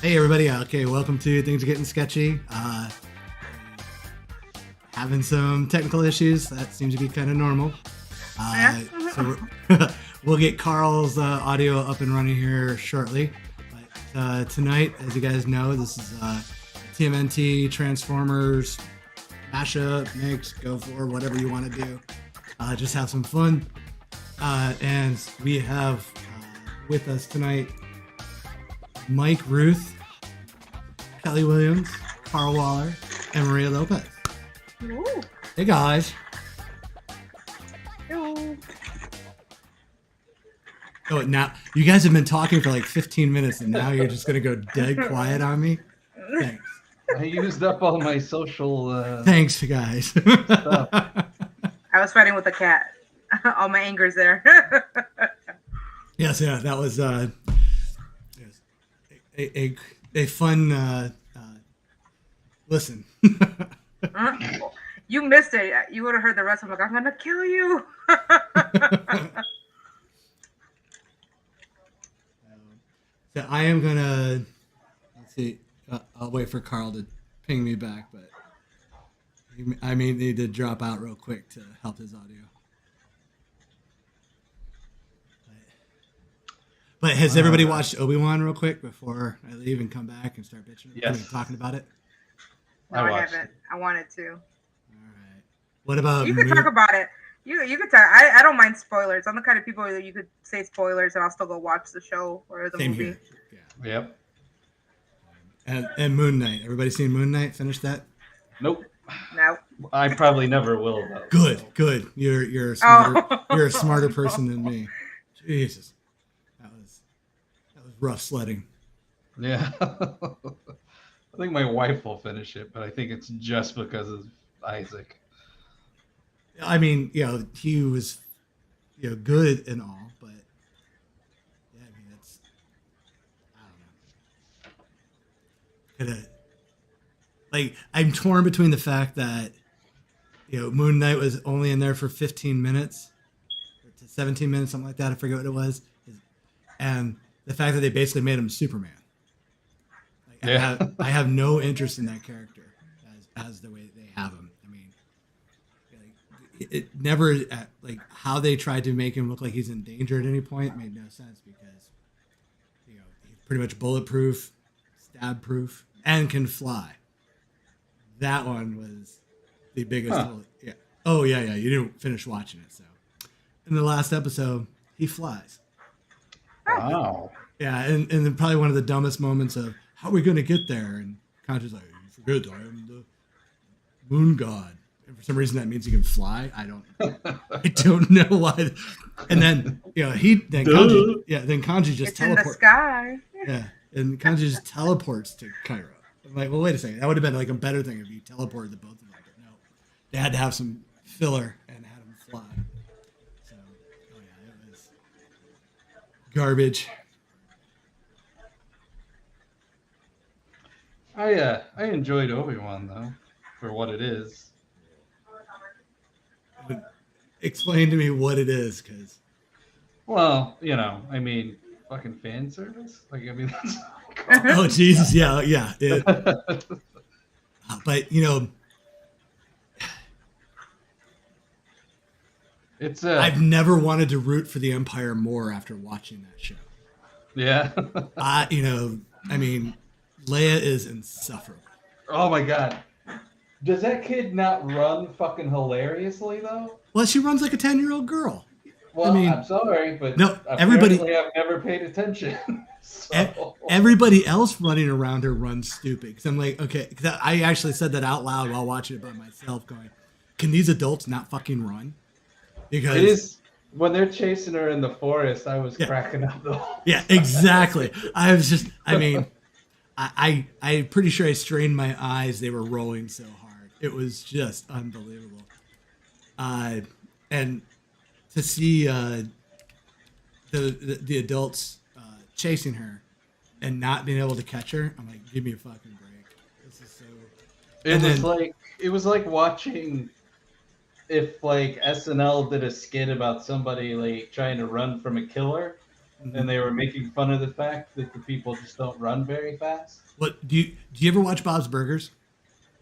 Hey everybody, okay, welcome to Things Are Getting Sketchy. Having some technical issues, that seems to be kind of normal. So we'll get Karl's audio up and running here shortly. But tonight, as you guys know, this is TMNT, Transformers, mashup, mix, go for whatever you want to do. Just have some fun. And we have with us tonight Mike Rooth, Kelly Williams, Karl Waller, and Maria Lopez. Ooh. Hey guys. Hello. Oh, now you guys have been talking for like 15 minutes, and now you're just gonna go dead quiet on me. Thanks. I used up all my social. Thanks, guys. Stuff. I was fighting with a cat. All my anger's there. Yes, yeah, that was a fun listen. You missed it. You would have heard the rest. I'm like, I'm gonna kill you. So I am gonna let's see. I'll wait for Karl to ping me back, but I may need to drop out real quick to help his audio. But has everybody watched Obi-Wan real quick before I leave and come back and start bitching? Yes. Talking about it? No, I haven't. I wanted to. All right. What about You can talk about it. You can talk. I don't mind spoilers. I'm the kind of people that you could say spoilers and I'll still go watch the show or the Same movie. here. Yeah. Yep. And Moon Knight. Everybody seen Moon Knight? Finished that? Nope. No. I probably never will though. Good. You're a smarter you're a smarter person than me. Jesus. That was rough sledding. Yeah. I think my wife will finish it, but I think it's just because of Isaac. I mean, he was good and all, but yeah, I mean that's I don't know. I'm torn between the fact that Moon Knight was only in there for 15 minutes or to 17 minutes, something like that. I forget what it was, and the fact that they basically made him Superman. I have no interest in that character as the way they have him. I mean, it never how they tried to make him look like he's in danger at any point made no sense because he's pretty much bulletproof, stab proof, and can fly. That one was the biggest. Yeah. Oh yeah. You didn't finish watching it, so in the last episode he flies. Wow. Yeah, and then probably one of the dumbest moments of how are we going to get there? And Conjure's like, you forget I am the moon god. And for some reason that means he can fly. I don't know why. And then Kanji just It's in the teleports. sky. Yeah, and Kanji just teleports to Cairo. I'm like, well, wait a second. That would have been like a better thing if you teleported the both of them. But no, they had to have some filler and had him fly. So, it was garbage. I enjoyed Obi-Wan though, for what it is. Explain to me what it is, because. Well, I mean, fucking fan service. That's. Oh Jesus, yeah. But it's. I've never wanted to root for the Empire more after watching that show. Yeah. I mean, Leia is insufferable. Oh my god. Does that kid not run fucking hilariously though? Well, she runs like a 10-year-old girl. Well, I'm sorry, but no, everybody. I've never paid attention. So. Everybody else running around her runs stupid. Because I'm like, okay, because I actually said that out loud while watching it by myself, going, "Can these adults not fucking run?" Because it is when they're chasing her in the forest. I was cracking up though. Yeah, exactly. I was just. I mean, I'm pretty sure I strained my eyes. They were rolling so hard. It was just unbelievable. And to see the adults chasing her and not being able to catch her, I'm like, give me a fucking break. This is so. It was like watching if like SNL did a skit about somebody like trying to run from a killer, and they were making fun of the fact that the people just don't run very fast. What do you ever watch Bob's Burgers?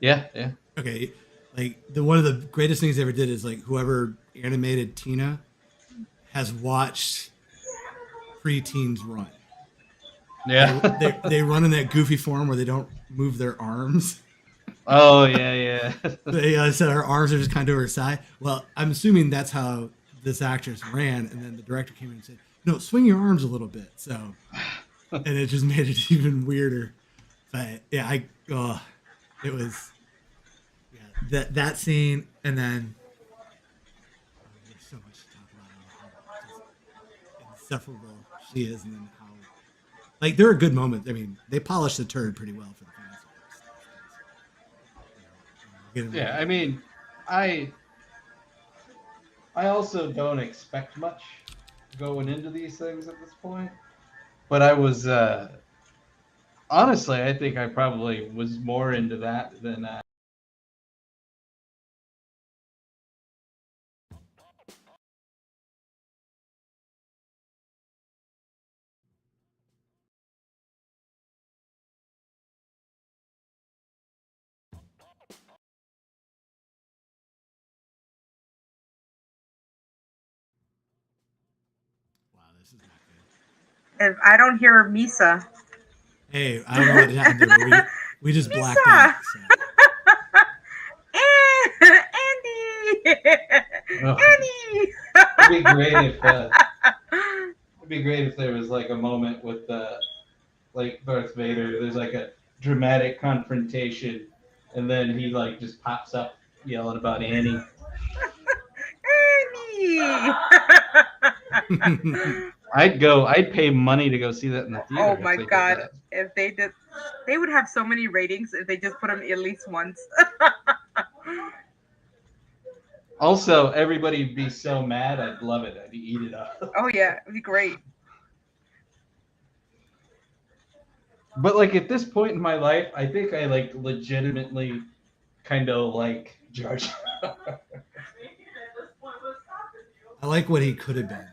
Yeah, yeah. Okay, like one of the greatest things they ever did is like whoever animated Tina has watched preteens run. Yeah. They run in that goofy form where they don't move their arms. Oh, yeah, yeah. They said our arms are just kind of to our side. Well, I'm assuming that's how this actress ran, and then the director came in and said, "No, swing your arms a little bit." So, and it just made it even weirder. But yeah, it was that scene, and then there's so much to talk about how just insufferable she is, and then how like there are good moments. I mean, they polished the turd pretty well for the fans. Yeah, I mean, I also don't expect much going into these things at this point. But I was honestly, I think I probably was more into that than Wow, this is not good. If I don't hear Misa. Hey, I don't know what happened there, but we just blacked Misa! out. So. Andy! Oh. Andy! It'd be great if there was like a moment with like Darth Vader. There's like a dramatic confrontation, and then he like just pops up yelling about Annie. Annie! I'd pay money to go see that in the theater. Oh my god. If they did, they would have so many ratings if they just put them at least once. Also, everybody'd be so mad. I'd love it. I'd eat it up. Oh yeah, it'd be great. But like at this point in my life, I think I like legitimately kind of like Jar Jar. I like what he could have been.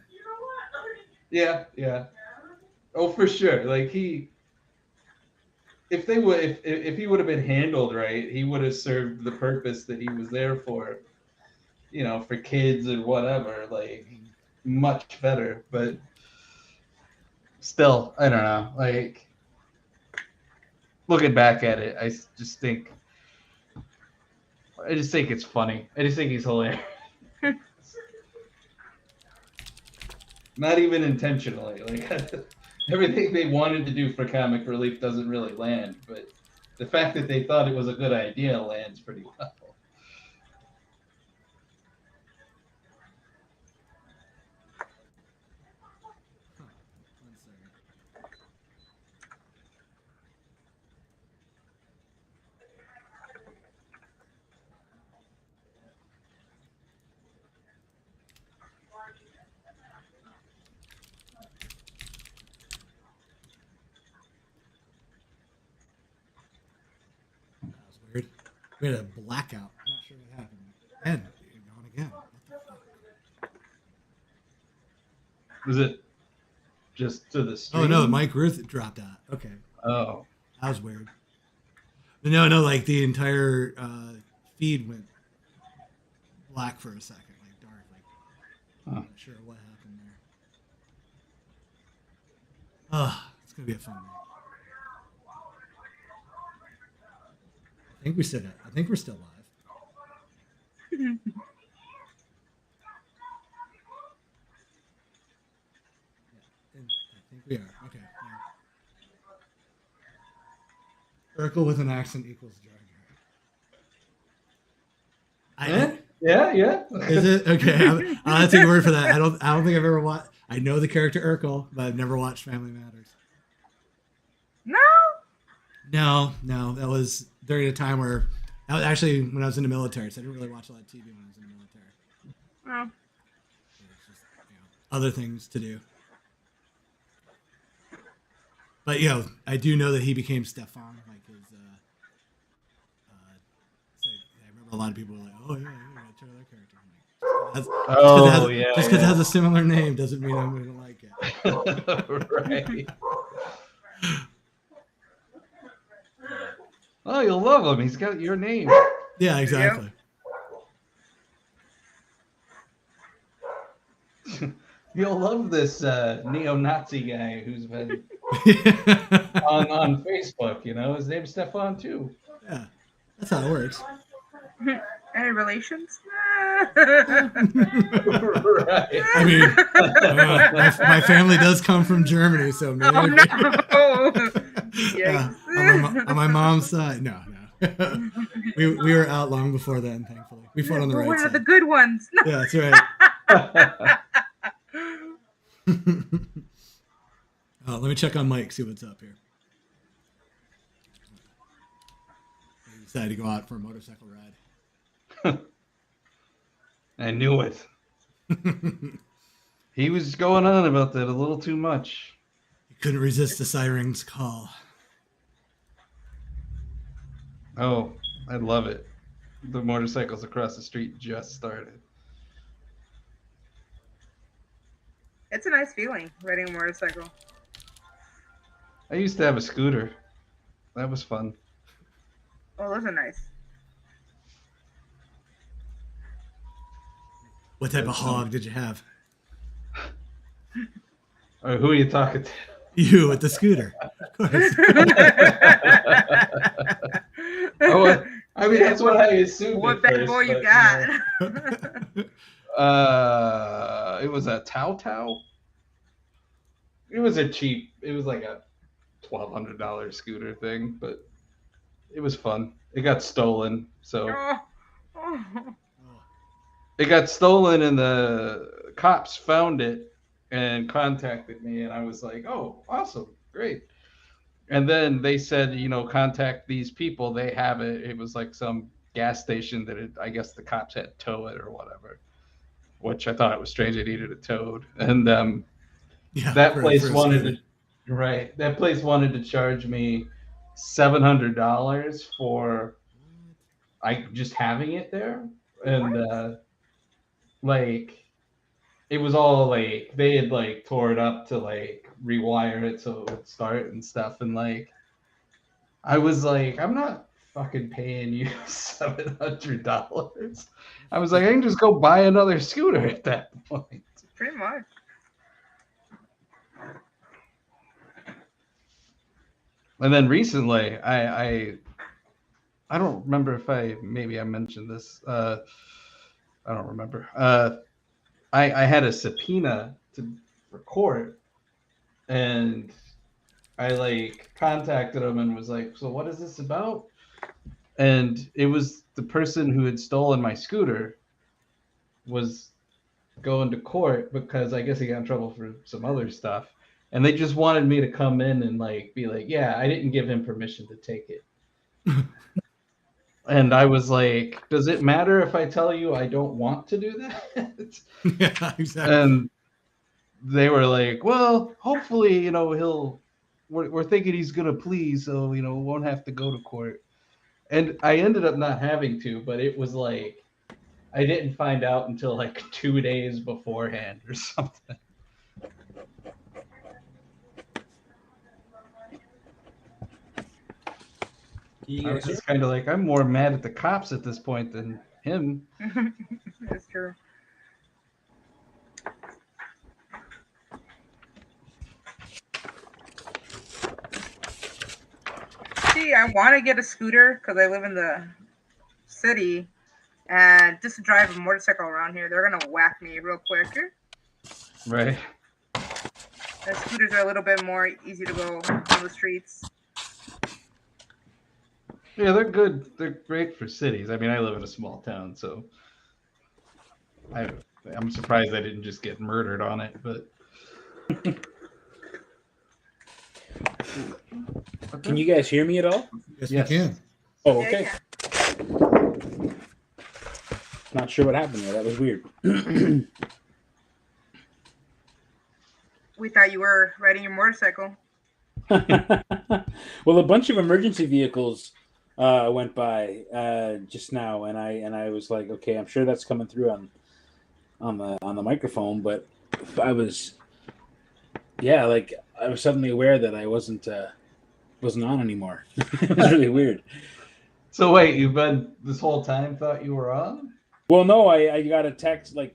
Yeah, yeah. Oh, for sure. Like if he would have been handled right, he would have served the purpose that he was there for. You know, for kids or whatever, like much better. But still, I don't know. Like looking back at it, I just think it's funny. I just think he's hilarious. Not even intentionally. Like everything they wanted to do for comic relief doesn't really land, but the fact that they thought it was a good idea lands pretty well. Weird. We had a blackout. I'm not sure what happened. And you're gone again. What the fuck? Was it just to the stream? Oh no, Mike Rooth dropped out. Okay. Oh. That was weird. No, like the entire feed went black for a second, like dark. Like I'm not sure what happened there. It's gonna be a fun night. I think we're still live. I think we are. Okay. Yeah. Urkel with an accent equals Jar Jar. Yeah. Is it okay? I'll take your word for that. I don't think I've ever watched. I know the character Urkel, but I've never watched Family Matters. No. That was during a time where that was actually when I was in the military, so I didn't really watch a lot of TV when I was in the military. Oh. It's just, other things to do. But I do know that he became Stefan, like his. So I remember a lot of people were like, "Oh yeah, I gotta check out that character." I'm like, Oh, yeah. Just because it has a similar name doesn't mean I'm going to like it. Right. Oh, you'll love him. He's got your name. Yeah, exactly. You'll love this neo-Nazi guy who's been on Facebook. His name's Stefan too. Yeah, that's how it works. Any relations? Right. I mean, my family does come from Germany, so maybe. Oh, no. Yeah, on my mom's side, no. we were out long before then, thankfully. We fought on the right We're one side. of the good ones. Yeah, that's right. Let me check on Mike, see what's up here. He decided to go out for a motorcycle ride. I knew it. He was going on about that a little too much. He couldn't resist the siren's call. Oh, I love it. The motorcycles across the street just started. It's a nice feeling riding a motorcycle. I used to have a scooter. That was fun. Oh, those are nice. What type of hog did you have? Or who are you talking to? You with the scooter. Of course. I mean, that's what I assumed. What bad boy you got? It was a Tao Tao. It was like a $1,200 scooter thing, but it was fun. It got stolen, so it got stolen, and the cops found it and contacted me, and I was like, "Oh, awesome, great." And then they said, contact these people. They have it. It was like some gas station that I guess the cops had to tow it or whatever, which I thought it was strange they needed it towed. And that place wanted to charge me $700 for just having it there. And it was all they had tore it up to rewire it so it would start and stuff. And I was like, I'm not fucking paying you $700. I was like, I can just go buy another scooter at that point. Pretty much. And then recently, I don't remember if maybe I mentioned this. I don't remember. I had a subpoena for court, and I contacted them and was like, so what is this about? And it was the person who had stolen my scooter was going to court because I guess he got in trouble for some other stuff. And they just wanted me to come in and be like, yeah, I didn't give him permission to take it. And I was like, does it matter if I tell you I don't want to do that? Yeah, exactly. And they were like, well, hopefully, we're thinking he's going to please, so, we won't have to go to court. And I ended up not having to, but it was I didn't find out until 2 days beforehand or something. I was just kind of I'm more mad at the cops at this point than him. That's true. See, I want to get a scooter because I live in the city, and just to drive a motorcycle around here, they're gonna whack me real quick. Right. The scooters are a little bit more easy to go on the streets. Yeah, they're good. They're great for cities. I mean, I live in a small town, so I'm surprised I didn't just get murdered on it. But can you guys hear me at all? Yes, yes. we can. Oh, okay. Not sure what happened there. That was weird. We thought you were riding your motorcycle. Well, a bunch of emergency vehicles went by just now, and I was like, okay, I'm sure that's coming through on on the microphone, but I was I was suddenly aware that I wasn't on anymore. It was really weird. So wait, you've been this whole time thought you were on? Well, no, I got a text I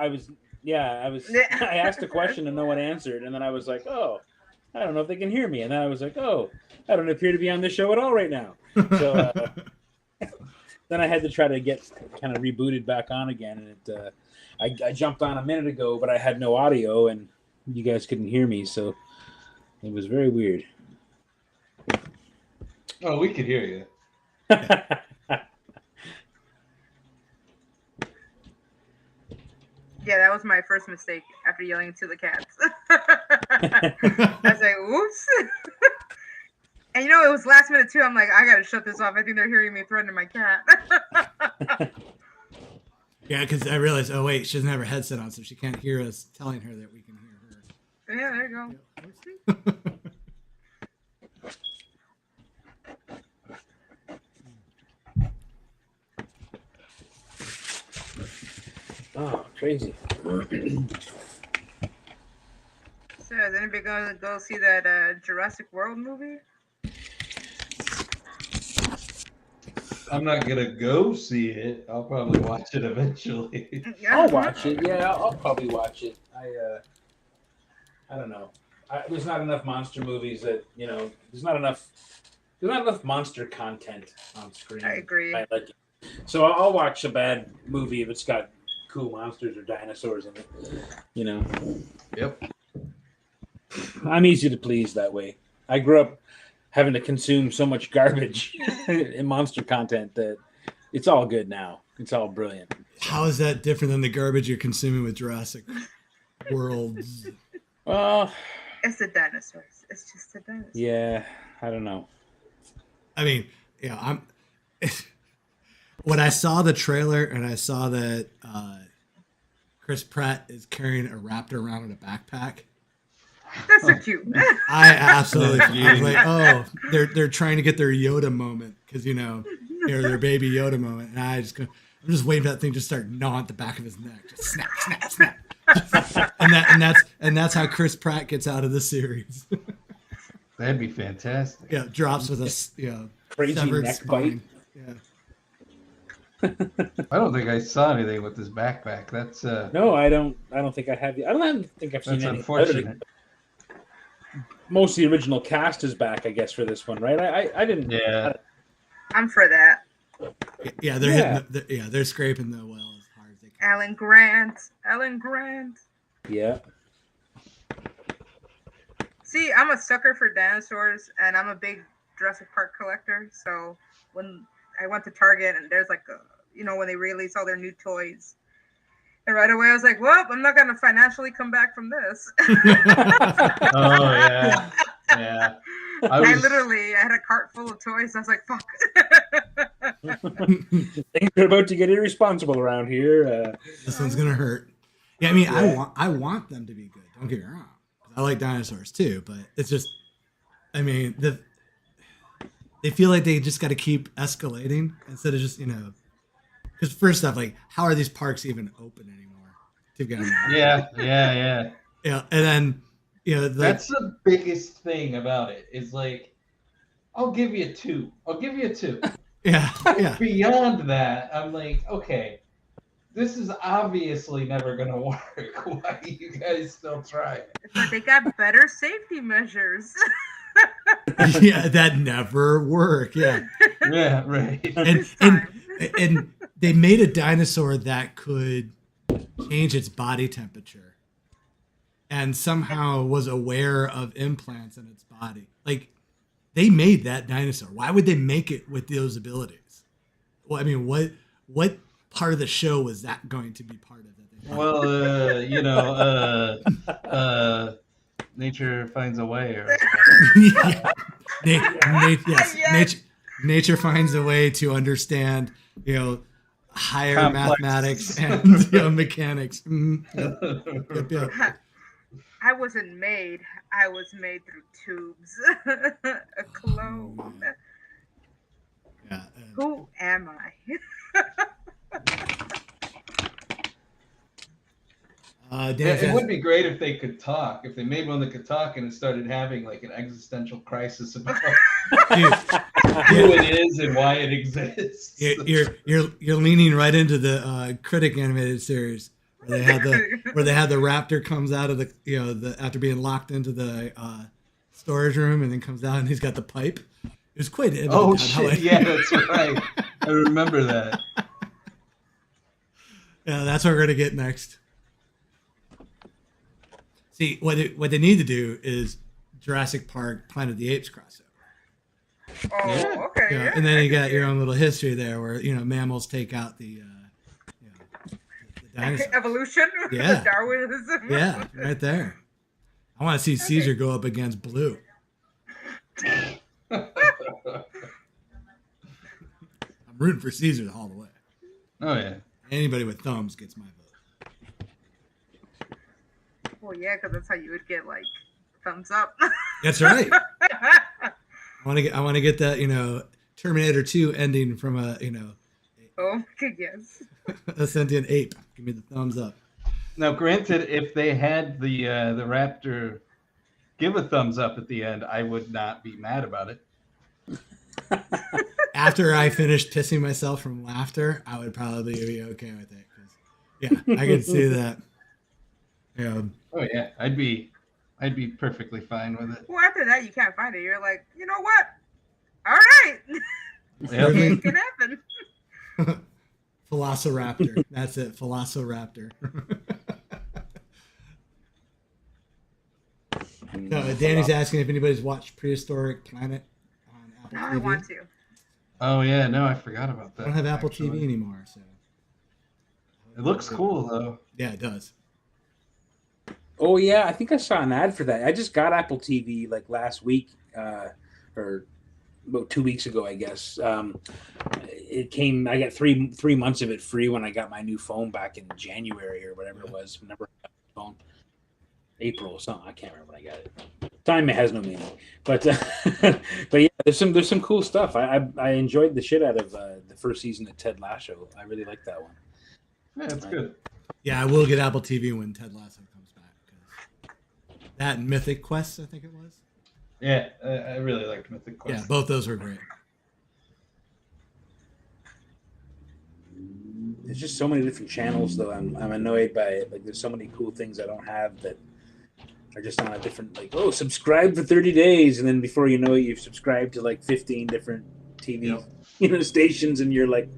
was I asked a question and no one answered, and then I was like, oh, I don't know if they can hear me, and then I was like, oh, I don't appear to be on this show at all right now. So then I had to try to get kind of rebooted back on again, and I jumped on a minute ago, but I had no audio, and you guys couldn't hear me, so it was very weird. Oh, we could hear you. Yeah, that was my first mistake after yelling to the cats. I was like, oops. And you know, it was last minute too. I'm like, I gotta shut this off. I think they're hearing me threatening my cat. Yeah, because I realized, oh wait, she doesn't have her headset on, so she can't hear us telling her that we can hear her. Yeah, there you go. Oh, crazy. So is anybody gonna go see that Jurassic World movie? I'm not gonna go see it. I'll probably watch it eventually. I'll watch it. Yeah, I'll probably watch it. I don't know. There's not enough monster movies that There's not enough monster content on screen. I agree. I like it. So I'll watch a bad movie if it's got cool monsters or dinosaurs in it. Yep. I'm easy to please that way. I grew up having to consume so much garbage in monster content that it's all good now. It's all brilliant. How is that different than the garbage you're consuming with Jurassic World? It's the dinosaurs. It's just the dinosaurs. Yeah, I don't know. I mean, when I saw the trailer and I saw that Chris Pratt is carrying a raptor around in a backpack. That's so cute. I absolutely I was like, oh, they're trying to get their Yoda moment because their baby Yoda moment, and I'm just waiting for that thing to start gnawing at the back of his neck, just snap, snap, snap, and that's how Chris Pratt gets out of the series. That'd be fantastic. Yeah, drops with a crazy severed neck spine. bite. I don't think I saw anything with this backpack. That's No, I don't think I have. I don't think I've seen that's any. unfortunate. Most of the original cast is back, I guess, for this one, right? I didn't. Yeah. I'm for that. Yeah, they're hitting they're scraping the well as hard as they can. Alan Grant. Yeah. See, I'm a sucker for dinosaurs, and I'm a big Jurassic Park collector. So when I went to Target, and there's when they release all their new toys, and right away I was like, well, I'm not going to financially come back from this. Oh, yeah. Yeah. I had a cart full of toys. I was like, fuck. Things are about to get irresponsible around here. This one's gonna hurt. Yeah, I mean, I want them to be good. Don't get me wrong. I like dinosaurs too, but it's just, I mean, they feel like they just got to keep escalating instead of just because first off, like, how are these parks even open anymore? To get them? Yeah. Yeah, and then That's the biggest thing about it. Is like, I'll give you two. Yeah. Beyond that, I'm like, okay, this is obviously never gonna work. Why are you guys still trying? But they got better safety measures. Yeah, that never work. Yeah. Yeah, right. And they made a dinosaur that could change its body temperature and somehow was aware of implants in its body. Like, they made that dinosaur. Why would they make it with those abilities? Well, I mean, what part of the show was that going to be part of it? Well, nature finds a way. Or Nature finds a way to understand, higher Complex. mathematics and mechanics. Yep. I wasn't made. I was made through tubes. A clone. Yeah. Who am I? It would be great if they could talk. If they made one that could talk and it started having like an existential crisis about who it is and why it exists. You're leaning right into the Critic animated series where they had the raptor comes out of the after being locked into the storage room and then comes out and he's got the pipe. It was quite. Oh shit! Yeah, that's right. I remember that. Yeah, that's what we're gonna get next. See, what they need to do is Jurassic Park, Planet of the Apes crossover. Oh, okay. Yeah, and then you got your own little history there, where mammals take out the dinosaurs. Evolution. Yeah. Darwinism. Yeah, right there. I want to see Caesar go up against Blue. I'm rooting for Caesar all the way. Oh yeah. Anybody with thumbs gets my vote. Well, yeah, because that's how you would get like thumbs up. That's right. I want to get that Terminator 2 ending from a Oh, yes. a sentient ape. Give me the thumbs up. Now, granted, if they had the raptor give a thumbs up at the end, I would not be mad about it. After I finished pissing myself from laughter, I would probably be okay with it. Yeah, I can see that. Yeah. Oh yeah, I'd be perfectly fine with it. Well, after that, you can't find it. You're like, you know what? All right. It can happen. Velociraptor. That's it. Velociraptor. No, Danny's asking if anybody's watched Prehistoric Planet on Apple TV. I want to. Oh yeah, no, I forgot about that. I don't have Apple TV anymore, so it looks cool though. Yeah, it does. Oh yeah, I think I saw an ad for that. I just got Apple TV like last week, or about 2 weeks ago, I guess. It came. I got three months of it free when I got my new phone back in January or whatever it was. Whenever I got the phone, April or something. I can't remember when I got it. Time has no meaning. But but yeah, there's some cool stuff. I enjoyed the shit out of the first season of Ted Lasso. I really liked that one. Yeah, that's good. Yeah, I will get Apple TV when Ted Lasso comes back. That and Mythic Quest, I think it was. Yeah, I really liked Mythic Quest. Yeah, both those were great. There's just so many different channels, though. I'm annoyed by it. Like, there's so many cool things I don't have that are just on a different, like, oh, subscribe for 30 days. And then before you know it, you've subscribed to like 15 different TV stations. And you're like,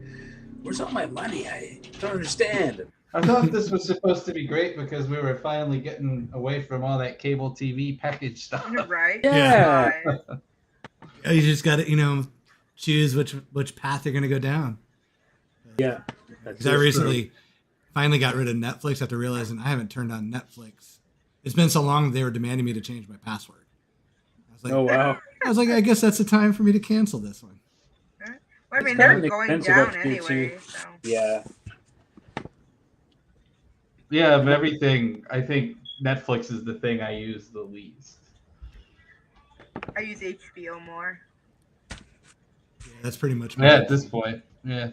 where's all my money? I don't understand. I thought this was supposed to be great because we were finally getting away from all that cable TV package stuff. You're right. Yeah. You just got to, choose which path you're going to go down. Yeah. Because I recently finally got rid of Netflix after realizing I haven't turned on Netflix. It's been so long they were demanding me to change my password. I was like, oh, wow. I guess that's the time for me to cancel this one. Well, I mean, they're going down anyway. So. Yeah. Yeah, of everything, I think Netflix is the thing I use the least. I use HBO more. Yeah, that's pretty much yeah, at this point. Yeah.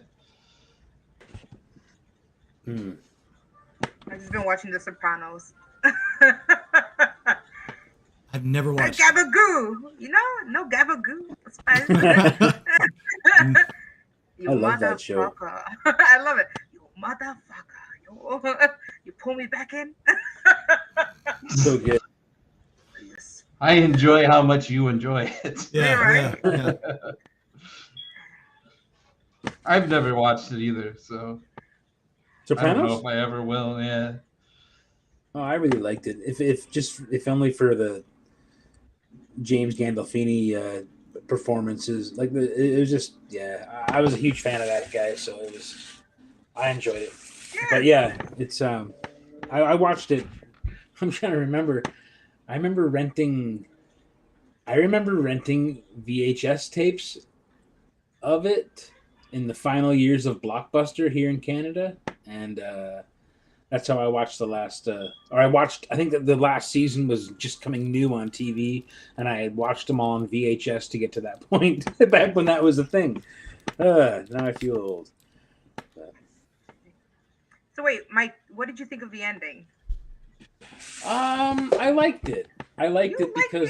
I've just been watching The Sopranos. I've never watched Gabagoo. No Gabagoo. You I love that show. I love it. You motherfucker. You pull me back in. So good. I enjoy how much you enjoy it. Yeah. I've never watched it either, so Sopranos? I don't know if I ever will. Yeah. Oh, I really liked it. If only for the James Gandolfini performances. Like it was just I was a huge fan of that guy, so I enjoyed it. Yeah. But yeah, it's I watched it. I'm trying to remember. I remember renting VHS tapes of it in the final years of Blockbuster here in Canada, and that's how I watched the last. I think that the last season was just coming new on TV, and I had watched them all on VHS to get to that point back when that was a thing. Now I feel old. So wait, Mike, what did you think of the ending? I liked it. I liked it because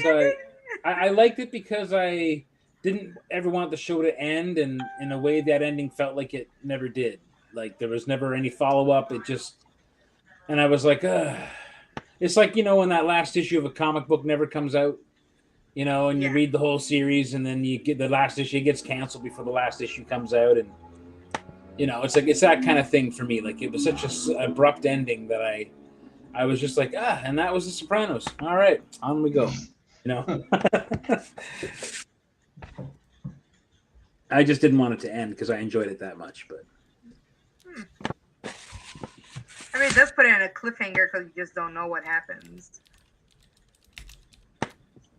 I liked it because I didn't ever want the show to end, and in a way, that ending felt like it never did. Like there was never any follow up. It just, and I was like, ugh. It's like, when that last issue of a comic book never comes out, and you read the whole series, and then you get the last issue, it gets canceled before the last issue comes out, and it's like it's that kind of thing for me. Like it was such a abrupt ending that I was just like, and that was The Sopranos. All right, on we go. I just didn't want it to end because I enjoyed it that much. But I mean, it does put it in a cliffhanger because you just don't know what happens.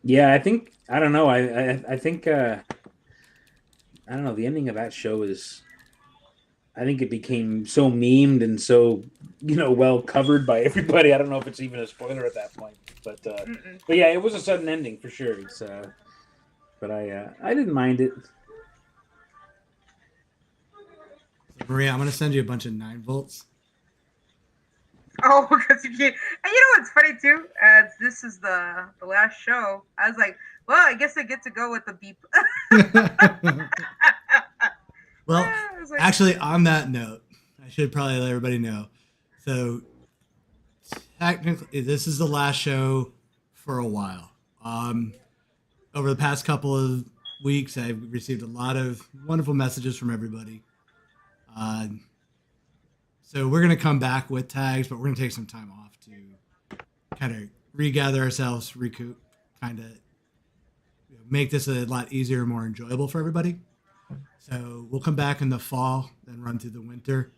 yeah, I don't know. I think I don't know. The ending of that show is. I think it became so memed and so well covered by everybody. I don't know if it's even a spoiler at that point, but yeah, it was a sudden ending for sure. It's but I didn't mind it. Maria, I'm gonna send you a bunch of 9 volts. Oh, because you can't. And you know what's funny too? As this is the last show, I was like, well, I guess I get to go with the beep. Well, actually, on that note, I should probably let everybody know. So, technically, this is the last show for a while. Over the past couple of weeks, I've received a lot of wonderful messages from everybody. So we're going to come back with tags, but we're going to take some time off to kind of regather ourselves, recoup, kind of make this a lot easier and more enjoyable for everybody. So we'll come back in the fall, then run through the winter.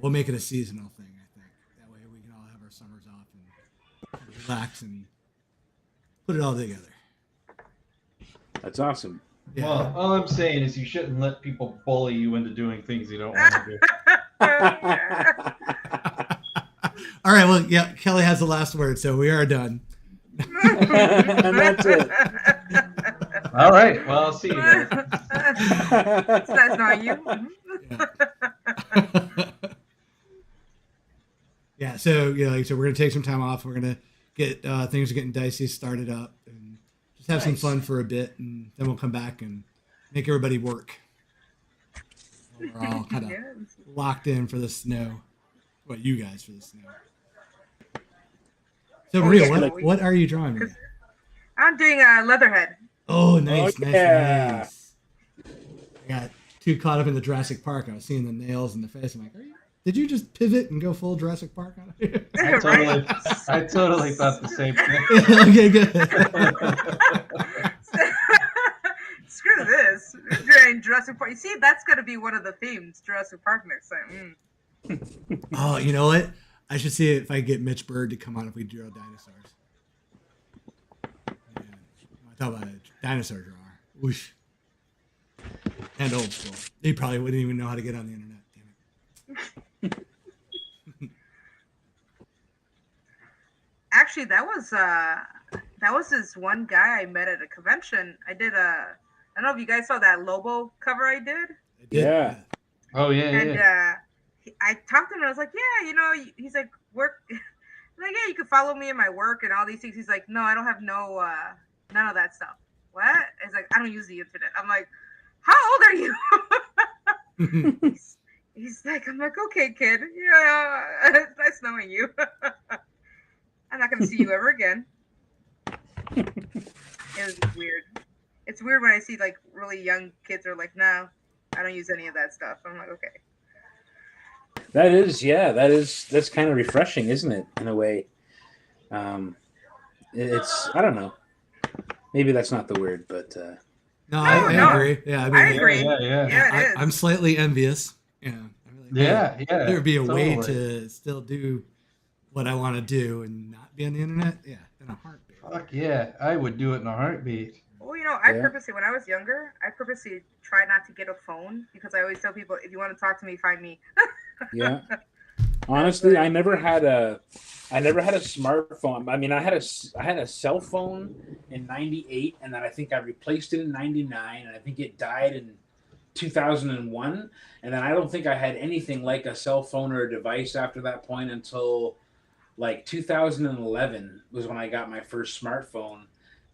We'll make it a seasonal thing, I think. That way we can all have our summers off and relax and put it all together. That's awesome. Yeah. Well, all I'm saying is you shouldn't let people bully you into doing things you don't want to do. All right, well, yeah, Kelly has the last word, so we are done. And that's it. All right, well, I'll see you guys. It's nice knowing you. Yeah, so like so we're gonna take some time off. We're gonna get things are getting dicey, started up, and just have some fun for a bit, and then we'll come back and make everybody work. We're all kind of locked in for the snow. What you guys for the snow? So, Maria, what are you drawing? Maria? I'm doing a Leatherhead. Oh, nice, yeah. nice. I got too caught up in the Jurassic Park. I was seeing the nails in the face. I'm like, did you just pivot and go full Jurassic Park on it? I totally thought the same thing. Okay, good. Screw this. During Jurassic Park. You see, that's going to be one of the themes, Jurassic Park next time. Oh, you know what? I should see if I get Mitch Bird to come on if we draw dinosaurs. Yeah. I talk about a dinosaur drawer. Whoosh. And old school. He probably wouldn't even know how to get on the internet. Damn it. Actually, that was this one guy I met at a convention. I don't know if you guys saw that Lobo cover I did. Yeah. Oh yeah. And I talked to him and I was like, yeah, he's like, work. I'm like, yeah, you can follow me in my work and all these things. He's like, no, I don't have none of that stuff. What? He's like, I don't use the internet. I'm like, how old are you? he's like, I'm like, okay, kid. Yeah, it's nice knowing you. I'm not going to see you ever again. It was weird. It's weird when I see like really young kids are like, no, I don't use any of that stuff. I'm like, okay. That's kind of refreshing, isn't it? In a way, it's I don't know. Maybe that's not the word, but no, I agree. Yeah, I agree. Yeah, I'm slightly envious. Yeah, There'd be a way to still do what I want to do and not be on the internet. Yeah, in a heartbeat. Fuck yeah, I would do it in a heartbeat. Well, purposely, when I was younger, I purposely tried not to get a phone because I always tell people, if you want to talk to me, find me. Yeah. Honestly, I never had a smartphone. I mean, I had a cell phone in '98, and then I think I replaced it in '99, and I think it died in 2001. And then I don't think I had anything like a cell phone or a device after that point until like 2011 was when I got my first smartphone,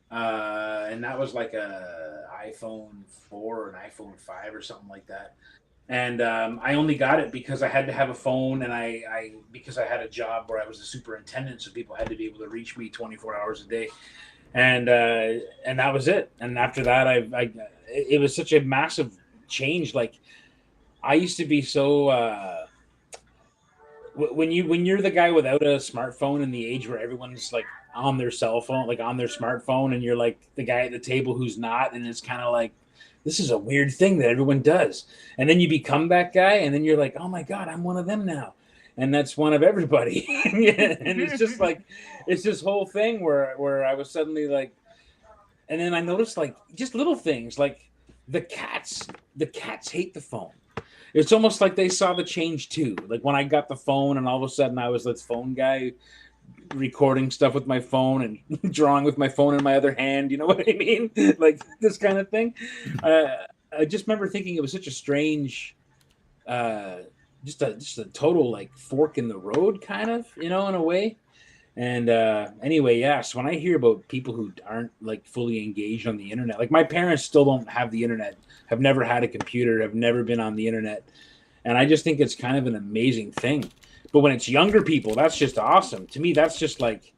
and that was like a iPhone 4 or an iPhone 5 or something like that. And I only got it because I had to have a phone, and I because I had a job where I was a superintendent, so people had to be able to reach me 24 hours a day, and that was it. And after that, it was such a massive change. Like I used to be so. When you're the guy without a smartphone in the age where everyone's like on their cell phone, like on their smartphone, and you're like the guy at the table who's not, and it's kind of like this is a weird thing that everyone does, and then you become that guy, and then you're like, oh my god, I'm one of them now, and that's one of everybody. And it's just like it's this whole thing where I was suddenly like, and then I noticed like just little things like the cats hate the phone. It's almost like they saw the change too. Like when I got the phone, and all of a sudden I was this phone guy recording stuff with my phone and drawing with my phone in my other hand. You know what I mean? Like this kind of thing. I just remember thinking it was such a strange, just a total like fork in the road kind of, you know, in a way. And anyway, yeah. So when I hear about people who aren't like fully engaged on the internet, like my parents still don't have the internet, have never had a computer, have never been on the internet, and I just think it's kind of an amazing thing. But when it's younger people, that's just awesome. To me, that's just like,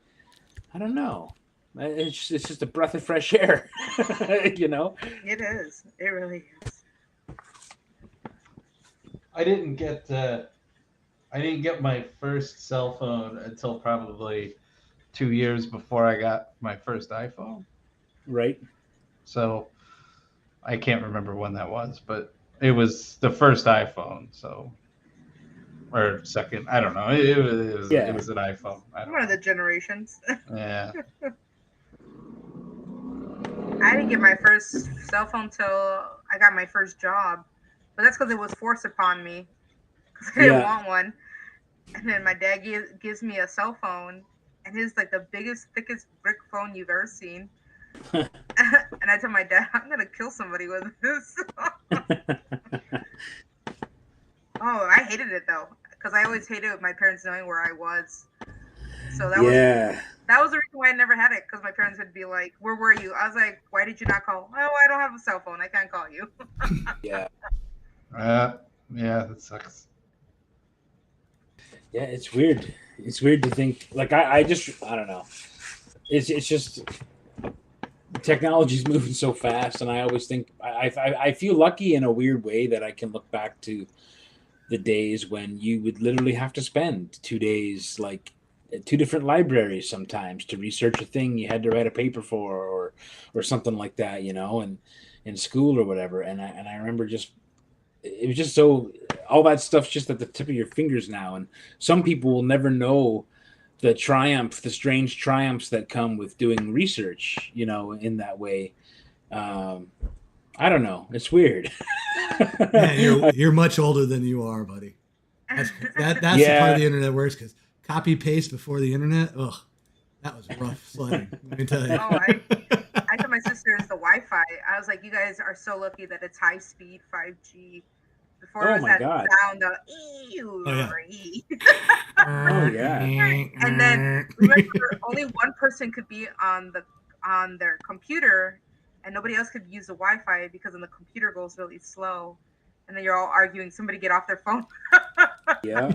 I don't know. It's just a breath of fresh air, you know. It is. It really is. I didn't get my first cell phone until probably 2 years before I got my first iPhone. Right. So I can't remember when that was, but it was the first iPhone. So, or second, I don't know. It was an iPhone. I don't One of know. the generations. Yeah. I didn't get my first cell phone till I got my first job, but that's because it was forced upon me because I didn't want one. And then my dad gives me a cell phone, and it's like the biggest, thickest brick phone you've ever seen. And I told my dad, I'm gonna kill somebody with this. Oh, I hated it though, because I always hated my parents knowing where I was. So that was the reason why I never had it, because my parents would be like, "Where were you?" I was like, "Why did you not call?" "Oh, I don't have a cell phone. I can't call you." Yeah. Yeah, that sucks. Yeah, it's weird. It's weird to think. Like I don't know. It's just technology's moving so fast, and I always think I feel lucky in a weird way that I can look back to the days when you would literally have to spend 2 days like at 2 different libraries sometimes to research a thing you had to write a paper for or something like that, you know, and in school or whatever. And I remember just it was just so all that stuff's just at the tip of your fingers now, and some people will never know the strange triumphs that come with doing research, you know, in that way. I don't know. It's weird. Man, you're much older than you are, buddy. That's the part of the internet that works, because copy paste before the internet, ugh, that was rough sledding. Let me tell you. Oh, I told my sister it's the Wi-Fi. I was like, you guys are so lucky that it's high speed 5G. Before it was that sound of ew or e. Oh yeah. And then remember, only one person could be on their computer, and nobody else could use the Wi-Fi because then the computer goes really slow, and then you're all arguing. Somebody get off their phone. Yeah.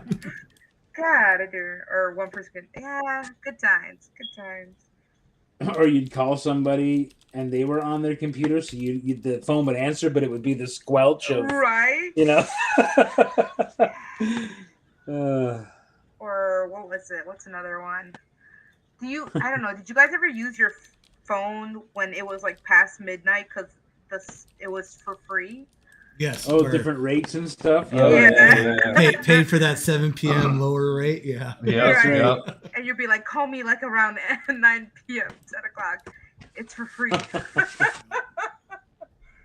God, or one person could. Yeah, good times. Or you'd call somebody and they were on their computer, so the phone would answer, but it would be the squelch of, right, you know. Or what was it? What's another one? I don't know. Did you guys ever use your phone when it was like past midnight because it was for free? Yes. Oh, different rates and stuff. Yeah. Paid for that 7 p.m. lower rate. Yeah. Yeah. Right. Yeah. And you'd be like, call me like around 9 p.m., 10 o'clock. It's for free.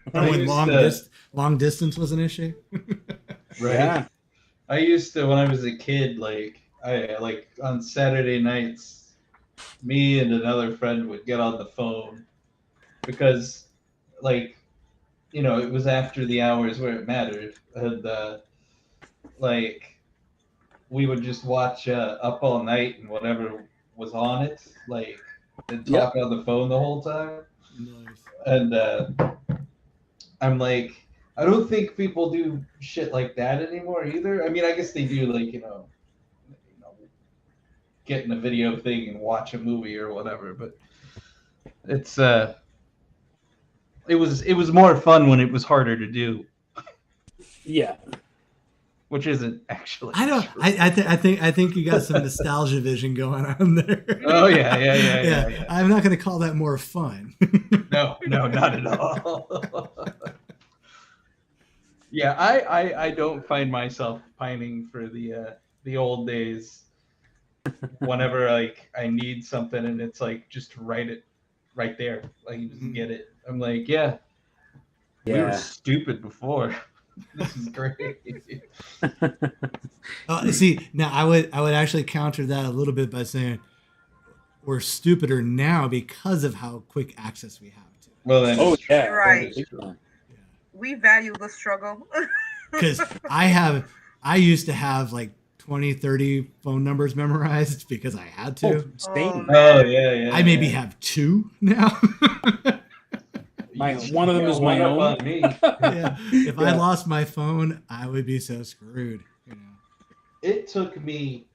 When long distance was an issue. Right. Yeah. I used to, when I was a kid, like on Saturday nights, me and another friend would get on the phone because, like, you know, it was after the hours where it mattered, and like we would just watch Up All Night and whatever was on it, like, and talk on the phone the whole time. Nice. And I'm like, I don't think people do shit like that anymore either. I mean, I guess they do, like, get in a video thing and watch a movie or whatever, but it's it was more fun when it was harder to do. Yeah. Which isn't actually. I don't. I think you got some nostalgia vision going on there. Oh yeah. I'm not going to call that more fun. No, not at all. Yeah, I don't find myself pining for the old days. Whenever like I need something and it's like just write it right there, like you just get it. I'm like, yeah. We were stupid before. This is great. See, now I would actually counter that a little bit by saying we're stupider now because of how quick access we have to. Well, then, right. We value the struggle. Because I used to have like 20, 30 phone numbers memorized because I had to. Yeah. I maybe have 2 now. One of them is my own. Yeah. If I lost my phone, I would be so screwed. It took me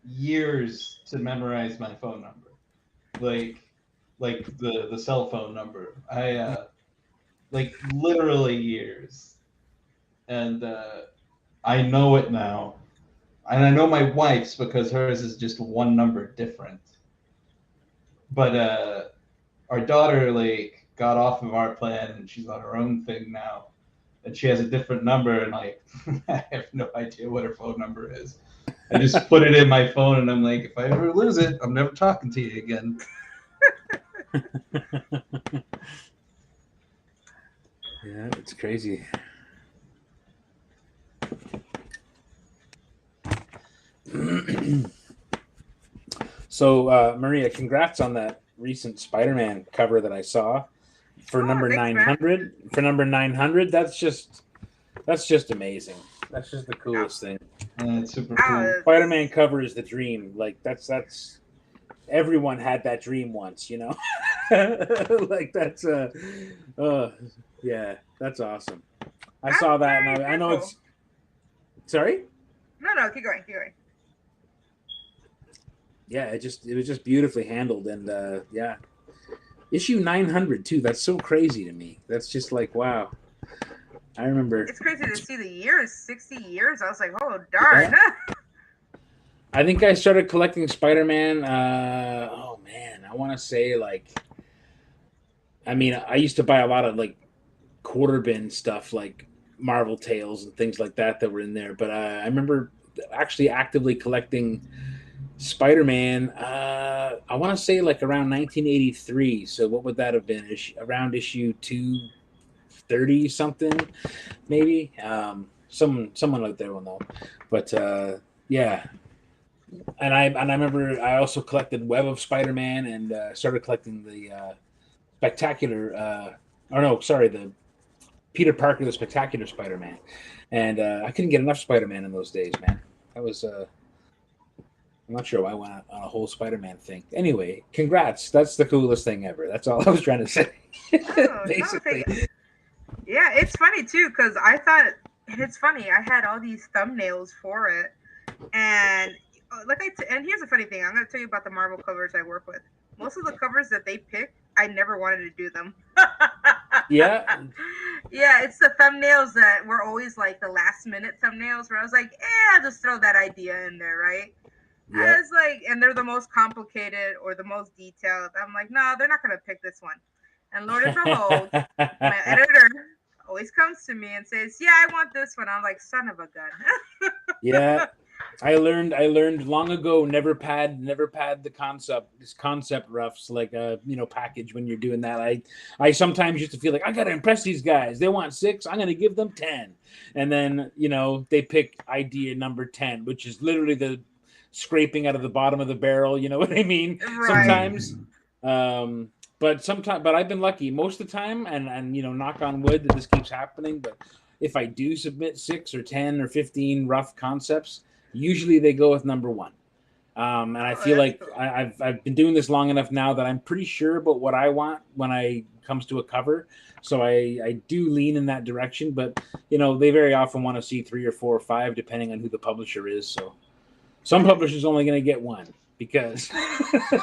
years to memorize my phone number, like the cell phone number. I like literally years, and I know it now, and I know my wife's because hers is just one number different. But our daughter like got off of our plan and she's on her own thing now, and she has a different number, and like I have no idea what her phone number is. I just put it in my phone, and I'm like, if I ever lose it, I'm never talking to you again. Yeah, it's crazy. So, Maria, congrats on that recent Spider-Man cover that I saw for number 900. Man. For number 900, that's just amazing. That's just the coolest thing. It's super cool. Spider-Man cover is the dream. Like that's everyone had that dream once, you know. Like that's yeah, that's awesome. I saw that, and I know it's. Sorry. No, keep going. Yeah, it was just beautifully handled, and yeah, issue 900 too. That's so crazy to me. That's just like wow. I remember. It's crazy to see the years, 60 years. I was like, oh darn. Yeah. I think I started collecting Spider-Man. Oh man, I want to say like. I mean, I used to buy a lot of like quarter bin stuff, like Marvel Tales and things like that were in there. But I remember actually actively collecting Spider-Man. I want to say like around 1983. So what would that have been? Around issue 230 something, maybe. Someone out there will know. But yeah. And I remember I also collected Web of Spider-Man and started collecting the Spectacular. The Peter Parker, the Spectacular Spider-Man. And I couldn't get enough Spider-Man in those days, man. That was I'm not sure why I went on a whole Spider-Man thing. Anyway, congrats. That's the coolest thing ever. That's all I was trying to say. Basically. Yeah, it's funny too, because I thought, and it's funny, I had all these thumbnails for it. And and here's a funny thing. I'm going to tell you about the Marvel covers I work with. Most of the covers that they pick, I never wanted to do them. Yeah. Yeah, it's the thumbnails that were always like the last minute thumbnails where I was like, I'll just throw that idea in there, right? Yep. I was like, and they're the most complicated or the most detailed. I'm like, no, they're not going to pick this one. And Lord and behold, my editor always comes to me and says, yeah, I want this one. I'm like, son of a gun. Yeah. I learned long ago, never pad the concept roughs like a package when you're doing that. I sometimes used to feel like I gotta impress these guys. They want 6, I'm gonna give them 10. And then they pick idea number 10, which is literally the scraping out of the bottom of the barrel, you know what I mean? Right. Sometimes. But I've been lucky most of the time, and knock on wood that this keeps happening. But if I do submit 6 or 10 or 15 rough concepts, Usually they go with number 1. And I feel like cool. I've been doing this long enough now that I'm pretty sure about what I want when it comes to a cover. So I do lean in that direction, but they very often want to see 3 or 4 or 5, depending on who the publisher is. So some publishers only going to get 1 because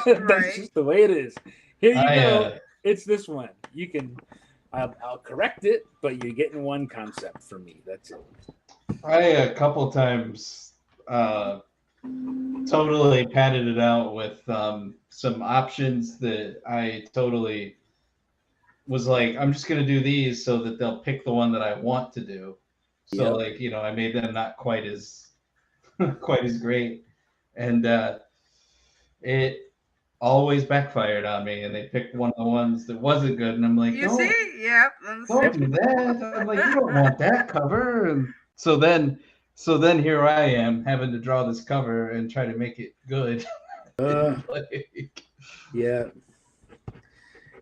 that's just the way it is. Here you go. It's this one. You can, I'll correct it, but you're getting 1 concept from me. That's it. I a couple times totally padded it out with some options that I totally was like, I'm just going to do these so that they'll pick the one that I want to do. So like, I made them not quite as great. And it always backfired on me, and they picked one of the ones that wasn't good. And I'm like, don't do that. I'm like, you don't want that cover. And so then here I am having to draw this cover and try to make it good.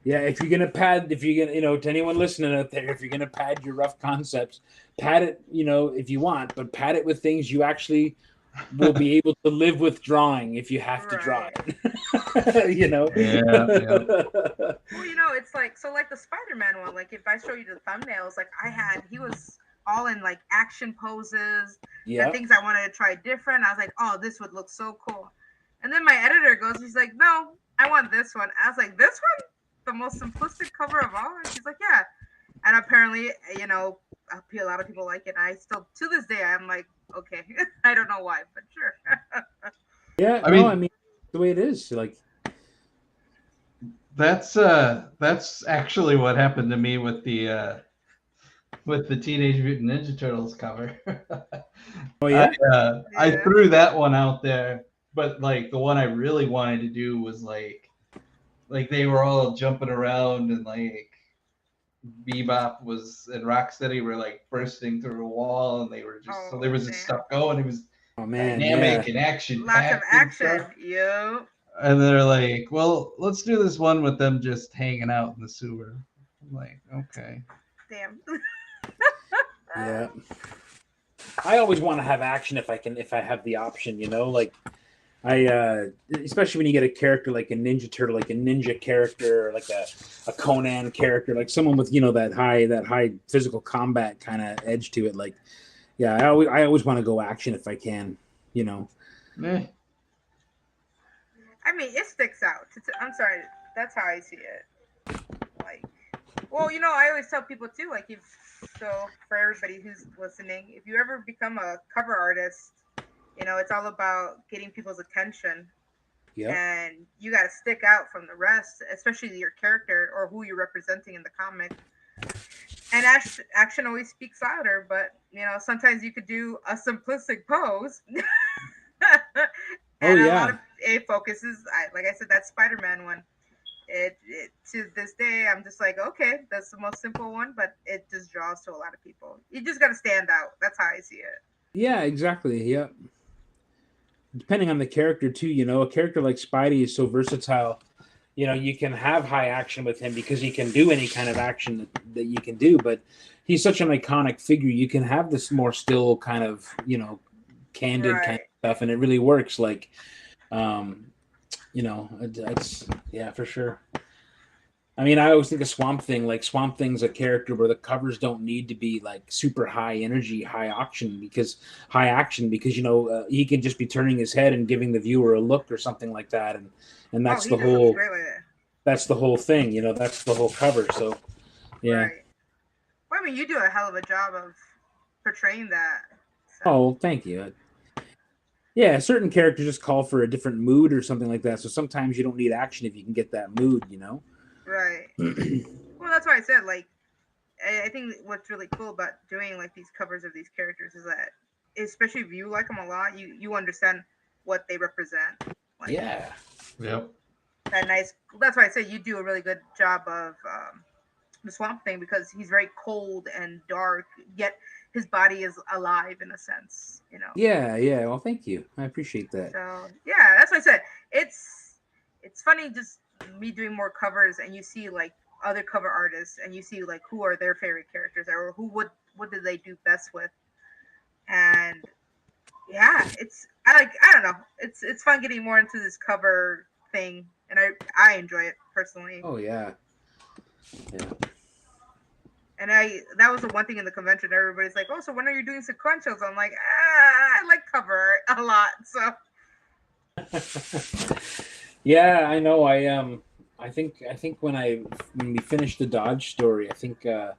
Yeah, if you're gonna to anyone listening out there, if you're gonna pad your rough concepts, pad it, if you want, but pad it with things you actually will be able to live with drawing if you have to draw it. Yeah. Well, it's like the Spider-Man one. Like if I show you the thumbnails, like he was all in like action poses, the things I wanted to try different. I was like, oh, this would look so cool. And then my editor goes, he's like, no, I want this one. I was like, this one? The most simplistic cover of all? And she's like, yeah. And apparently, a lot of people like it. I still, to this day, I'm like, okay. I don't know why, but sure. Yeah, I mean, the way it is. Like, that's actually what happened to me with the Teenage Mutant Ninja Turtles cover. Oh yeah? I threw that one out there, but like the one I really wanted to do was like they were all jumping around, and like Bebop and Rocksteady were like bursting through a wall, and they were just there was this stuff going. It was dynamic and action. Lots of action. Yep. And they're like, well, let's do this one with them just hanging out in the sewer. I'm like, okay. Damn. Yeah. I always want to have action if I have the option, like I especially when you get a character like a Ninja Turtle, like a ninja character, or like a Conan character, like someone with that high physical combat kind of edge to it. Like, yeah, I always want to go action if I can, Yeah. I mean, it sticks out. I'm sorry, that's how I see it. Like, well, I always tell people too, like, for everybody who's listening, if you ever become a cover artist, it's all about getting people's attention. Yeah. And you got to stick out from the rest, especially your character or who you're representing in the comic. And action always speaks louder, but sometimes you could do a simplistic pose. And a lot of it focuses, like I said, that Spider-Man one. It to this day, I'm just like, okay, that's the most simple one, but it just draws to a lot of people. You just got to stand out. That's how I see it. Yeah, exactly. Yeah. Depending on the character too, a character like Spidey is so versatile. You can have high action with him because he can do any kind of action that you can do, but he's such an iconic figure. You can have this more still kind of, candid kind of stuff, and it really works. Like, it's for sure. I mean, I always think of Swamp Thing. Like, Swamp Thing's a character where the covers don't need to be like super high energy, high action because he can just be turning his head and giving the viewer a look or something like that, and that's the whole. That's the whole thing, That's the whole cover. So, yeah. Right. Well, I mean, you do a hell of a job of portraying that. So. Oh, thank you. Yeah, certain characters just call for a different mood or something like that. So sometimes you don't need action if you can get that mood, Right. Well, that's why I said, like, I think what's really cool about doing like these covers of these characters is that, especially if you like them a lot, you understand what they represent. Like, yeah. Yep. That's why I say you do a really good job of the Swamp Thing, because he's very cold and dark, yet his body is alive in a sense, Yeah. Well, thank you. I appreciate that. So yeah, that's what I said. It's funny just me doing more covers, and you see like other cover artists, and you see like who are their favorite characters, or what do they do best with, and Yeah, I don't know. It's fun getting more into this cover thing, and I enjoy it personally. Oh yeah. And that was the one thing in the convention. Everybody's like, "Oh, so when are you doing sequentials?" I'm like, I like cover art a lot. So Yeah, I know. I think when we finish the Dodge story, I think I'm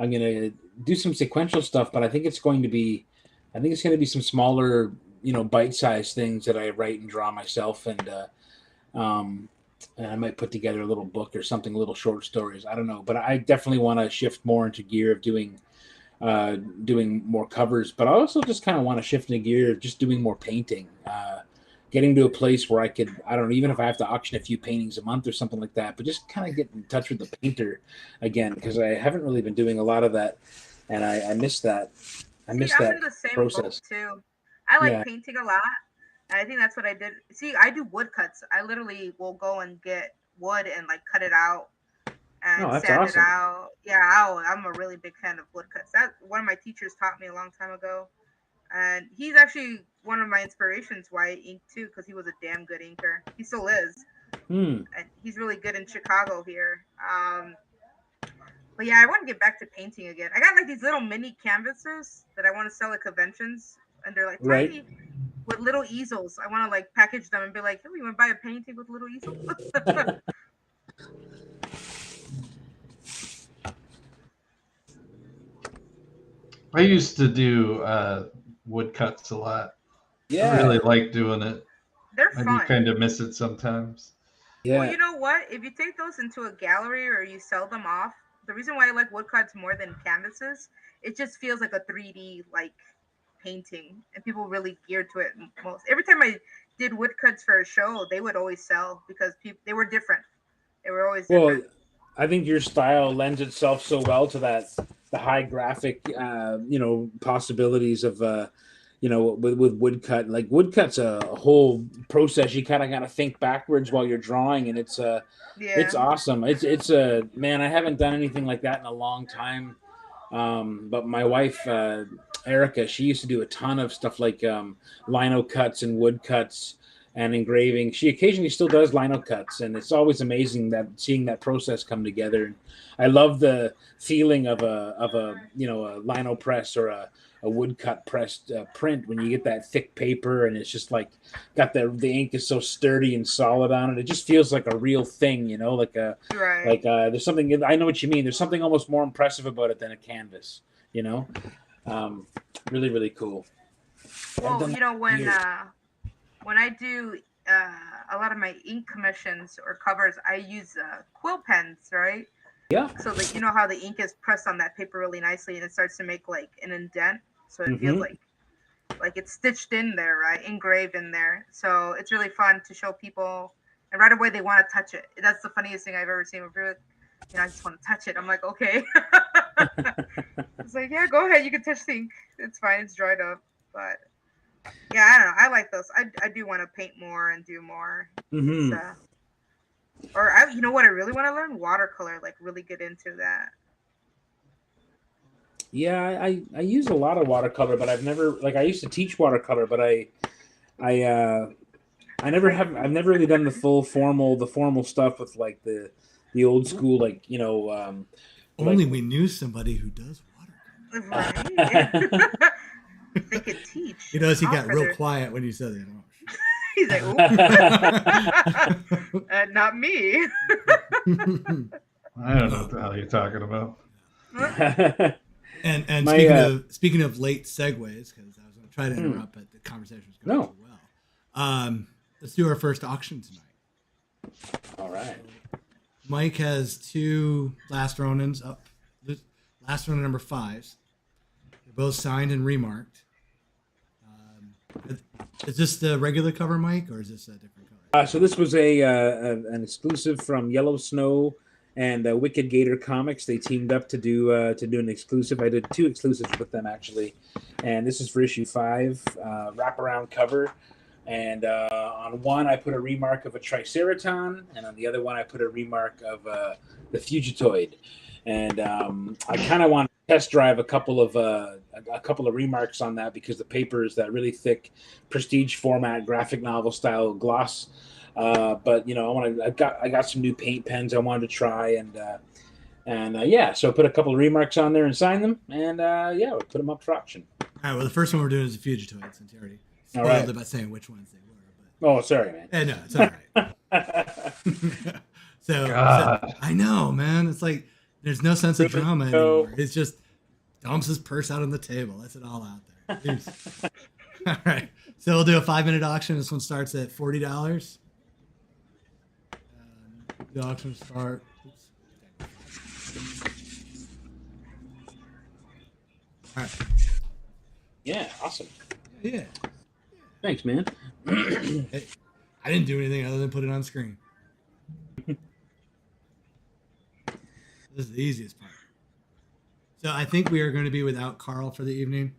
gonna do some sequential stuff, but I think it's going to be some smaller, bite-sized things that I write and draw myself, um, and I might put together a little book or something, little short stories. I don't know, but I definitely want to shift more into gear of doing more covers, but I also just kind of want to shift into gear of just doing more painting. Getting to a place where I could, I don't know, even if I have to auction a few paintings a month or something like that, but just kind of get in touch with the painter again, because I haven't really been doing a lot of that, and I miss that. I miss I'm that in the same process. boat too. I like Yeah. painting a lot, and I think that's what I did. See, I do woodcuts. I literally will go and get wood and like cut it out and Oh, that's sand it awesome. out. Yeah, I'm a really big fan of woodcuts. That one of my teachers taught me a long time ago, and he's actually one of my inspirations why I ink too, because he was a damn good inker. He still is, Hmm. and he's really good in Chicago here. But yeah, I want to get back to painting again. I got like these little mini canvases that I want to sell at conventions, and they're like Right. tiny with little easels. I want to like package them and be like, "Hey, you want to buy a painting with little easel?" I used to do woodcuts a lot. Yeah. I really like doing it. They're I do fun. kind of miss it sometimes. Well, Yeah. you know what? If you take those into a gallery or you sell them off, the reason why I like woodcuts more than canvases, it just feels like a 3D like painting, and people really geared to it most. Every time I did woodcuts for a show, they would always sell because they were different. They were always Well, different. I think your style lends itself so well to the high graphic, possibilities of, with woodcut. Like woodcut's a whole process. You kind of got to think backwards while you're drawing, and it's Yeah. awesome. It's a man. I haven't done anything like that in a long time. But my wife, Erica, she used to do a ton of stuff like lino cuts and wood cuts and engraving. She occasionally still does lino cuts, and it's always amazing that seeing that process come together. And I love the feeling of a lino press or a woodcut pressed print when you get that thick paper and it's just like got the ink is so sturdy and solid on it. It just feels like a real thing, Right. there's something, I know what you mean. There's something almost more impressive about it than a canvas, really, really cool. Well, Years. when I do a lot of my ink commissions or covers, I use quill pens, right? Yeah. So that you know how the ink is pressed on that paper really nicely, and it starts to make like an indent, so it feels like it's stitched in there, right, engraved in there. So it's really fun to show people, and right away they want to touch it. That's the funniest thing I've ever seen. Where I just want to touch it. I'm like, okay. It's like, yeah, go ahead. You can touch the ink. It's fine. It's dried up, but yeah, I don't know. I like those. I do want to paint more and do more. Mm-hmm. You know what? I really want to learn watercolor. Like, really get into that. Yeah, I use a lot of watercolor, but I've never, like, I used to teach watercolor, but I've never really done the formal stuff with like the old school, like, Only we knew somebody who does watercolor. Right. They could teach. He got real quiet when you said it. Oh, he's like, not me. I don't know what the hell you're talking about. And speaking of late segues, because I was going to try to interrupt, but the conversation was going too well. Let's do our first auction tonight. All right. Mike has 2 Last Ronins up. Last Ronin number 5s. They're both signed and remarked. Is this the regular cover, Mike, or is this a different cover? So this was an exclusive from Yellow Snow and Wicked Gator Comics. They teamed up to do an exclusive. I did 2 exclusives with them actually, and this is for issue 5, wraparound cover. And on one I put a remark of a Triceraton, and on the other one I put a remark of the Fugitoid. And I kind of want test drive a couple of remarks on that, because the paper is that really thick prestige format graphic novel style gloss. But I got some new paint pens I wanted to try, so I put a couple of remarks on there and signed them, and we put them up for auction. All right. Well, the first one we're doing is the Fugitoid, since you already spoiled it by saying which ones they were. But... Oh, sorry, man. No, it's all right. so I know, man. It's like there's no sense of drama anymore. It's just dumps his purse out on the table. Lets it all out there. All right. So we'll do a 5-minute auction. This one starts at $40. The auction start. All right. Yeah, awesome. Yeah. Thanks, man. Hey, I didn't do anything other than put it on screen. This is the easiest part. So I think we are going to be without Karl for the evening.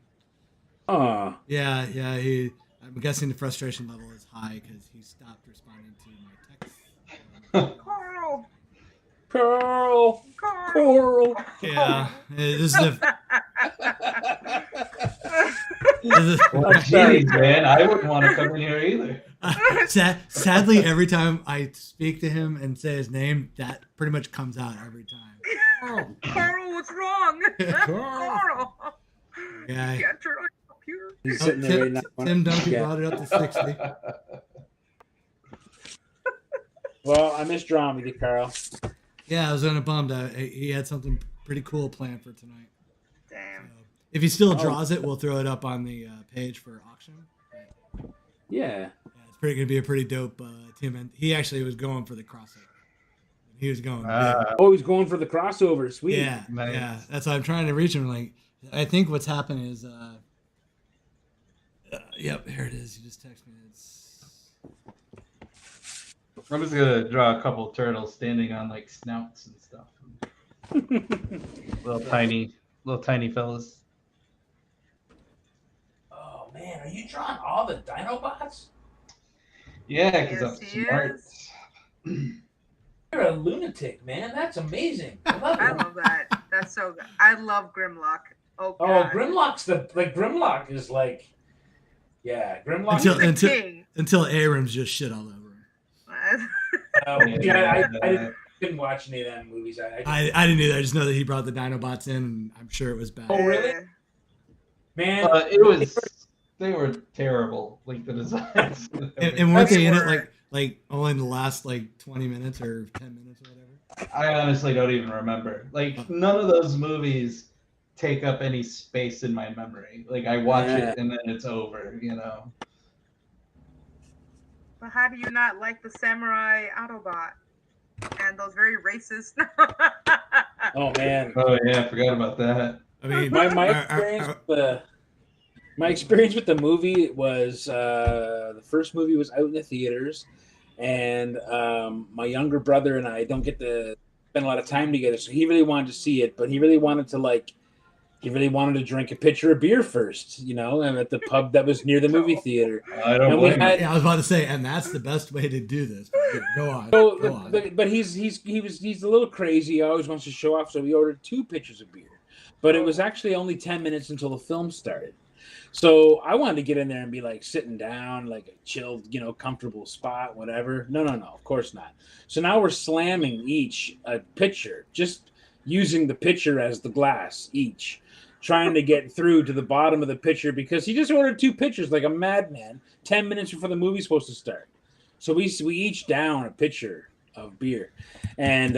Oh. Yeah. I'm guessing the frustration level is high because he stopped responding to my text. Karl. Yeah. This is geez, man, I wouldn't want to come in here either. Sadly, every time I speak to him and say his name, that pretty much comes out every time. Karl, what's wrong? Karl. Yeah. Can't turn on your computer. He's sitting there right now. Tim Duncan brought it up to 60. Well, I missed drawing with you, Karl. Yeah, I was kind of bummed. He had something pretty cool planned for tonight. Damn. So, if he still draws it, we'll throw it up on the page for auction. Yeah. It's going to be a pretty dope TMNT. He actually was going for the crossover. He was going. He's going for the crossover. Sweet. Yeah, nice. Yeah. That's why I'm trying to reach him. Like, I think what's happened is, yep, here it is. You just text me. I'm just gonna draw a couple turtles standing on like snouts and stuff. little tiny fellas. Oh man, are you drawing all the Dinobots? Yeah, because I'm Yes, he smart. is. You're a lunatic, man. That's amazing. I love I it. love that. That's so good. I love Grimlock. Oh, God. Grimlock's Grimlock is like, yeah, Grimlock until Abrams just shit all over him. I didn't watch any of them movies. I didn't either. I just know that he brought the Dinobots in, and I'm sure it was bad. Oh, really? Man, they were terrible. Like the designs. And weren't they in it like only in the last like 20 minutes or 10 minutes or whatever? I honestly don't even remember. Like none of those movies take up any space in my memory. Like I watch it and then it's over, But how do you not like the Samurai Autobot and those very racist? Oh man. Oh yeah, I forgot about that. I mean, my experience with the movie was the first movie was out in the theaters, and my younger brother and I don't get to spend a lot of time together, so he really wanted to see it, but he really wanted to drink a pitcher of beer first, and at the pub that was near the movie theater. I don't blame you. I was about to say, and that's the best way to do this. Go on. But he's a little crazy. He always wants to show off, so we ordered 2 pitchers of beer. But it was actually only 10 minutes until the film started. So I wanted to get in there and be like sitting down, like a chilled, comfortable spot, whatever. No, of course not. So now we're slamming each a pitcher, just using the pitcher as the glass each, trying to get through to the bottom of the pitcher because he just ordered 2 pitchers like a madman 10 minutes before the movie's supposed to start. So we each down a pitcher of beer, and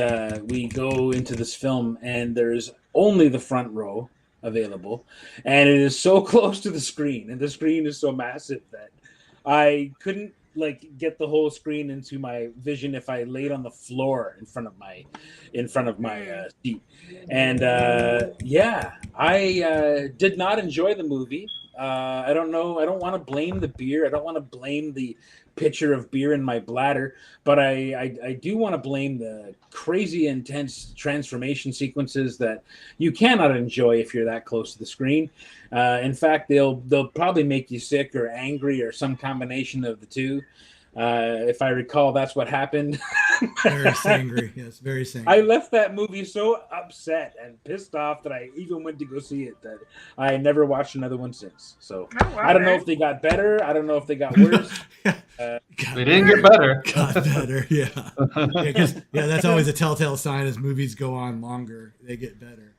we go into this film, and there's only the front row available, and it is so close to the screen, and the screen is so massive that I couldn't get the whole screen into my vision if I laid on the floor in front of my seat. And I did not enjoy the movie. I don't know. I don't want to blame the beer. I don't want to blame the pitcher of beer in my bladder, but I do want to blame the crazy intense transformation sequences that you cannot enjoy if you're that close to the screen. In fact, they'll probably make you sick or angry or some combination of the two. If I recall, that's what happened. Very sangry. Yes, very sangry. I left that movie so upset and pissed off that I even went to go see it. That I never watched another one since. So I don't know if they got better. I don't know if they got worse. They didn't get better. Got better. Yeah. Yeah, that's always a telltale sign as movies go on longer. They get better.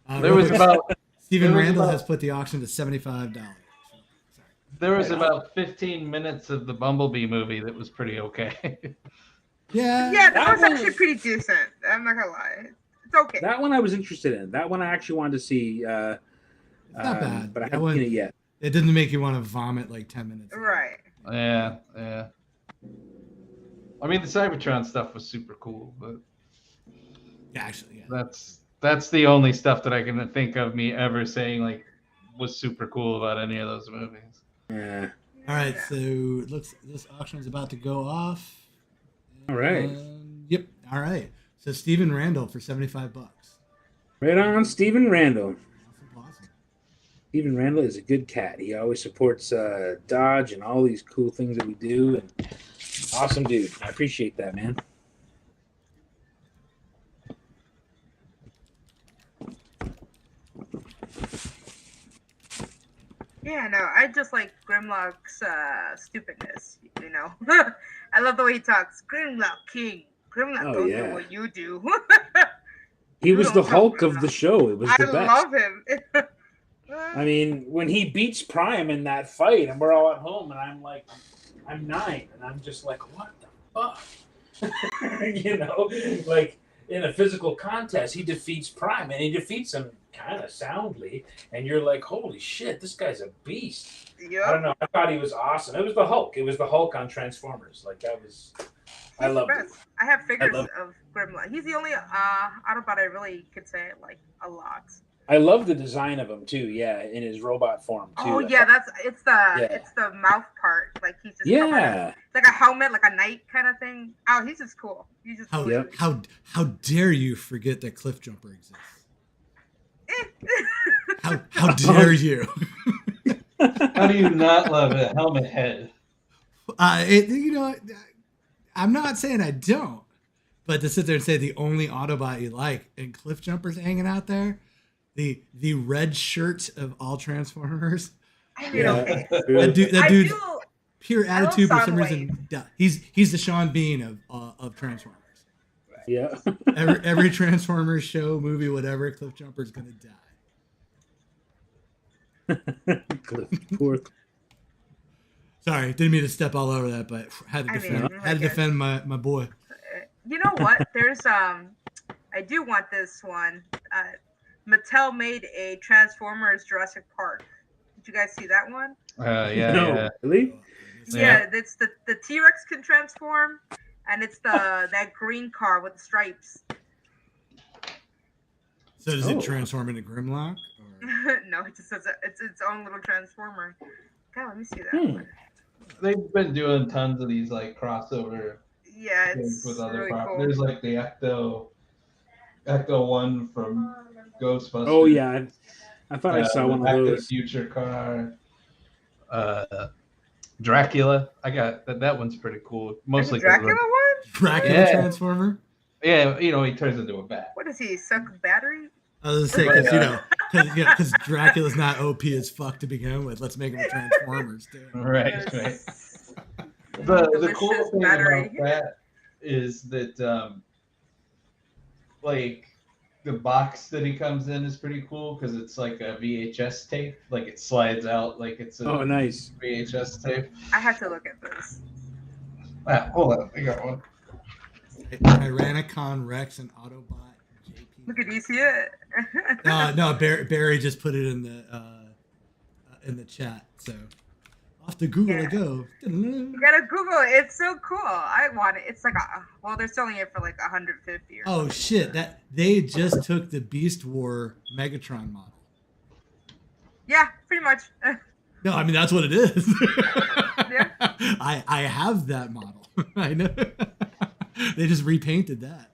There was about Stephen Randall has put the auction to $75. There was about 15 minutes of the Bumblebee movie that was pretty okay. Yeah. Yeah, that was actually pretty decent. I'm not gonna lie. It's okay. That one I was interested in. That one I actually wanted to see. It's not bad. But I haven't seen it yet. It doesn't make you want to vomit like 10 minutes. Right. Yeah. I mean, the Cybertron stuff was super cool, but Yeah, actually, yeah. That's the only stuff that I can think of me ever saying like was super cool about any of those movies. Yeah. All right, so it looks this auction is about to go off. All right. Yep. All right. So Stephen Randall for $75. Right on, Stephen Randall. Awesome. Stephen Randall is a good cat. He always supports Dodge and all these cool things that we do. And awesome dude. I appreciate that, man. Yeah, no, I just like Grimlock's stupidness, you know. I love the way he talks. Grimlock King. Grimlock don't know what you do. He was the Hulk of the show. It was the best. I love him. I mean, when he beats Prime in that fight, and we're all at home, and I'm like, I'm 9, and I'm just like, what the fuck? You know, like in a physical contest, he defeats Prime, and he defeats him kind of soundly, and you're like, holy shit, this guy's a beast. Yep. I don't know. I thought he was awesome. It was the Hulk. It was the Hulk on Transformers. Like that was. I love it. I have figures of Grimlock. He's the only Autobot I really could say like a lot. I love the design of him too. Yeah, in his robot form too. Oh yeah, it's the mouth part. Like he's just it's like a helmet, like a knight kind of thing. Oh, he's just cool. He's just how dare you forget that Cliff Jumper exists? how dare you? How do you not love a helmet head? You know, I'm not saying I don't, but to sit there and say the only Autobot you like and Cliff Jumper's hanging out there, the red shirt of all Transformers. I mean, okay. That dude's pure attitude for some reason. He's the Sean Bean of Transformers. Yeah. every Transformers show, movie, whatever, Cliff Jumper's gonna die. Poor. Sorry, didn't mean to step all over that, but had to defend my boy. You know what? There's I do want this one. Mattel made a Transformers Jurassic Park. Did you guys see that one? Yeah. Really? Yeah, it's the T-Rex can transform, and it's that green car with the stripes. So does it transform into Grimlock? Or? No, it just says it's its own little transformer. God, let me see that one. They've been doing tons of these like crossover. Yeah, it's with other really properties. cool. There's like the Ecto one from Ghostbusters. Oh yeah, I thought I saw one of those. Future car. Dracula. I got that one's pretty cool. Mostly Dracula one? Dracula Transformer? Yeah, you know, he turns into a bat. What does he suck battery? I was gonna say because Dracula's not OP as fuck to begin with. Let's make him a Transformers too. Right. The cool thing about that is that like the box that he comes in is pretty cool because it's like a VHS tape. Like it slides out like it's a nice VHS tape. I have to look at this. Hold on, I got one. Tyrannicon Rex and Autobot JP. Look at you see it. No, Barry just put it in the chat. So off to Google I go. You gotta Google it. It's so cool. I want it. It's like they're selling it for like 150 or something. Shit! That they just took the Beast War Megatron model. Yeah, pretty much. No, I mean that's what it is. Yeah. I have that model. I know. They just repainted that.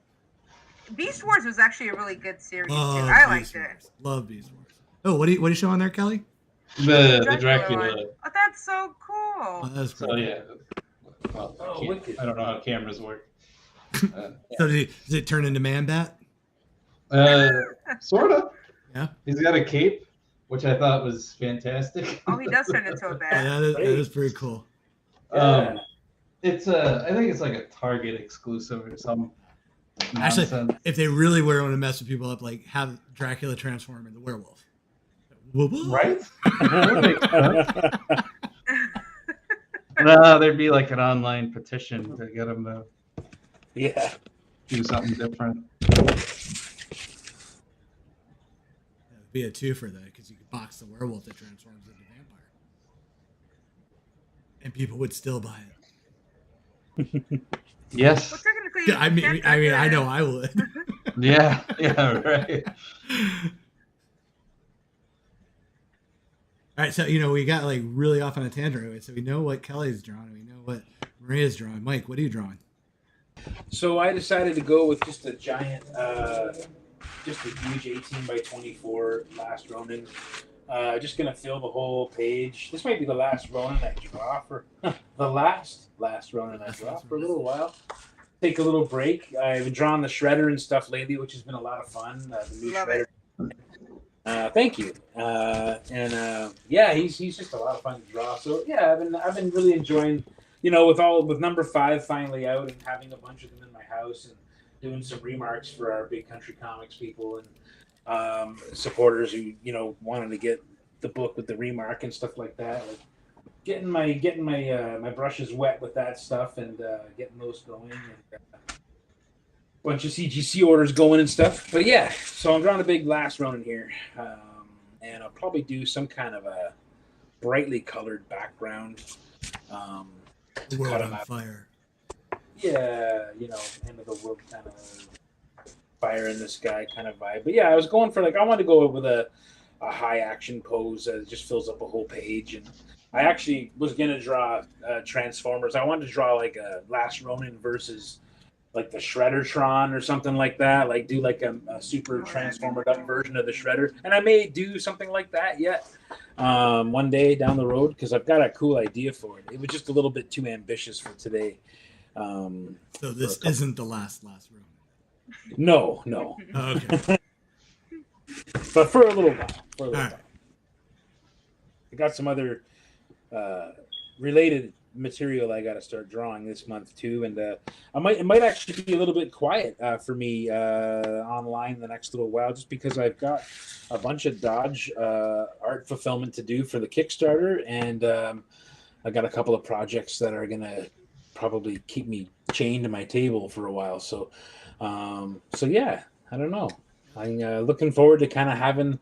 Beast Wars was actually a really good series too. I liked it. Love Beast Wars. Oh, what are you showing there, Kelly? The Dracula. Oh, that's so cool. Oh, that's cool. So yeah. Well, I don't know how cameras work. So does it turn into Man Bat? Sort of. Yeah. He's got a cape, which I thought was fantastic. Oh, he does turn into a bat. Yeah, that is pretty cool. It's I think it's like a Target exclusive or some nonsense. Actually, if they really were want to mess with people up, like have Dracula transform into werewolf. Right? No, there'd be like an online petition to get him to do something different. That would be a two for that because you could box the werewolf that transforms into vampire, and people would still buy it. Yes. Well, technically, I mean, I know I would. Yeah, right. All right, so we got like really off on a tangent right away. So we know what Kelly's drawing, and we know what Maria's drawing. Mike, what are you drawing? So I decided to go with just a giant, just a huge 18 by 24 Last Ronin. Just gonna fill the whole page. This might be the last Ronin I draw for the last Ronin I draw for a little while. Take a little break. I've been drawing the shredder and stuff lately, which has been a lot of fun. The new Love shredder. it. Thank you. He's just a lot of fun to draw. So yeah, I've been really enjoying, with number 5 finally out and having a bunch of them in my house and doing some remarks for our big country comics people and supporters who wanted to get the book with the remark and stuff like that. Like getting my brushes wet with that stuff and getting those going. And, bunch of CGC orders going and stuff. But yeah, so I'm drawing a big Last Ronin here. And I'll probably do some kind of a brightly colored background. The world on fire. Yeah, end of the world kind of fire in the sky kind of vibe. But yeah, I was going for I wanted to go with a high action pose that just fills up a whole page. And I actually was going to draw Transformers. I wanted to draw like a Last Ronin versus like the Shredder-tron or something like that, like do like a super transformed up version of the Shredder. And I may do something like that yet one day down the road because I've got a cool idea for it. It was just a little bit too ambitious for today. So this isn't the last room. No. Oh, okay. But for a little while. I got some other related material I got to start drawing this month too, and it might actually be a little bit quiet for me online the next little while, just because I've got a bunch of Dodge art fulfillment to do for the Kickstarter, and I got a couple of projects that are gonna probably keep me chained to my table for a while. So yeah, I don't know. I'm looking forward to kind of having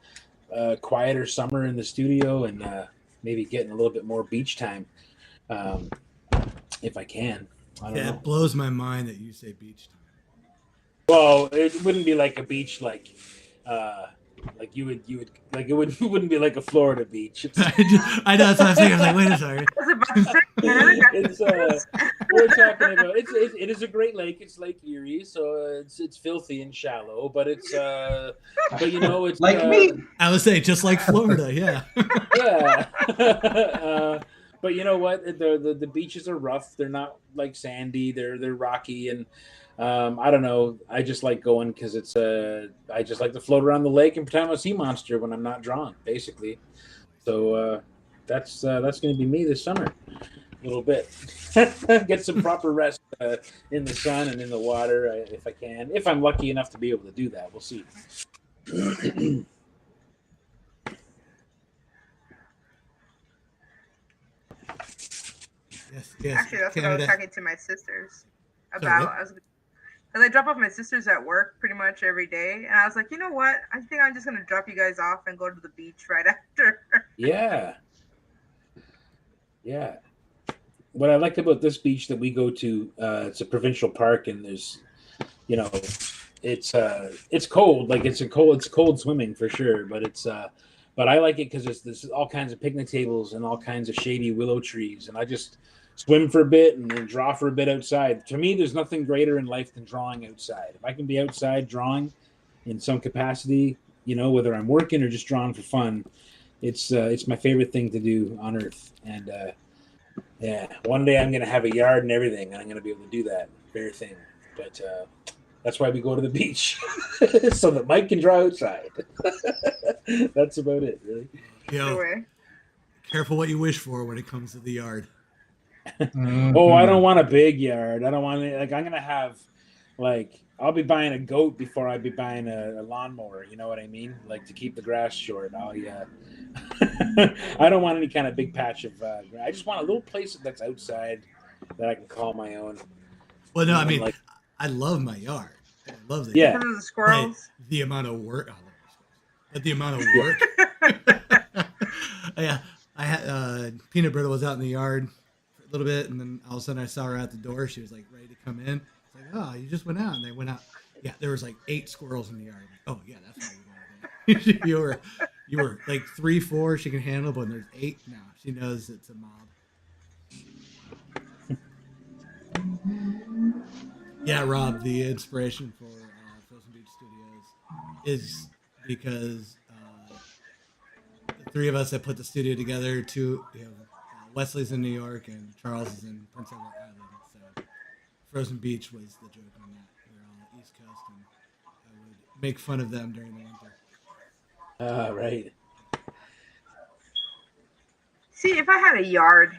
a quieter summer in the studio and maybe getting a little bit more beach time. If I can. I don't know. It blows my mind that you say beach time. Well, it wouldn't be like a beach like you would like it wouldn't be like a Florida beach. I know, that's what I was thinking. I was like, wait a second. We're talking about it is a great lake. It's Lake Erie, so it's filthy and shallow, but it's it's like me. I would say just like Florida, yeah. Yeah. But you know what? The beaches are rough. They're not like sandy. They're rocky, and I don't know. I just like going because it's I just like to float around the lake and pretend I'm a sea monster when I'm not drawing, basically. So that's going to be me this summer, a little bit. Get some proper rest in the sun and in the water if I can. If I'm lucky enough to be able to do that, we'll see. Yes. Actually, that's what I was talking to my sisters about. So Because I drop off my sisters at work pretty much every day. And I was like, you know what? I think I'm just going to drop you guys off and go to the beach right after. Yeah. What I like about this beach that we go to, it's a provincial park, and there's, it's cold. Like it's cold swimming for sure, but I like it because there's all kinds of picnic tables and all kinds of shady willow trees, and I just swim for a bit and then draw for a bit outside. To me, there's nothing greater in life than drawing outside. If I can be outside drawing in some capacity, whether I'm working or just drawing for fun, it's my favorite thing to do on earth. And one day I'm going to have a yard and everything, and I'm going to be able to do that very thing. But that's why we go to the beach, so that Mike can draw outside. That's about it, really. You know, Anyway. careful what you wish for when it comes to the yard. Oh, I don't want a big yard. I don't want it. Like, I'm gonna have, like, I'll be buying a goat before I'd be buying a lawnmower. You know what I mean? Like, to keep the grass short. Oh yeah. I don't want any kind of big patch of. I just want a little place that's outside that I can call my own. Well, no, I mean, like, I love my yard. I love it. Yeah. Because of the squirrels. But the amount of work. I love the squirrels. But the amount of work. Yeah, I had Peanut Brittle was out in the yard for a little bit, and then all of a sudden I saw her at the door. She was like ready to come in. It's like, oh, you just went out, and they went out. Yeah, there was like 8 squirrels in the yard. Like, oh yeah, that's why you wanted it. you were like 3, 4 she can handle, but when there's 8 now, she knows it's a mob. Yeah, Rob, the inspiration for Frozen Beach Studios is because the 3 of us that put the studio together. Wesley's in New York and Charles is in Prince Edward Island. So Frozen Beach was the joke on that. We were all East Coast, and I would make fun of them during the winter. Right. See, if I had a yard,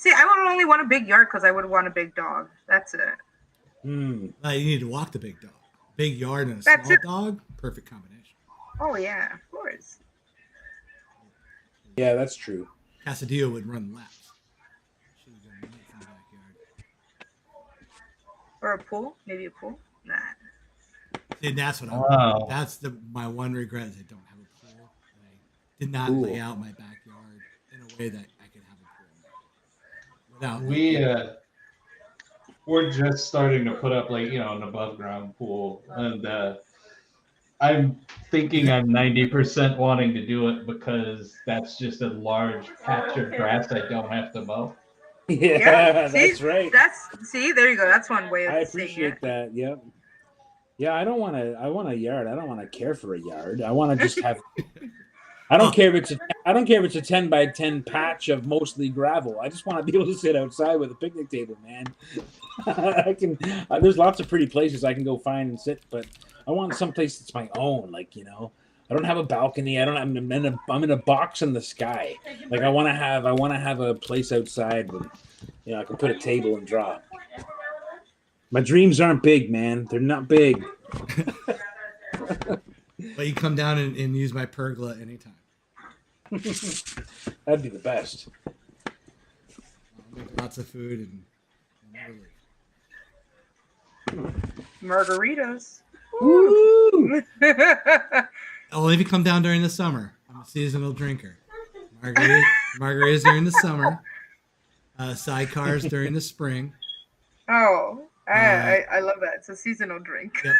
See, I would only want a big yard because I would want a big dog. That's it. You need to walk the big dog. Big yard and a That's small it. dog, perfect combination. Oh yeah, of course. Yeah, that's true. Casadillo would run laps. She would go nuts in the backyard. Or a pool, maybe a pool. Nah. See, that's what Wow. That's my one regret is I don't have a pool. And I did not Cool. lay out my backyard in a way that I could have a pool. Without We're just starting to put up an above ground pool, and I'm thinking I'm 90% wanting to do it because that's just a large patch of grass I don't have to mow. Yeah, see, that's right. There you go. That's one way of I saying appreciate it. that. Yep. Yeah, I want a yard. I don't want to care for a yard. I want to just have. I don't care if it's a 10 by 10 patch of mostly gravel. I just want to be able to sit outside with a picnic table, man. I can. There's lots of pretty places I can go find and sit, but I want some place that's my own. Like, I don't have a balcony. I'm in a box in the sky. Like, I want to have a place outside where, I can put a table and draw. My dreams aren't big, man. They're not big. But you come down and use my pergola anytime. That'd be the best. I'll make lots of food and never leave. Margaritas. Woo! Only if you come down during the summer. I'm a seasonal drinker. Margaritas during the summer. Sidecars during the spring. Oh, I love that. It's a seasonal drink. Yep.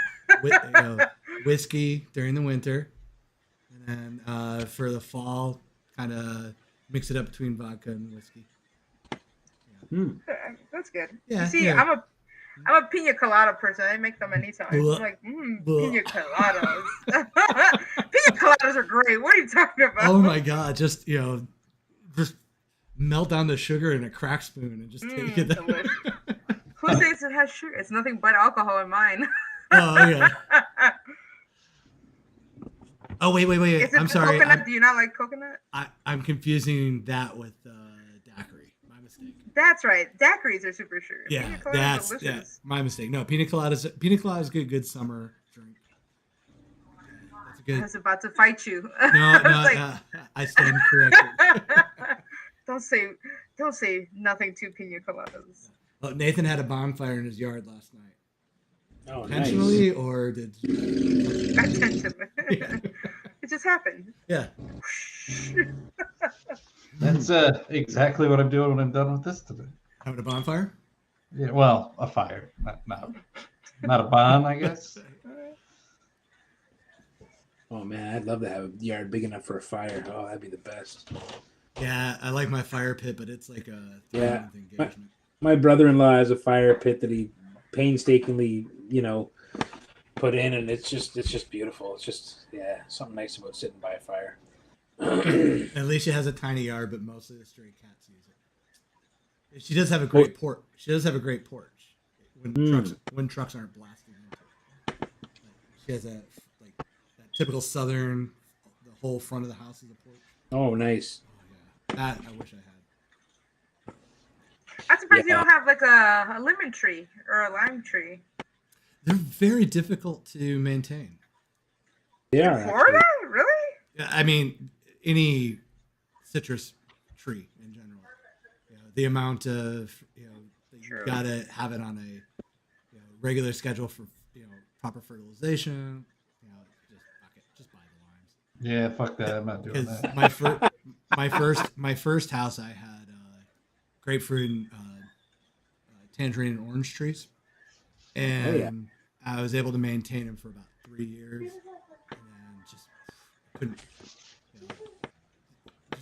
Whiskey during the winter. And then for the fall, kind of mix it up between vodka and whiskey. That's good. Yeah, You see, yeah. I'm a pina colada person. I make them anytime. I'm like, pina coladas. Pina coladas are great. What are you talking about? Oh my god! Just melt down the sugar in a crack spoon and just take it. Delicious. Who says it has sugar? It's nothing but alcohol in mine. Oh yeah. Oh wait! Is it I'm sorry. coconut? Do you not like coconut? I'm confusing that with daiquiri. My mistake. That's right. Daiquiris are super sugar. Yeah, Pina coladas that's are delicious. my mistake. No, pina colada is good summer drink. That's a I good. was about to fight you. No, I was I stand corrected. don't say nothing to pina coladas. Oh, Nathan had a bonfire in his yard last night. Oh, Intentionally, nice. or did? Attention. It just happened. Yeah. That's exactly what I'm doing when I'm done with this today. Having a bonfire? Yeah, well, a fire, not a bon, I guess. Oh man, I'd love to have a yard big enough for a fire. Oh, that'd be the best. Yeah, I like my fire pit, but it's like a Yeah. engagement. My brother-in-law has a fire pit that he painstakingly, put in, and it's just beautiful. It's just something nice about sitting by a fire. At least she has a tiny yard, but mostly the stray cats use it. She does have a great porch. She does have a great porch. when trucks aren't blasting into it. Like, she has that typical Southern. The whole front of the house is a porch. Oh, nice. Oh yeah, that I wish I had. I'm surprised you don't have like a lemon tree or a lime tree. They're very difficult to maintain. Yeah. In Florida, really? Yeah, I mean, any citrus tree in general. The amount of that you gotta have it on a regular schedule for proper fertilization. Just buy the limes. Yeah, fuck that. I'm not doing that. My first house, I had grapefruit, and, tangerine, and orange trees, and I was able to maintain them for about 3 years, and just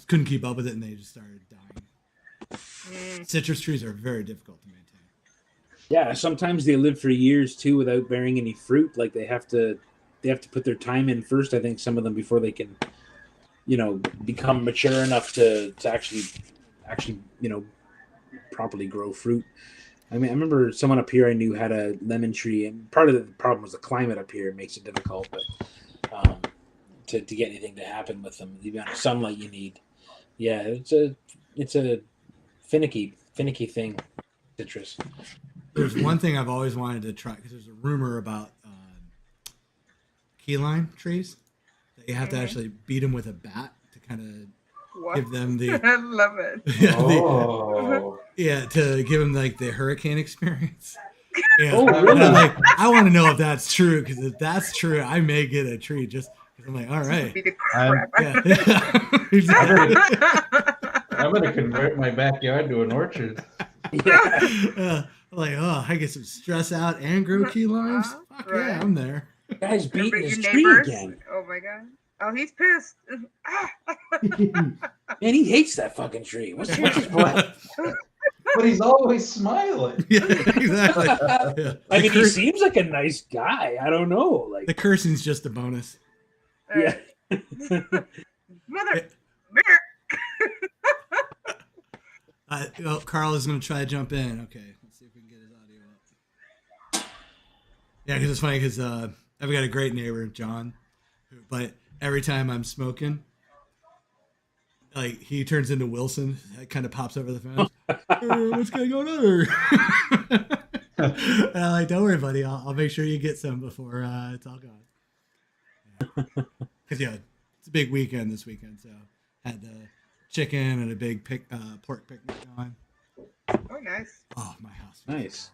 couldn't keep up with it, and they just started dying. Citrus trees are very difficult to maintain. Yeah, sometimes they live for years too without bearing any fruit. Like they have to put their time in first. I think some of them before they can, become mature enough to actually, properly grow fruit. I mean, I remember someone up here I knew had a lemon tree, and part of the problem was the climate up here makes it difficult. But to get anything to happen with them, the amount of sunlight you need. Yeah, it's a finicky thing, citrus. There's one thing I've always wanted to try, because there's a rumor about key lime trees that you have to actually beat them with a bat to kind of give them the. I love it. To give them like the hurricane experience. Yeah, Oh, really? I'm like, I want to know if that's true, because if that's true, I may get a tree just because I'm like, all right. Beat the crap out of Yeah. Exactly. I'm gonna convert my backyard to an orchard. I'm like, oh, I get some stress out and grow key limes. Fuck Right. yeah, I'm there. Guy's beating Your his tree neighbors? again. Oh my god. Oh, he's pissed. Man, he hates that fucking tree. What's his problem? But he's always smiling. Yeah, exactly. Yeah. I mean, he The seems like a nice guy. I don't know. Like, cursing's just a bonus. yeah. Mother. Carl is going to try to jump in. Okay, let's see if we can get his audio up. Yeah, because it's funny because I've got a great neighbor, John, but every time I'm smoking, like he turns into Wilson, it kind of pops over the fence. What's going on? And I'm like, don't worry, buddy. I'll make sure you get some before it's all gone. Because it's a big weekend this weekend, so had the chicken and a big pork picnic going. Oh, nice. Oh, my house. Nice.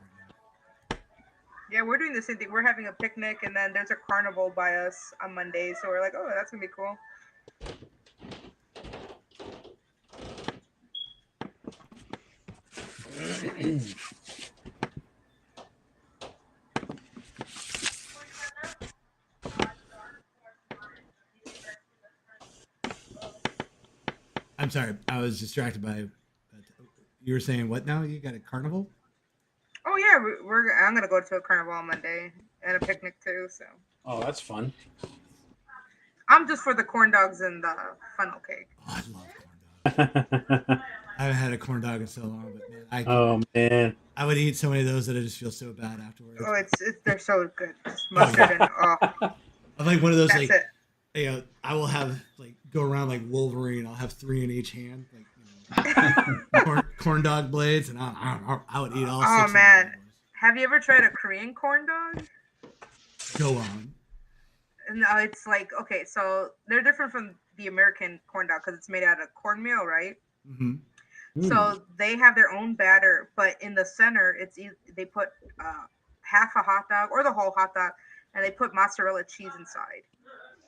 Yeah, we're doing the same thing. We're having a picnic, and then there's a carnival by us on Monday. So we're like, oh, that's gonna be cool. I'm sorry, I was distracted by. You were saying what now? You got a carnival? Oh yeah, I'm gonna go to a carnival on Monday and a picnic too. So Oh, that's fun. I'm just for the corn dogs and the funnel cake. Oh, I love corn dogs. I haven't had a corn dog in so long, but man, I would eat so many of those that I just feel so bad afterwards. Oh, they're so good. Just mustard and I'm like one of those that's like it. I will have like go around like Wolverine. I'll have 3 in each hand, like corn dog blades, and I would eat all. Oh 6 man, of those. have you ever tried a Korean corn dog? Go on. No, it's like okay, so they're different from the American corn dog because it's made out of cornmeal, right? Mm-hmm. So they have their own batter, but in the center, they put half a hot dog or the whole hot dog, and they put mozzarella cheese inside.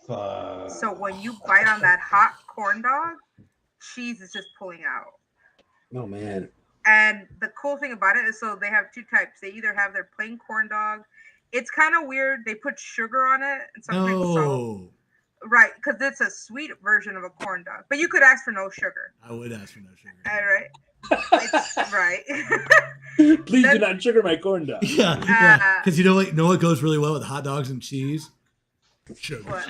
So when you bite on that hot corn dog, cheese is just pulling out. Oh man. And the cool thing about it is, so they have 2 types. They either have their plain corn dog. It's kind of weird. They put sugar on it and sometimes salt. Right, because it's a sweet version of a corn dog. But you could ask for no sugar. I would ask for no sugar. All right. Right. Please do not sugar my corn dog. Yeah, because you know what goes really well with hot dogs and cheese? Sugar. What?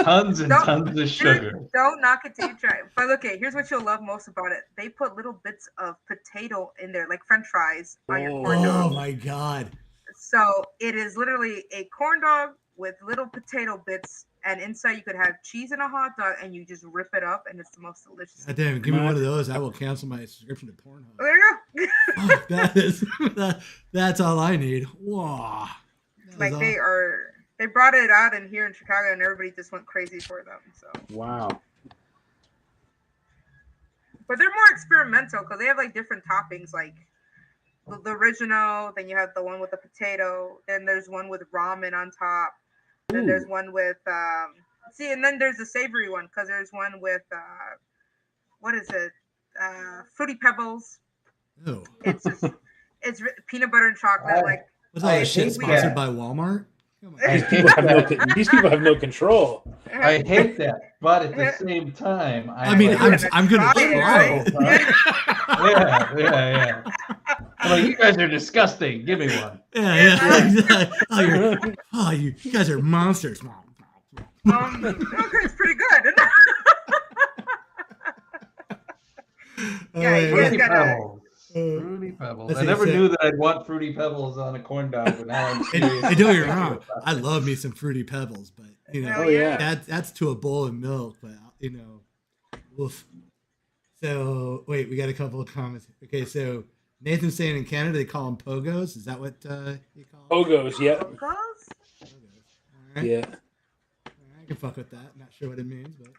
Tons and Don't- tons of sugar. Don't knock it till you try it. But okay, here's what you'll love most about it. They put little bits of potato in there, like French fries on your corn Oh dog. my god. So it is literally a corn dog with little potato bits, and inside you could have cheese and a hot dog, and you just rip it up, and it's the most delicious. God damn, give me one of those. I will cancel my subscription to Pornhub. There you go. Oh, that's all I need. Whoa. Like they brought it out in here in Chicago, and everybody just went crazy for them. So Wow. but they're more experimental because they have like different toppings, like the original. Then you have the one with the potato. Then there's one with ramen on top. Then there's one with and then there's the savory one because there's one with what is it? Fruity Pebbles. Oh. It's just it's peanut butter and chocolate. Like Was all I this shit hate sponsored that. by Walmart? Come on. These people have no control. I hate that, but at the same time, I mean, I'm gonna try. yeah. I'm like, you guys are disgusting. Give me one. Yeah. Exactly. You guys are monsters. okay, it's pretty good. Yeah, you guys Fruity gotta. Pebbles. Fruity Pebbles. That's I never insane. knew that I'd want Fruity Pebbles on a corn dog, but now I'm serious. And don't get me wrong, I love me some Fruity Pebbles, but you know, Oh, yeah. that's to a bowl of milk. But you know, oof. So wait, we got a couple of comments. Okay, so Nathan's saying in Canada they call them pogos. Is that what you call them? Pogos, yeah. Pogos? Pogos. All right. Yeah. I can fuck with that. Not sure what it means, but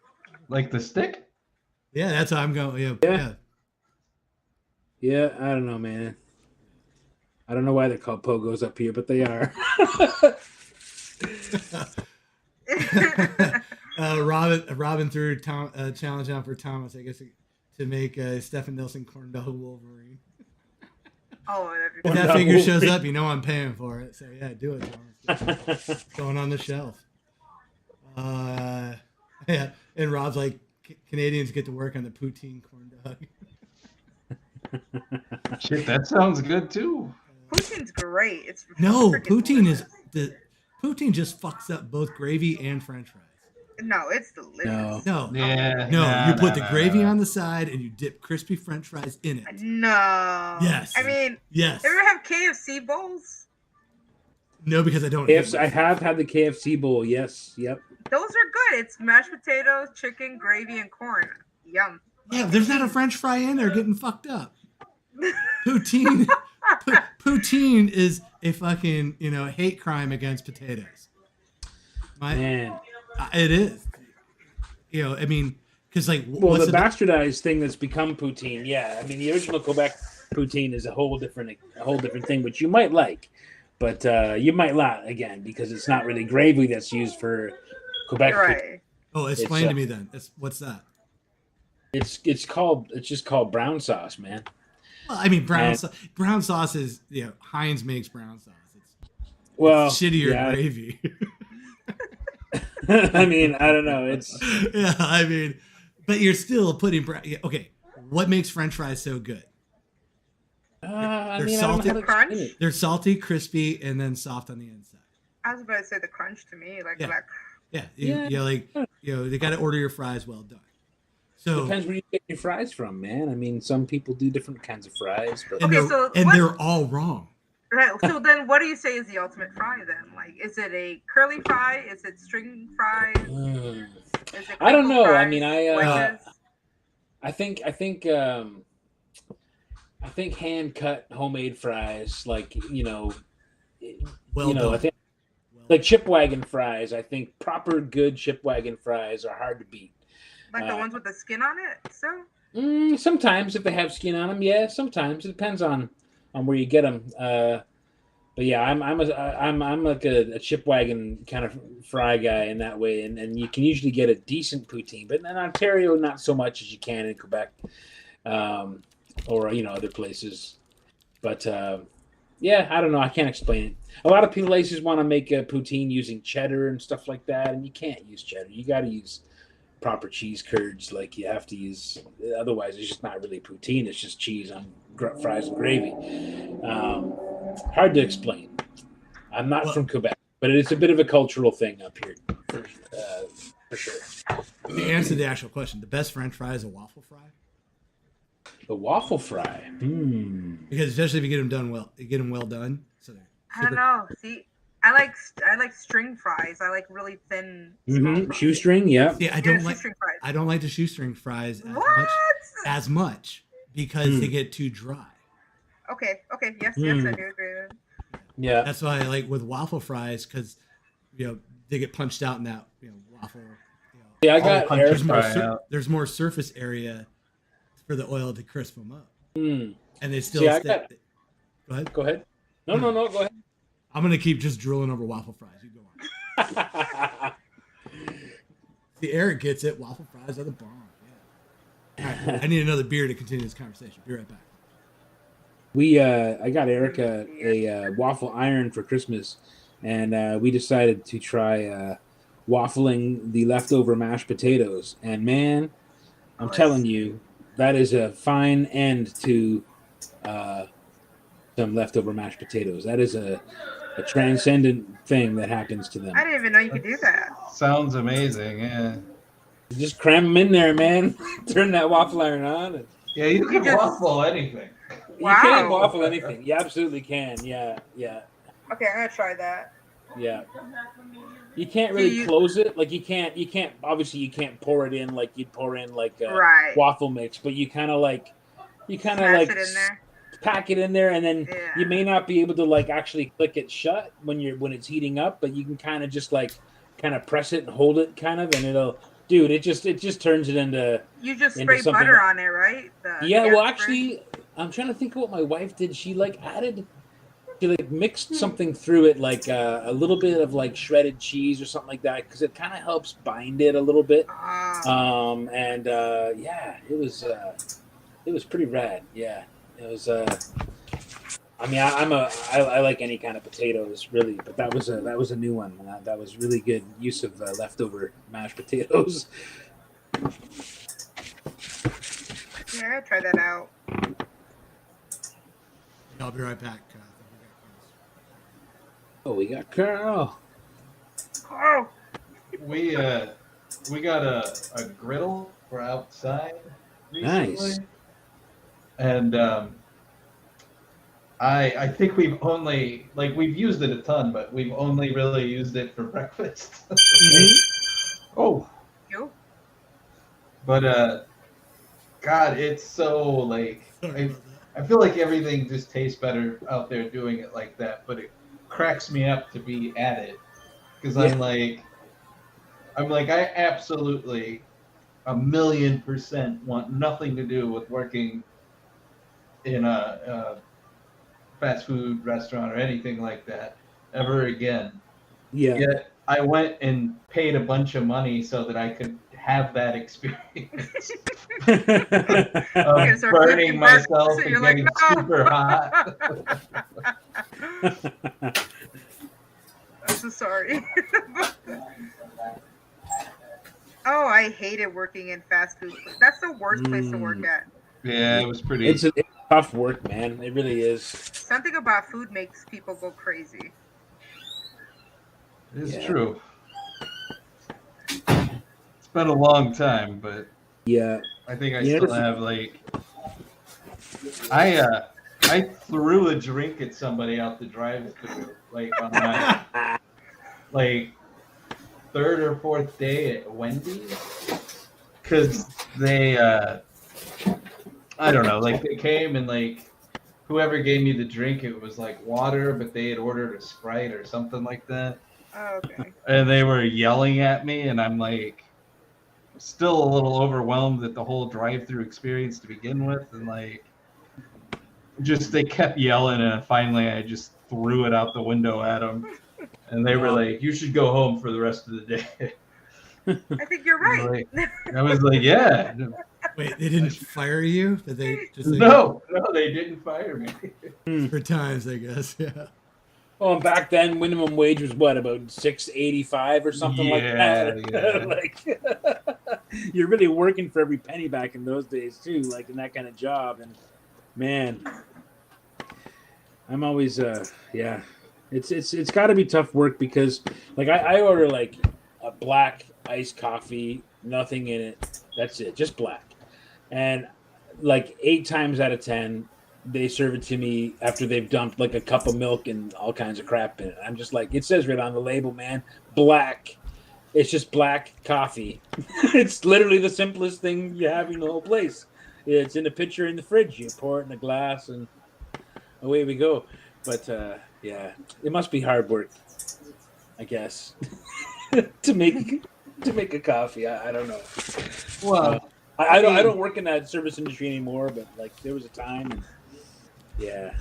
Like the stick? yeah, that's how I'm going. Yeah. Yeah, I don't know, man. I don't know why they're called pogos up here, but they are. Robin threw a challenge out for Thomas, I guess, to make Stephen Nilsson corn dog Wolverine. Oh, If that figure shows up, you know I'm paying for it. So yeah, do it, Thomas. It's going on the shelf. Yeah, and Rob's like, Canadians get to work on the poutine corn dog. Shit, that sounds good too. Poutine's great. It's No, freaking poutine is delicious. poutine just fucks up both gravy and French fries. No, it's delicious. No, Yeah. you put the gravy on the side and you dip crispy French fries in it. No. Yes. I mean, Yes. ever have KFC bowls? No, because I don't. KFC, I have had the KFC bowl. Yes. Yep. Those are good. It's mashed potatoes, chicken, gravy, and corn. Yum. Yeah, there's not a French fry in there getting fucked up. Poutine, poutine is a fucking hate crime against potatoes. Man. It is. I mean, because like, Well, the bastardized thing that's become poutine. Yeah, I mean, the original Quebec poutine is a whole different thing, which you might like, but you might not again because it's not really gravy that's used for Quebec. Right. Oh, explain to me then. What's that? It's just called brown sauce, man. Well, I mean, brown sauce is Heinz makes brown sauce. Well, shittier gravy. I mean, I don't know. It's yeah, I mean, but you're still putting okay. What makes French fries so good? they're salty. Crunch? They're salty, crispy, and then soft on the inside. I was about to say the crunch to me, like that. Yeah, they got to order your fries well done. So depends where you get your fries from, man. I mean, some people do different kinds of fries, but they're all wrong. Right. So then, what do you say is the ultimate fry? Then, like, is it a curly fry? Is it string fry? Is it I don't know. fries? I mean, I think hand cut homemade fries, like I think like chip wagon fries. I think proper good chip wagon fries are hard to beat. Like the ones with the skin on it. So. Sometimes if they have skin on them, yeah. Sometimes it depends on where you get them. But yeah, I'm like a chip wagon kind of fry guy in that way, and you can usually get a decent poutine, but in Ontario not so much as you can in Quebec, or other places. But yeah, I don't know. I can't explain it. A lot of places want to make a poutine using cheddar and stuff like that, and you can't use cheddar. You got to use proper cheese curds, like you have to use. Otherwise, it's just not really poutine. It's just cheese on fries and gravy. Hard to explain. I'm not from Quebec, but it's a bit of a cultural thing up here. for sure. To answer the actual question, the best French fry is a waffle fry. The waffle fry. Because especially if you get them well done. So I don't know. See, I like string fries. I like really thin. Mm-hmm. Shoestring, yeah. Yeah, I don't like the shoestring fries as much because they get too dry. Okay. Yes, I do agree with that. Yeah. That's why I like with waffle fries because they get punched out in that waffle. Yeah, I got there's more surface area for the oil to crisp them up, and they still. Go ahead. Go ahead. No. Go ahead. I'm gonna keep just drooling over waffle fries. You go on. See, Eric gets it. Waffle fries are the bomb. Yeah. All right, I need another beer to continue this conversation. Be right back. I got Erica a waffle iron for Christmas, and we decided to try waffling the leftover mashed potatoes. And man, I'm telling you, that is a fine end to some leftover mashed potatoes. That is a transcendent thing that happens to them. I didn't even know you could do that. Sounds amazing, yeah. Just cram them in there, man. Turn that waffle iron on. Yeah, you can waffle anything. Wow. You can waffle anything. You absolutely can. Yeah. Okay, I'm gonna try that. Yeah. You can't really close it. Like you can't obviously you can't pour it in like you'd pour in like a waffle mix, but you kind of like it in there. Pack it in there, and then you may not be able to like actually click it shut when it's heating up, but you can kind of just like press it and hold it and it'll it just turns it into. You just spray butter on it, right? Well, actually, I'm trying to think of what my wife did. She mixed something through it, like a little bit of like shredded cheese or something like that, because it kind of helps bind it a little bit. It was pretty rad. Yeah, it was. I like any kind of potatoes really, but that was a new one. That was really good use of leftover mashed potatoes. Yeah, I gotta try that out. I'll be right back. We got Karl. Oh. We got a griddle for outside recently. Nice. And I think we've only we've used it a ton, but we've only really used it for breakfast. Oh. You? But God, it's so I feel like everything just tastes better out there doing it like that, but it cracks me up to be at it because I'm like I absolutely 1,000,000% want nothing to do with working in a fast food restaurant or anything like that ever again. Yeah. Yet I went and paid a bunch of money so that I could have that experience of burning myself and getting super hot. I'm so sorry. Oh, I hated working in fast food. That's the worst place to work at. Yeah, it was pretty. It's tough work, man. It really is. Something about food makes people go crazy. It's true. It's been a long time, but I think I still have I threw a drink at somebody out the drive-thru on my third or fourth day at Wendy's because they I don't know, they came and whoever gave me the drink, it was water, but they had ordered a Sprite or something like that. Oh, okay. And they were yelling at me, and I'm still a little overwhelmed at the whole drive-through experience to begin with, and they kept yelling, and finally I just threw it out the window at them, and they were like, "You should go home for the rest of the day." I think you're right. I was like, "Yeah." Wait, they didn't fire you? Did they just No, they didn't fire me. For times, I guess. Yeah. Well, and back then, minimum wage was what, about $6.85 or something like that. Yeah. You're really working for every penny back in those days too, in that kind of job. And man, I'm always it's got to be tough work because I order a black iced coffee, nothing in it. That's it, just black. And like 8 times out of 10, they serve it to me after they've dumped like a cup of milk and all kinds of crap in it. I'm just like, it says right on the label, man, black. It's just black coffee. It's literally the simplest thing you have in the whole place. It's in a pitcher in the fridge. You pour it in a glass, and away we go. But yeah, it must be hard work, I guess, to make a coffee. I don't know. Well, I don't work in that service industry anymore, but like there was a time, and yeah.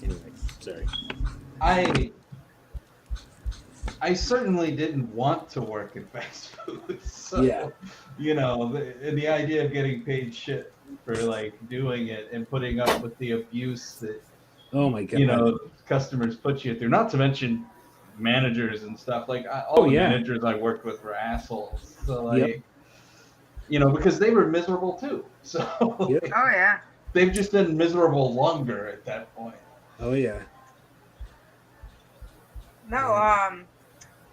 Anyway, sorry. I certainly didn't want to work in fast food. So, Yeah. you know, the idea of getting paid shit for like doing it and putting up with the abuse that, Oh my god. you know, customers put you through, not to mention managers and stuff. Like all the managers I worked with were assholes. So like, you know, because they were miserable too. So Yep. Oh yeah. they've just been miserable longer at that point. Oh yeah. No,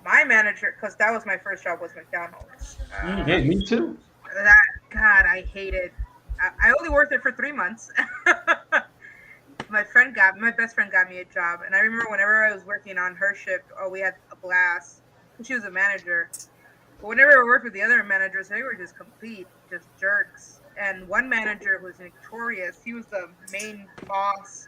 my manager, because that was my first job, was McDonald's. Yeah, me too. God, I hated. I only worked there for 3 months. My best friend got me a job, and I remember whenever I was working on her shift, we had a blast. She was a manager. But whenever I worked with the other managers, they were just just jerks. And one manager was notorious. He was the main boss.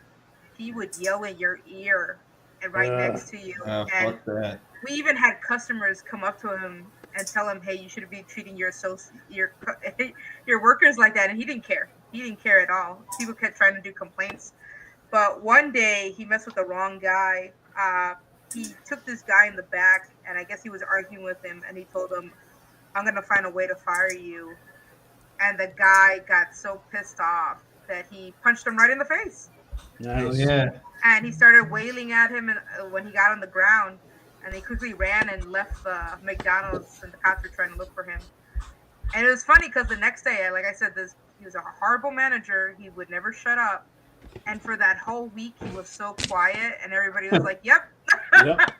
He would yell in your ear and right next to you. And fuck that. we even had customers come up to him and tell him, "Hey, you should be treating your workers like that." And he didn't care. He didn't care at all. People kept trying to do complaints. But one day he messed with the wrong guy. He took this guy in the back, and I guess he was arguing with him, and he told him, "I'm going to find a way to fire you." And the guy got so pissed off that he punched him right in the face. Nice. Oh, yeah. And he started wailing at him when he got on the ground. And he quickly ran and left the McDonald's, and the cops were trying to look for him. And it was funny because the next day, like I said, he was a horrible manager. He would never shut up. And for that whole week, he was so quiet, and everybody was like, "Yep, Yep.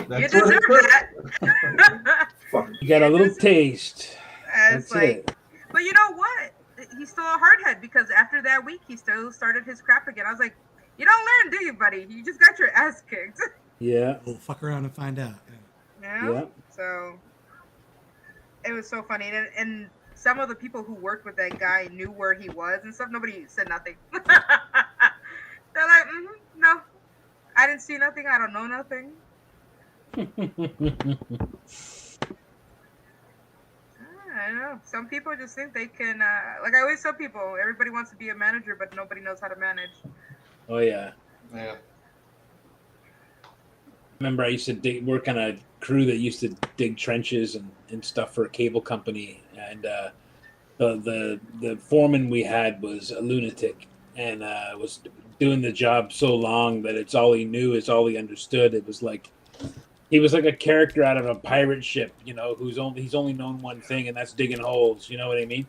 you deserve that." You got a little taste. And That's it's like, it. but you know what? He's still a hardhead because after that week, he still started his crap again. I was like, "You don't learn, do you, buddy? You just got your ass kicked." Yeah. We'll fuck around and find out. Yeah. So it was so funny, and some of the people who worked with that guy knew where he was and stuff. Nobody said nothing. They're like, "No, I didn't see nothing. I don't know nothing." I don't know. Some people just think they can. Like I always tell people, everybody wants to be a manager, but nobody knows how to manage. Oh yeah. Yeah. Remember, I used to work on a crew that used to dig trenches and stuff for a cable company, and the foreman we had was a lunatic, and was doing the job so long that it's all he knew, it's all he understood. It was like he was like a character out of a pirate ship, you know, he's only known one thing, and that's digging holes. You know what I mean?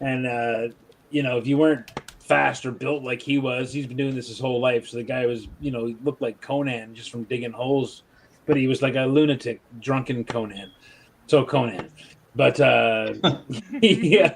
And you know, if you weren't fast or built like he was, he's been doing this his whole life. So the guy was, you know, he looked like Conan just from digging holes, but he was like a lunatic, drunken Conan. So Conan, but yeah,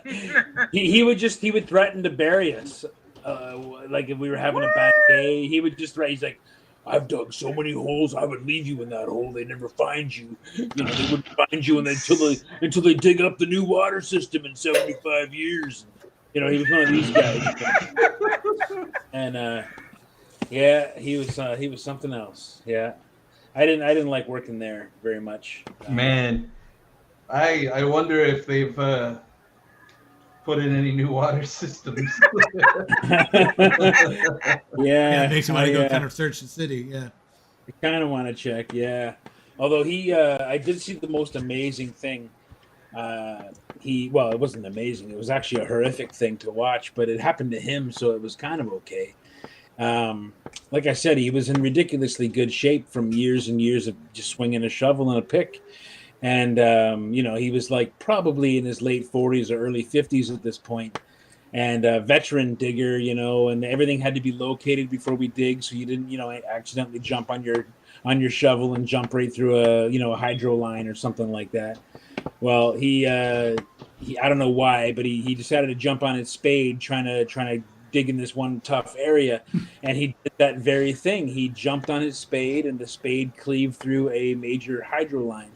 he would threaten to bury us. Like if we were having a bad day, he would just he's like, "I've dug so many holes, I would leave you in that hole. They never find you. You know, they wouldn't find you until they dig up the new water system in 75 years." You know, he was one of these guys. And yeah, he was something else. Yeah, I didn't like working there very much. Man, I wonder if they've put in any new water systems. Yeah, it makes you want to go kind of search the city. Yeah, I kind of want to check. Yeah, although I did see the most amazing thing. It wasn't amazing. It was actually a horrific thing to watch, but it happened to him, so it was kind of okay. Like I said, he was in ridiculously good shape from years and years of just swinging a shovel and a pick. And, you know, he was like probably in his late 40s or early 50s at this point. and a veteran digger, you know, and everything had to be located before we dig, so you didn't, you know, accidentally jump on your shovel and jump right through a hydro line or something like that. Well, he I don't know why, but he decided to jump on his spade trying to dig in this one tough area, and he did that very thing. He jumped on his spade, and the spade cleaved through a major hydro line.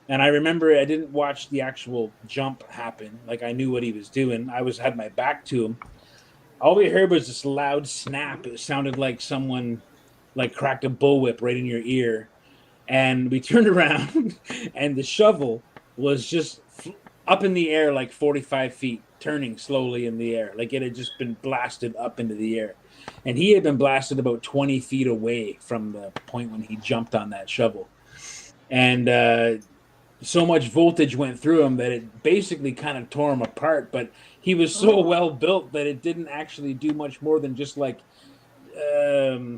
And I remember I didn't watch the actual jump happen. Like, I knew what he was doing. I had my back to him. All we heard was this loud snap. It sounded like someone like cracked a bullwhip right in your ear. And we turned around, and the shovel was just up in the air like 45 feet, turning slowly in the air. Like, it had just been blasted up into the air. And he had been blasted about 20 feet away from the point when he jumped on that shovel. And so much voltage went through him that it basically kind of tore him apart. But he was so well built that it didn't actually do much more than just like, I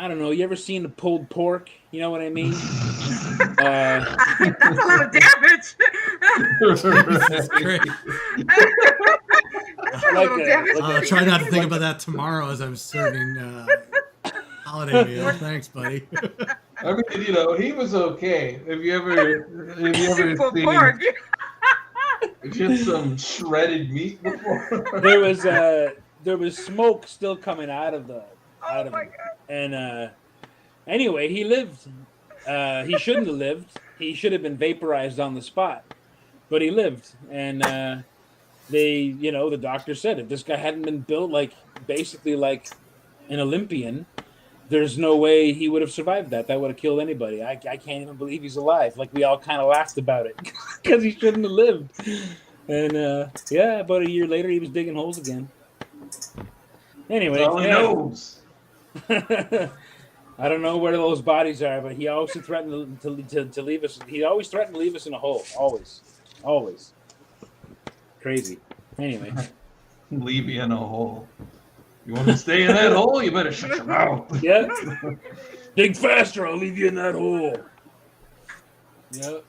don't know. You ever seen a pulled pork? You know what I mean? That's a lot of damage. That's great. That's a little damage. I'll try not to think about that tomorrow as I'm serving holiday meal. Thanks, buddy. I mean, you know, he was okay. Have you ever Pulled seen pork. just some shredded meat before? There was smoke still coming out of the. Oh my God. And anyway, he lived. He shouldn't have lived. He should have been vaporized on the spot, but he lived. And the doctor said if this guy hadn't been built basically like an Olympian, there's no way he would have survived that. That would have killed anybody. I can't even believe he's alive. Like, we all kind of laughed about it because he shouldn't have lived. And about a year later, he was digging holes again. Anyway, he knows. I don't know where those bodies are, but he always threatened to leave us. He always threatened to leave us in a hole. Always. Crazy. Anyway, Leave you in a hole. You want to stay in that hole? You better shut your mouth. Yeah. Dig faster. I'll leave you in that hole. Yep.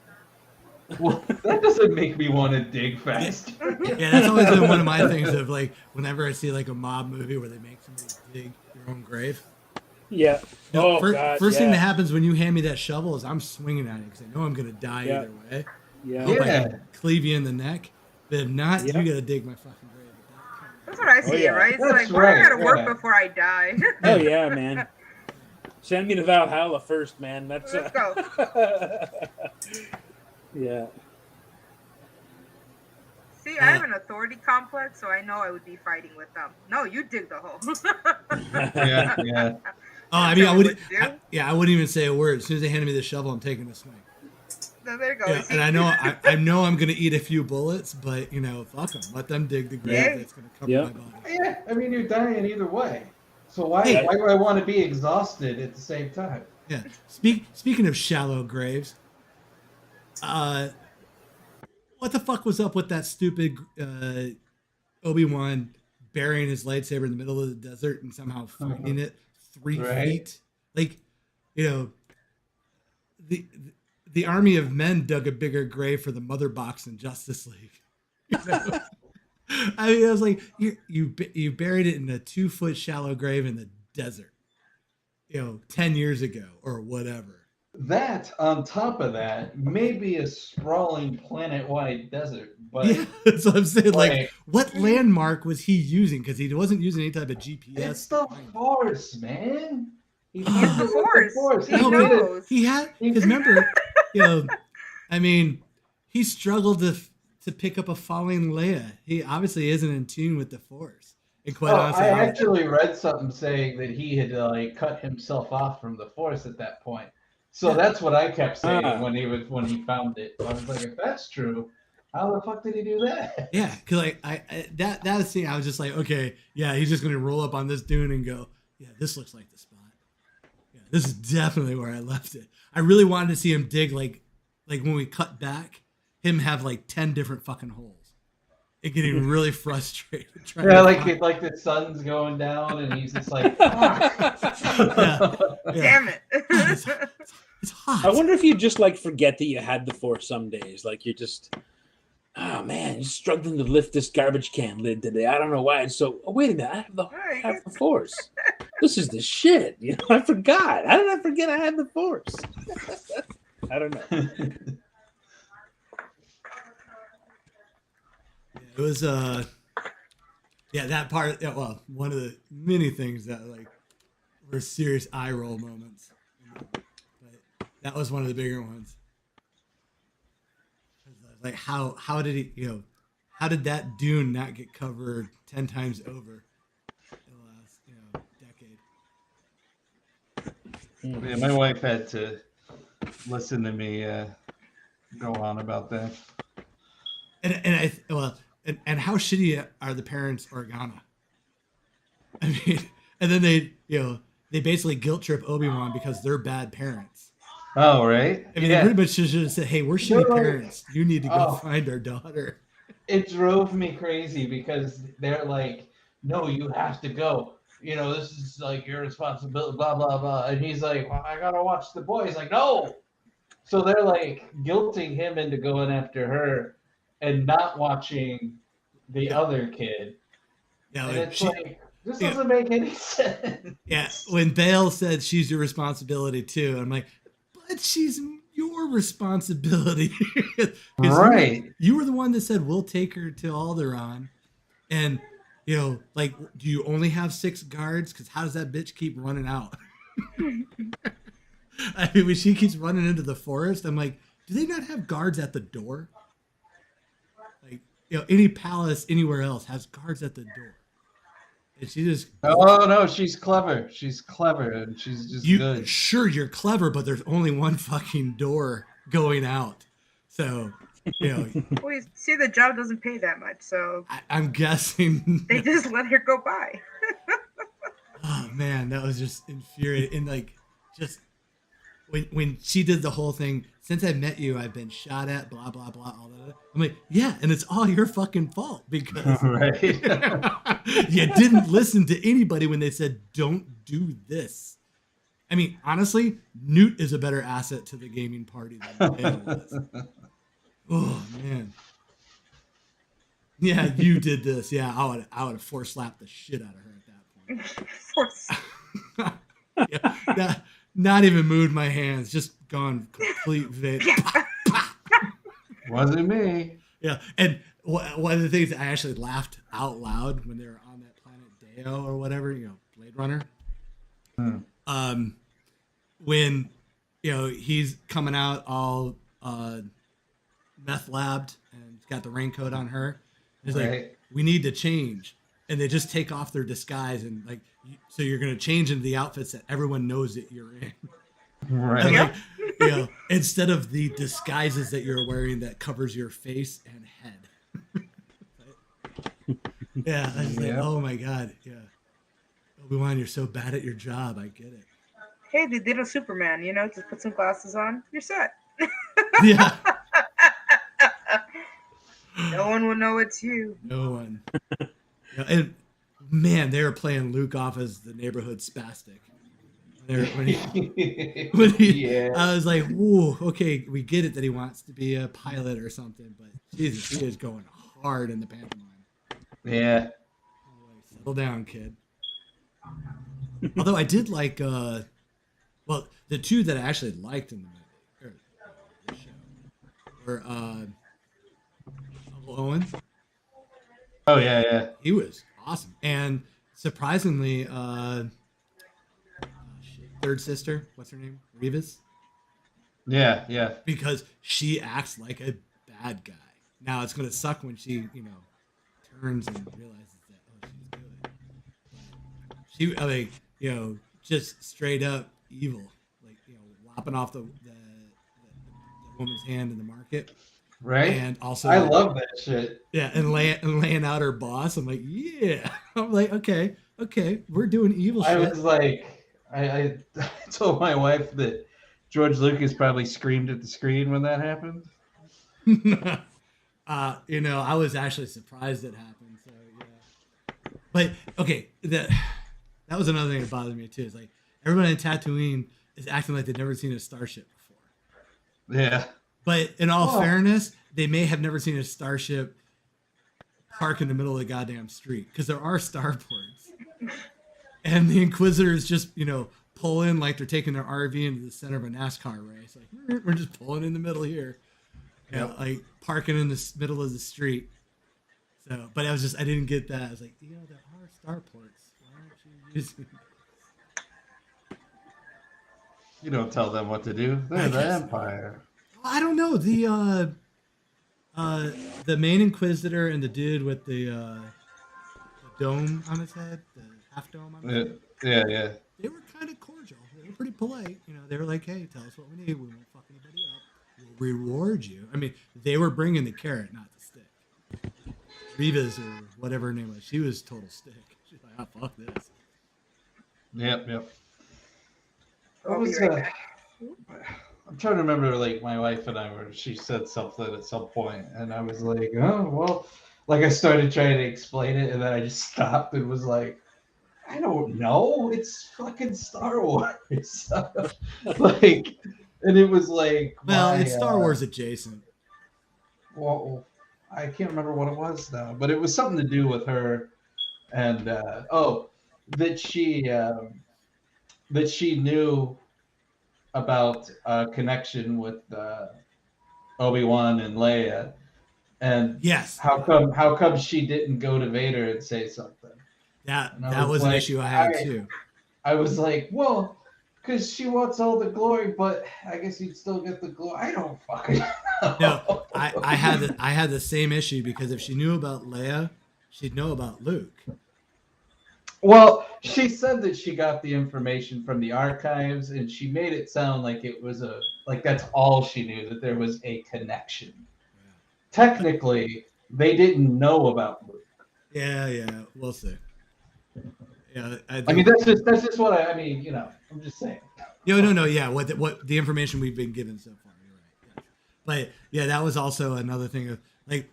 Well, that doesn't make me want to dig fast. Yeah, that's always been one of my things of like whenever I see like a mob movie where they make somebody dig their own grave. Yeah. First thing that happens when you hand me that shovel is I'm swinging at it because I know I'm gonna die either way. Yeah. I hope I can cleave you in the neck, but if not, you gotta dig my fucking grave. That's what I see, right? It's That's like, right, I gotta work before I die. Oh yeah, man. Send me to Valhalla first, man. That's Let's go. Yeah. See, I have an authority complex, so I know I would be fighting with them. No, you dig the hole. Yeah. Oh, I mean, I wouldn't even say a word. As soon as they handed me the shovel, I'm taking a swing. So there you go. Yeah, and I know I'm gonna eat a few bullets, but fuck them. Let them dig the grave that's gonna cover my body. Yeah, I mean, you're dying either way. So why do I want to be exhausted at the same time? Yeah. Speaking of shallow graves, what the fuck was up with that stupid Obi-Wan burying his lightsaber in the middle of the desert and somehow finding it 3 feet? Like, the army of men dug a bigger grave for the mother box in Justice League. I mean, I was like, you buried it in a 2-foot shallow grave in the desert, 10 years ago or whatever. That, on top of that, may be a sprawling planet-wide desert, but that's what I'm saying. Like, what landmark was he using? Because he wasn't using any type of GPS. It's the Force, man. He's the Force. He knows. He had, because remember, I mean, he struggled to pick up a falling Leia. He obviously isn't in tune with the Force. And quite honestly, I actually read something saying that he had cut himself off from the Force at that point. So that's what I kept saying when he found it. I was like, if that's true, how the fuck did he do that? Yeah, because that scene, I was just like, okay, yeah, he's just gonna roll up on this dune and go, yeah, this looks like the spot. Yeah, this is definitely where I left it. I really wanted to see him dig like when we cut back, him have 10 different fucking holes. And getting really frustrated. Like the sun's going down and he's just like, damn it. It's hot. I wonder if you just forget that you had the Force some days. Like, you're just, oh man, just struggling to lift this garbage can lid today. I don't know why it's so. Oh, wait a minute, I have the force. This is the shit. You know, I forgot. How did I forget I had the force? I don't know. It was that part. Yeah, well, one of the many things that like were serious eye roll moments. But that was one of the bigger ones. Like how did he, how did that dune not get covered 10 times over in the last decade? Yeah, my wife had to listen to me go on about that. And how shitty are the parents Organa? I mean, and then they basically guilt trip Obi-Wan because they're bad parents. Oh, right. I mean, they pretty much should have said, "Hey, we're shitty parents. You need to go find our daughter." It drove me crazy because they're like, "No, you have to go. This is like your responsibility." Blah blah blah. And he's like, "Well, I gotta watch the boy." He's like, "No." So they're like guilting him into going after her and not watching the other kid. Yeah, and it's like this doesn't make any sense. Yeah, when Bale said she's your responsibility too, I'm like, but she's your responsibility. Right. You were the one that said we'll take her to Alderaan, and like, do you only have 6 guards? Because how does that bitch keep running out? I mean, when she keeps running into the forest, I'm like, do they not have guards at the door? Like, any palace anywhere else has guards at the door. And she just... Oh, no, she's clever. She's clever, and she's just good. Sure, you're clever, but there's only one fucking door going out. So, Well, you see, the job doesn't pay that much, so... I'm guessing... They just let her go by. Oh, man, that was just infuriating. And, like, just... When she did the whole thing, since I met you, I've been shot at, blah, blah, blah, all that. I'm like, yeah, and it's all your fucking fault because you didn't listen to anybody when they said, don't do this. I mean, honestly, Newt is a better asset to the gaming party than Bale was. Oh, man. Yeah, you did this. Yeah, I would have force slapped the shit out of her at that point. Yeah, not even moved my hands, just gone complete vid. Wasn't me. Yeah, and one of the things I actually laughed out loud when they were on that planet Deo or whatever, Blade Runner. When he's coming out all meth labbed and got the raincoat on her, he's like, we need to change, and they just take off their disguise and like, so you're gonna change into the outfits that everyone knows that you're in. Right. And like, instead of the disguises that you're wearing that covers your face and head. Yeah, I was like, oh my god, yeah. Obi-Wan, you're so bad at your job. I get it. Hey, they did a Superman, just put some glasses on, you're set. Yeah. No one will know it's you. No one. And man, they were playing Luke off as the neighborhood spastic. When he I was like, whoa, okay, we get it that he wants to be a pilot or something, but Jesus, he is going hard in the pantomime. Yeah. Settle down, kid. Although I did like, the two that I actually liked in the movie, or the show, were Uncle Owen. Oh, yeah. He was awesome. And surprisingly, third sister, what's her name? Revis? Yeah. Because she acts like a bad guy. Now, it's going to suck when she, turns and realizes that, she's good. But she, just straight up evil. Like, lopping off the woman's hand in the market. Right. And also, I love that shit. Yeah, and laying out her boss. I'm like, yeah. I'm like, okay, we're doing evil shit. I was like, I told my wife that George Lucas probably screamed at the screen when that happened. I was actually surprised it happened. So yeah. But okay, that was another thing that bothered me too. Is like everybody in Tatooine is acting like they've never seen a starship before. Yeah. But in all fairness, they may have never seen a starship park in the middle of the goddamn street because there are starports, and the Inquisitors just pull in like they're taking their RV into the center of a NASCAR race. Like we're just pulling in the middle here, like parking in the middle of the street. So, but I didn't get that. I was like, there are starports. Why aren't you using? You don't tell them what to do. They're the Empire. I don't know. The main Inquisitor and the dude with the dome on his head, the half dome on his head. Yeah. They were kind of cordial. They were pretty polite. They were like, hey, tell us what we need. We won't fuck anybody up. We'll reward you. I mean, they were bringing the carrot, not the stick. Rivas or whatever her name was, she was total stick. She's like, oh, fuck this. Yep. What was I'm trying to remember, like, my wife and I she said something at some point, and I was like, oh, well, like, I started trying to explain it, and then I just stopped and was like, I don't know. It's fucking Star Wars. Like, and it was like, well, it's Star Wars adjacent. Well, I can't remember what it was now, but it was something to do with her, and that she knew about a connection with Obi-Wan and Leia, and yes, how come she didn't go to Vader and say something? That was an issue I had too. I was like, well, because she wants all the glory, but I guess you'd still get the glory. I don't fucking know. No, I had the same issue because if she knew about Leia, she'd know about Luke. Well, she said that she got the information from the archives, and she made it sound like it was that's all she knew, that there was a connection. Yeah. Technically, they didn't know about Luke. Yeah, we'll see. Yeah, I mean that's just what I mean. I'm just saying. No. Yeah, what the information we've been given so far. You're right. Yeah. But yeah, that was also another thing of like,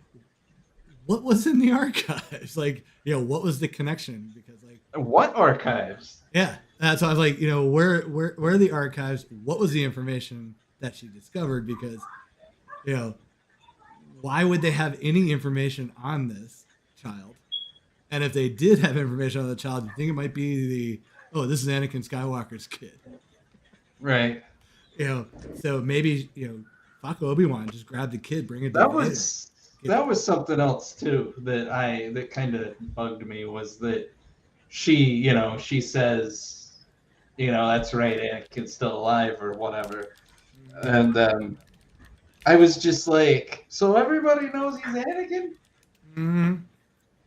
what was in the archives? Like, what was the connection? Because like, what archives? Yeah, that's why I was like, where are the archives? What was the information that she discovered? Because, why would they have any information on this child? And if they did have information on the child, you think it might be this is Anakin Skywalker's kid. Right. So maybe, fuck Obi-Wan, just grab the kid, bring it to That was something else too that kind of bugged me, was that she says, that's right, Anakin's still alive or whatever. And I was just like, so everybody knows he's Anakin? Mm-hmm.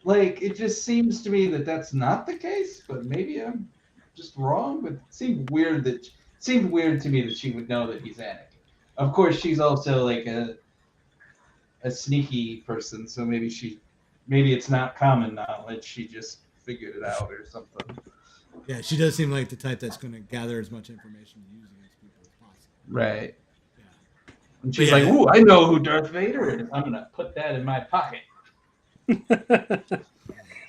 Like, it just seems to me that that's not the case, but maybe I'm just wrong. But it seemed weird to me that she would know that he's Anakin. Of course, she's also like a sneaky person, so maybe it's not common knowledge. She just figured it out or something. Yeah, she does seem like the type that's going to gather as much information using these people as possible. Right. Yeah. And she's like, "Ooh, I know who Darth Vader is. I'm going to put that in my pocket."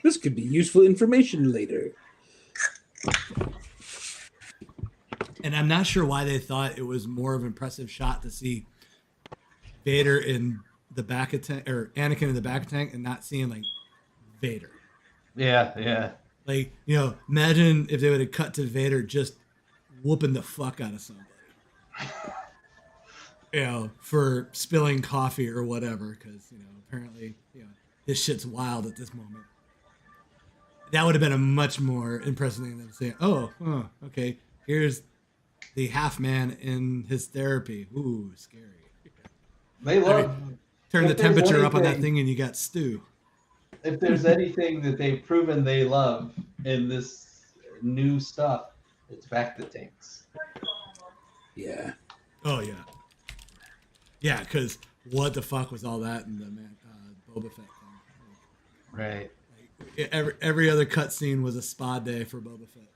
This could be useful information later. And I'm not sure why they thought it was more of an impressive shot to see Vader in the back of tank, or Anakin in the back of tank, and not seeing like Vader. Yeah. Like, imagine if they would have cut to Vader just whooping the fuck out of somebody. For spilling coffee or whatever, because apparently this shit's wild at this moment. That would have been a much more impressive thing than saying, okay, here's the half man in his therapy. Ooh, scary. They love turn the temperature up on that thing and you got stew. If there's anything that they've proven they love in this new stuff, it's back to tanks. Yeah. Oh yeah. Yeah, because what the fuck was all that in the Boba Fett thing? Right. Every other cutscene was a spa day for Boba Fett.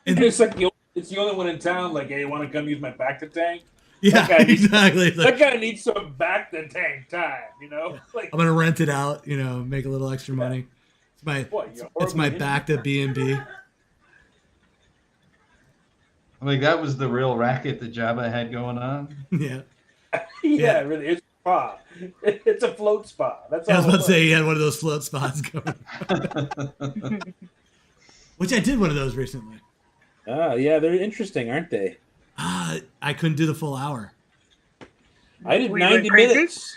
And it's like it's the only one in town. Like, hey, you want to come use my back to tank? Yeah, exactly. That guy needs some back to tank time. Yeah. Like, I'm gonna rent it out. Make a little extra money. It's my back to B&B. Like, that was the real racket that Jabba had going on. Yeah. Yeah, it really is. spa. It's a float spa. That's all. I was it about to say was. you had one of those float spots going. Which I did one of those recently. Oh, yeah, they're interesting, aren't they? I couldn't do the full hour. I did Were you going 90 crazy? minutes.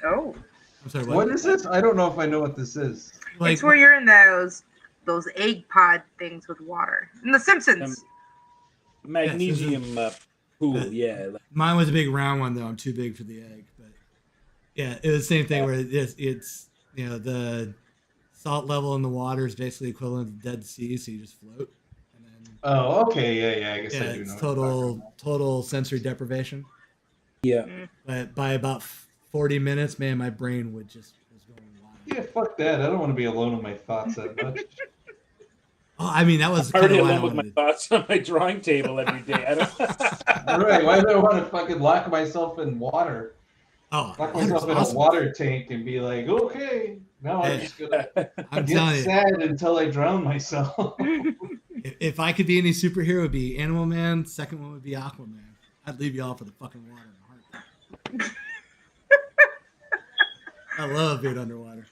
Oh, I'm sorry, What is this? I don't know if I know what this is. Like, it's where you're in those egg pod things with water. In The Simpsons. Magnesium pool, yeah. mine was a big round one though. I'm too big for the egg, but yeah, it was the same thing where it's the salt level in the water is basically equivalent to Dead Sea, so you just float. And then, Oh, okay, yeah. I guess I do know. it's what you're talking about. total sensory deprivation. Yeah. But by about 40 minutes, man, my brain was going wild. Yeah, fuck that. I don't want to be alone with my thoughts that much. Oh, I mean, that was I'm kind already of why I alone with my wanted. thoughts on my drawing table every day. I don't... Right? Why do I want to fucking lock myself in water? Oh, Lock water's myself in awesome. a water tank and be like, okay, now I'm Hey. just gonna I'm get telling you, sad until I drown myself. if I could be any superhero, it would be Animal Man. Second one would be Aquaman. I'd leave you all for the fucking water in a heartbeat. I love being underwater.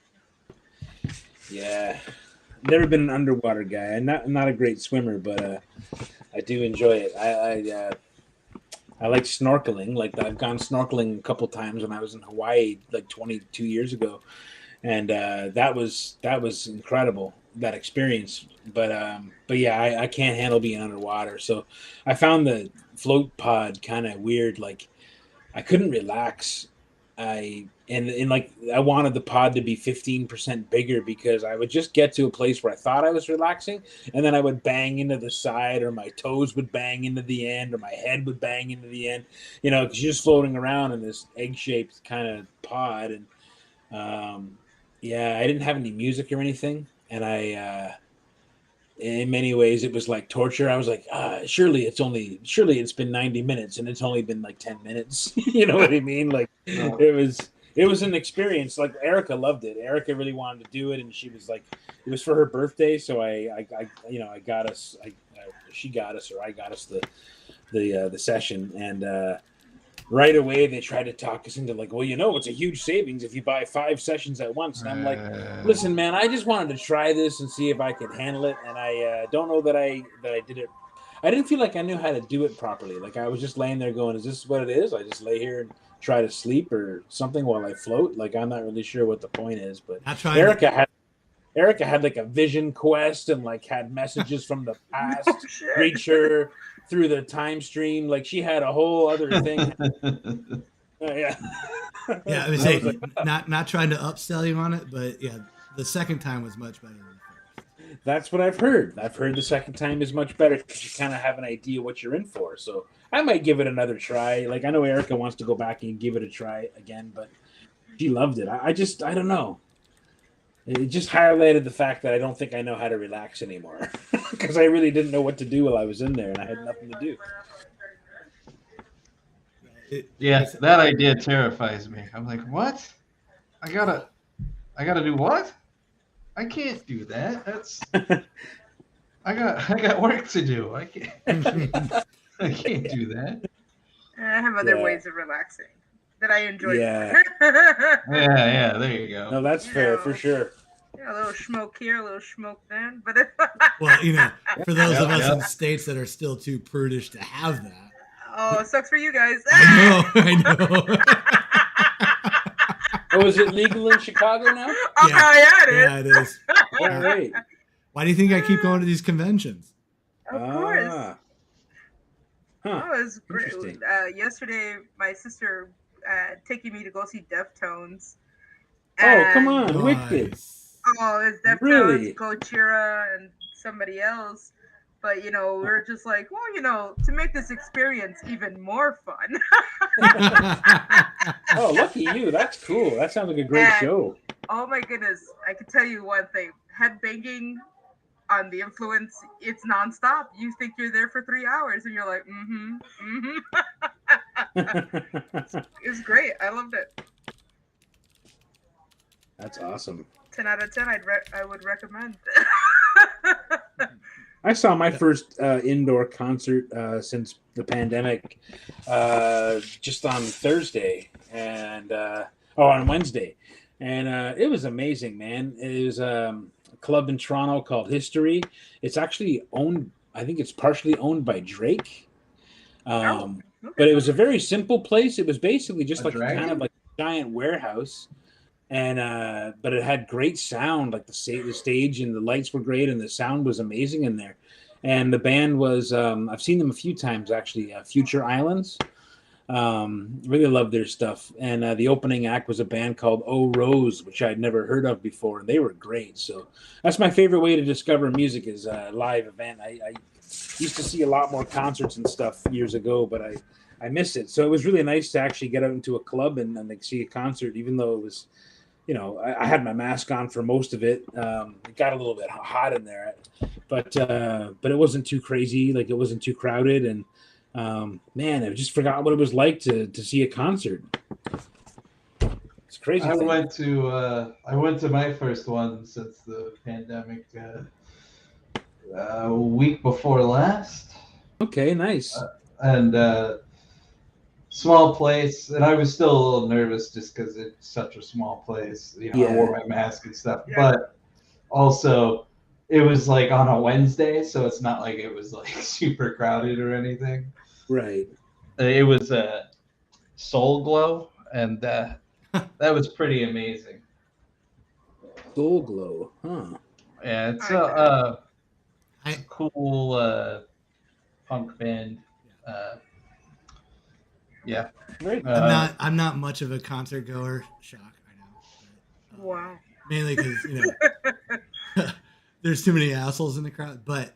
Yeah. Never been an underwater guy. I'm not a great swimmer, but I do enjoy it. I like snorkeling. Like I've gone snorkeling a couple times when I was in Hawaii, like 22 years ago, and that was incredible, that experience. But yeah, I can't handle being underwater. So I found the float pod kind of weird. Like I couldn't relax. I wanted the pod to be 15% bigger because I would just get to a place where I thought I was relaxing, and then I would bang into the side, or my toes would bang into the end, or my head would bang into the end, because you're just floating around in this egg-shaped kind of pod. And I didn't have any music or anything, and in many ways it was like torture. I was like, surely it's been 90 minutes and it's only been like 10 minutes. You know what I mean? Like it was an experience. Like Erica loved it. Erica really wanted to do it, and she was like, it was for her birthday, so I got us the session, and right away they tried to talk us into like, well, it's a huge savings if you buy 5 sessions at once. And I'm like, listen, man, I just wanted to try this and see if I could handle it, and I don't know that I did it. I didn't feel like I knew how to do it properly. Like I was just laying there going, is this what it is? I just lay here and try to sleep or something while I float. Like I'm not really sure what the point is. But Erica had like a vision quest and like had messages from the past reach her through the time stream. Like she had a whole other thing. Yeah. Yeah, I was saying, not trying to upsell you on it, but yeah, the second time was much better than the first. That's what I've heard. I've heard the second time is much better because you kind of have an idea what you're in for. So I might give it another try. Like I know Erica wants to go back and give it a try again, but she loved it. I don't know. It just highlighted the fact that I don't think I know how to relax anymore because I really didn't know what to do while I was in there and I had nothing to do. Yeah, that idea terrifies me. I'm like, what? I gotta do what? I can't do that. That's I got work to do. I can't do that. I have other ways of relaxing that I enjoy. Yeah. Yeah, there you go. No, that's fair for sure. Yeah, a little smoke here, a little smoke then. But Well, for those of us in states that are still too prudish to have that. Oh, it sucks for you guys. I know. Oh, is it legal in Chicago now? Yeah, it is. Yeah, it is. All right. Why do you think I keep going to these conventions? Of course. Huh. Oh, it was great. Interesting. Yesterday, my sister taking me to go see Deftones. Oh, come And- on, Wicked. Oh, it's Deftones, Really? Gojira, and somebody else. But, we're just like, well, to make this experience even more fun. Oh, lucky you. That's cool. That sounds like a great show. Oh, my goodness. I can tell you one thing. Headbanging on the Influence, it's nonstop. You think you're there for 3 hours, and you're like, It was great. I loved it. That's awesome. 10 out of 10, I would recommend. I saw my first indoor concert since the pandemic just on Thursday, and on Wednesday, and it was amazing, man. It was a club in Toronto called History. It's actually owned. I think it's partially owned by Drake. Okay. But it was a very simple place. It was basically just A like a kind dragon? of like a giant warehouse, and but it had great sound. Like the stage and the lights were great, and the sound was amazing in there. And the band was I've seen them a few times actually. Future Islands. Really love their stuff. And the opening act was a band called Oh Rose, which I'd never heard of before, and they were great. So that's my favorite way to discover music is a live event. I used to see a lot more concerts and stuff years ago, but I miss it. So it was really nice to actually get out into a club and like see a concert, even though it was, I had my mask on for most of it. It got a little bit hot in there, but it wasn't too crazy. Like it wasn't too crowded, and man, I just forgot what it was like to see a concert. It's crazy. I went to my first one since the pandemic a week before last. Okay, nice. And small place, and I was still a little nervous just because it's such a small place. I wore my mask and stuff, but also it was like on a Wednesday, so it's not like it was like super crowded or anything. Right. It was Soul Glow, and that was pretty amazing. Soul Glow, huh? Yeah, it's a cool punk band. Yeah. Right. I'm not much of a concert goer. Shock, I know. But, Wow. Mainly because there's too many assholes in the crowd. But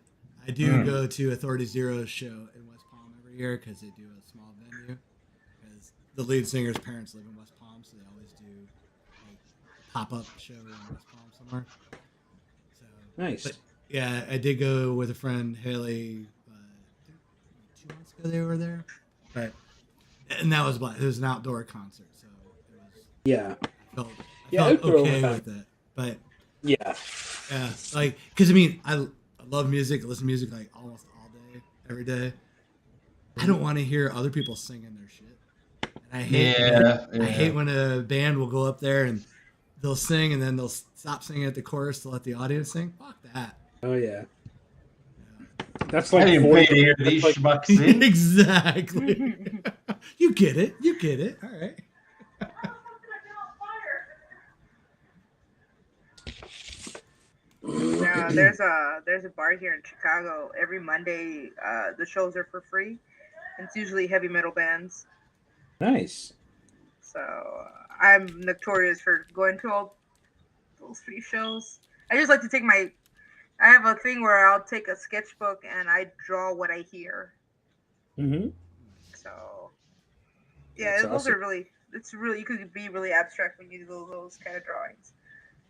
I do go to Authority Zero's show in West Palm every year because they do a small venue. Because the lead singer's parents live in West Palm, so they always do like pop-up show in West Palm somewhere. So Nice. But, yeah, I did go with a friend, Haley. 2 months ago they were there, and that was it was an outdoor concert, so it was. Yeah. I felt okay with it, but yeah, like because I love music, I listen to music like almost all day, every day. I don't want to hear other people singing their shit. And I hate when a band will go up there and they'll sing and then they'll stop singing at the chorus to let the audience sing. Fuck that. Oh yeah. That's like I didn't pay to hear these schmucks sing. Exactly. You get it. All right. Yeah, there's a bar here in Chicago. Every Monday, the shows are for free. It's usually heavy metal bands. Nice. So I'm notorious for going to all those free shows. I just like to take I have a thing where I'll take a sketchbook and I draw what I hear. Mm-hmm. So yeah, That's those awesome. are really. It's really, you could be really abstract when you do those kind of drawings.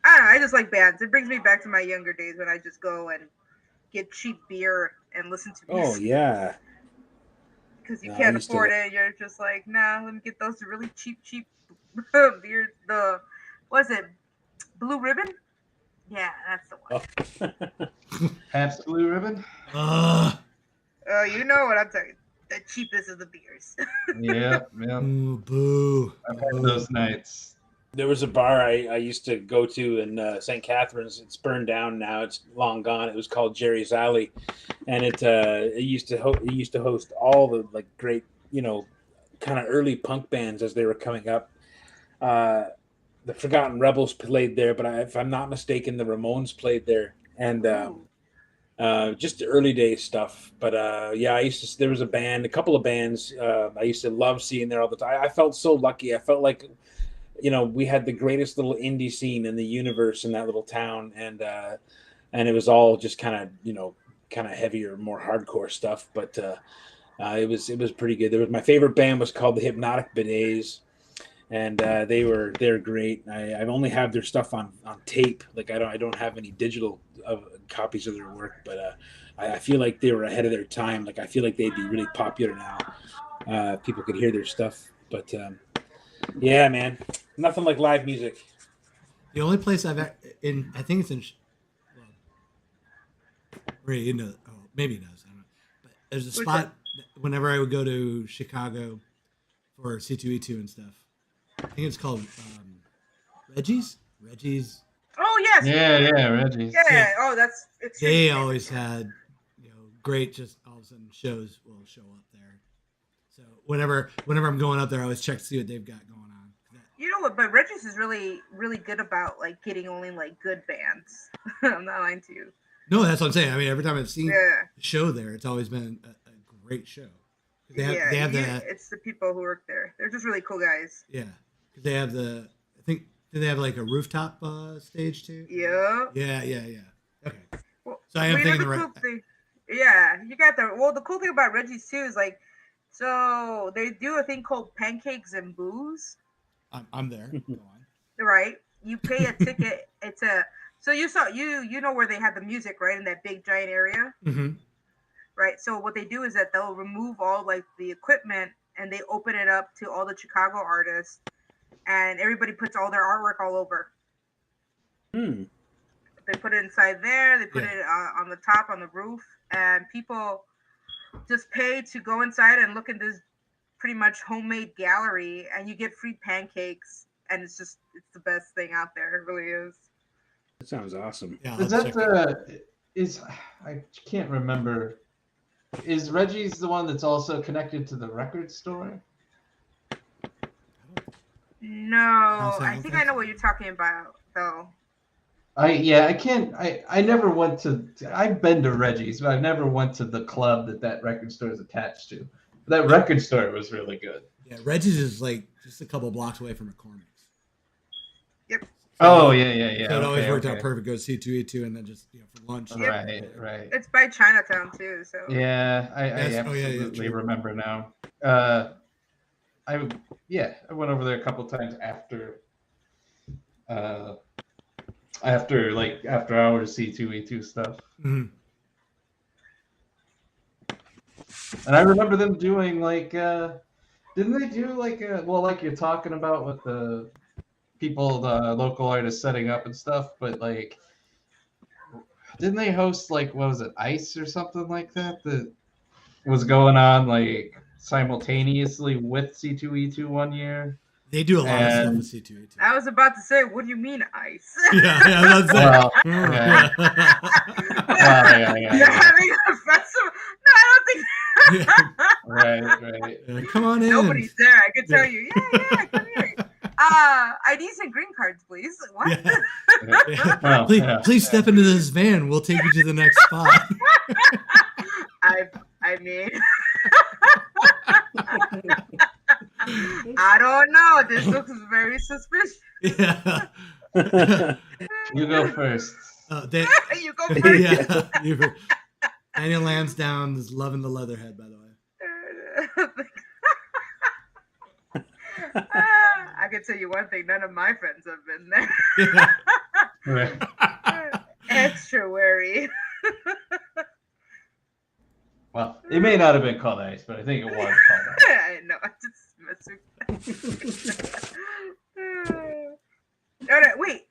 I don't know, I just like bands. It brings me back to my younger days when I just go and get cheap beer and listen to music. Oh yeah. Because you can't afford it. You're just like, nah, let me get those really cheap beers. What is it? Blue Ribbon? Yeah, that's the one. Pabst Blue Ribbon? Oh, you know what I'm talking. The cheapest of the beers. Yeah. Ooh, boo. I've had those nights. There was a bar I used to go to in St. Catharines. It's burned down now. It's long gone. It was called Jerry's Alley, and it used to host all the like great kind of early punk bands as they were coming up. The Forgotten Rebels played there, but if I'm not mistaken, the Ramones played there, and just the early days stuff. But yeah, there was a couple of bands I used to love seeing there all the time. I felt so lucky. I felt like we had the greatest little indie scene in the universe in that little town, and it was all just kind of heavier, more hardcore stuff. But it was pretty good. My favorite band was called the Hypnotic Bidets, and they're great. I only have their stuff on tape. Like I don't have any digital copies of their work, but I feel like they were ahead of their time. Like I feel like they'd be really popular now. People could hear their stuff, but yeah, man, nothing like live music. The only place I think it's in. Ray, maybe it does. I don't know. But there's a spot whenever I would go to Chicago for C2E2 and stuff. think it's called Reggie's. Oh yes. Yeah, Reggie. Yeah. Oh, that's. They always had, great. Just all of a sudden, shows will show up there. So whenever I'm going up there, I always check to see what they've got going on. You know what? But Reggie's is really, really good about like getting only like good bands. I'm not lying to you. No, that's what I'm saying. I mean, every time I've seen Yeah. the show there, it's always been a great show. They have that. It's the people who work there. They're just really cool guys. Yeah, because they have do they have like a rooftop stage too? Yeah. Yeah. Okay. Well, So I am thinking the right. cool thing, yeah, you got the. Well, the cool thing about Reggie's too is like, so they do a thing called pancakes and booze. I'm there. Go on. Right. You pay a ticket. So you saw you know where they have the music, right, in that big giant area. Mm-hmm. Right. So what they do is that they'll remove all like the equipment and they open it up to all the Chicago artists, and everybody puts all their artwork all over. Hmm. They put it inside there. They put it on the top, on the roof, and people just pay to go inside and look at this pretty much homemade gallery, and you get free pancakes, and it's the best thing out there. It really is. That sounds awesome. Yeah, Is that I can't remember. Is Reggie's the one that's also connected to the record store? No, I think I know what you're talking about, though. I never went to. I've been to Reggie's, but I've never went to the club that record store is attached to. That record store was really good. Yeah, Reggie's is like just a couple blocks away from McCormick's. Yep. So, Oh yeah. So it always worked out perfect. Go C2E2 and then just for lunch. Right. It's by Chinatown too, so. Yeah, I absolutely remember now. I went over there a couple times after hours C2E2 stuff. Mm-hmm. And I remember them doing like didn't they do like like you're talking about with the people, the local artists setting up and stuff, but like didn't they host like what was it, Ice or something like that was going on like simultaneously with C2E2 one year? They do a lot of stuff with C2E2. I was about to say, what do you mean ice? Yeah, I was about to say. You're having a festival? No, I don't think. Right. Come on in. Nobody's there. I can tell you. Yeah, come here. IDs and green cards, please. What? Yeah. Well, please step into this van. We'll take you to the next spot. I mean, I don't know. This looks very suspicious. Yeah. You go first. You go first. Yeah. Daniel Lansdowne is loving the Leatherhead, by the way. I can tell you one thing. None of my friends have been there. Right. Extra wary. Well, it may not have been called Ice, but I think it was called Ice. I know. I just messed with that. Wait.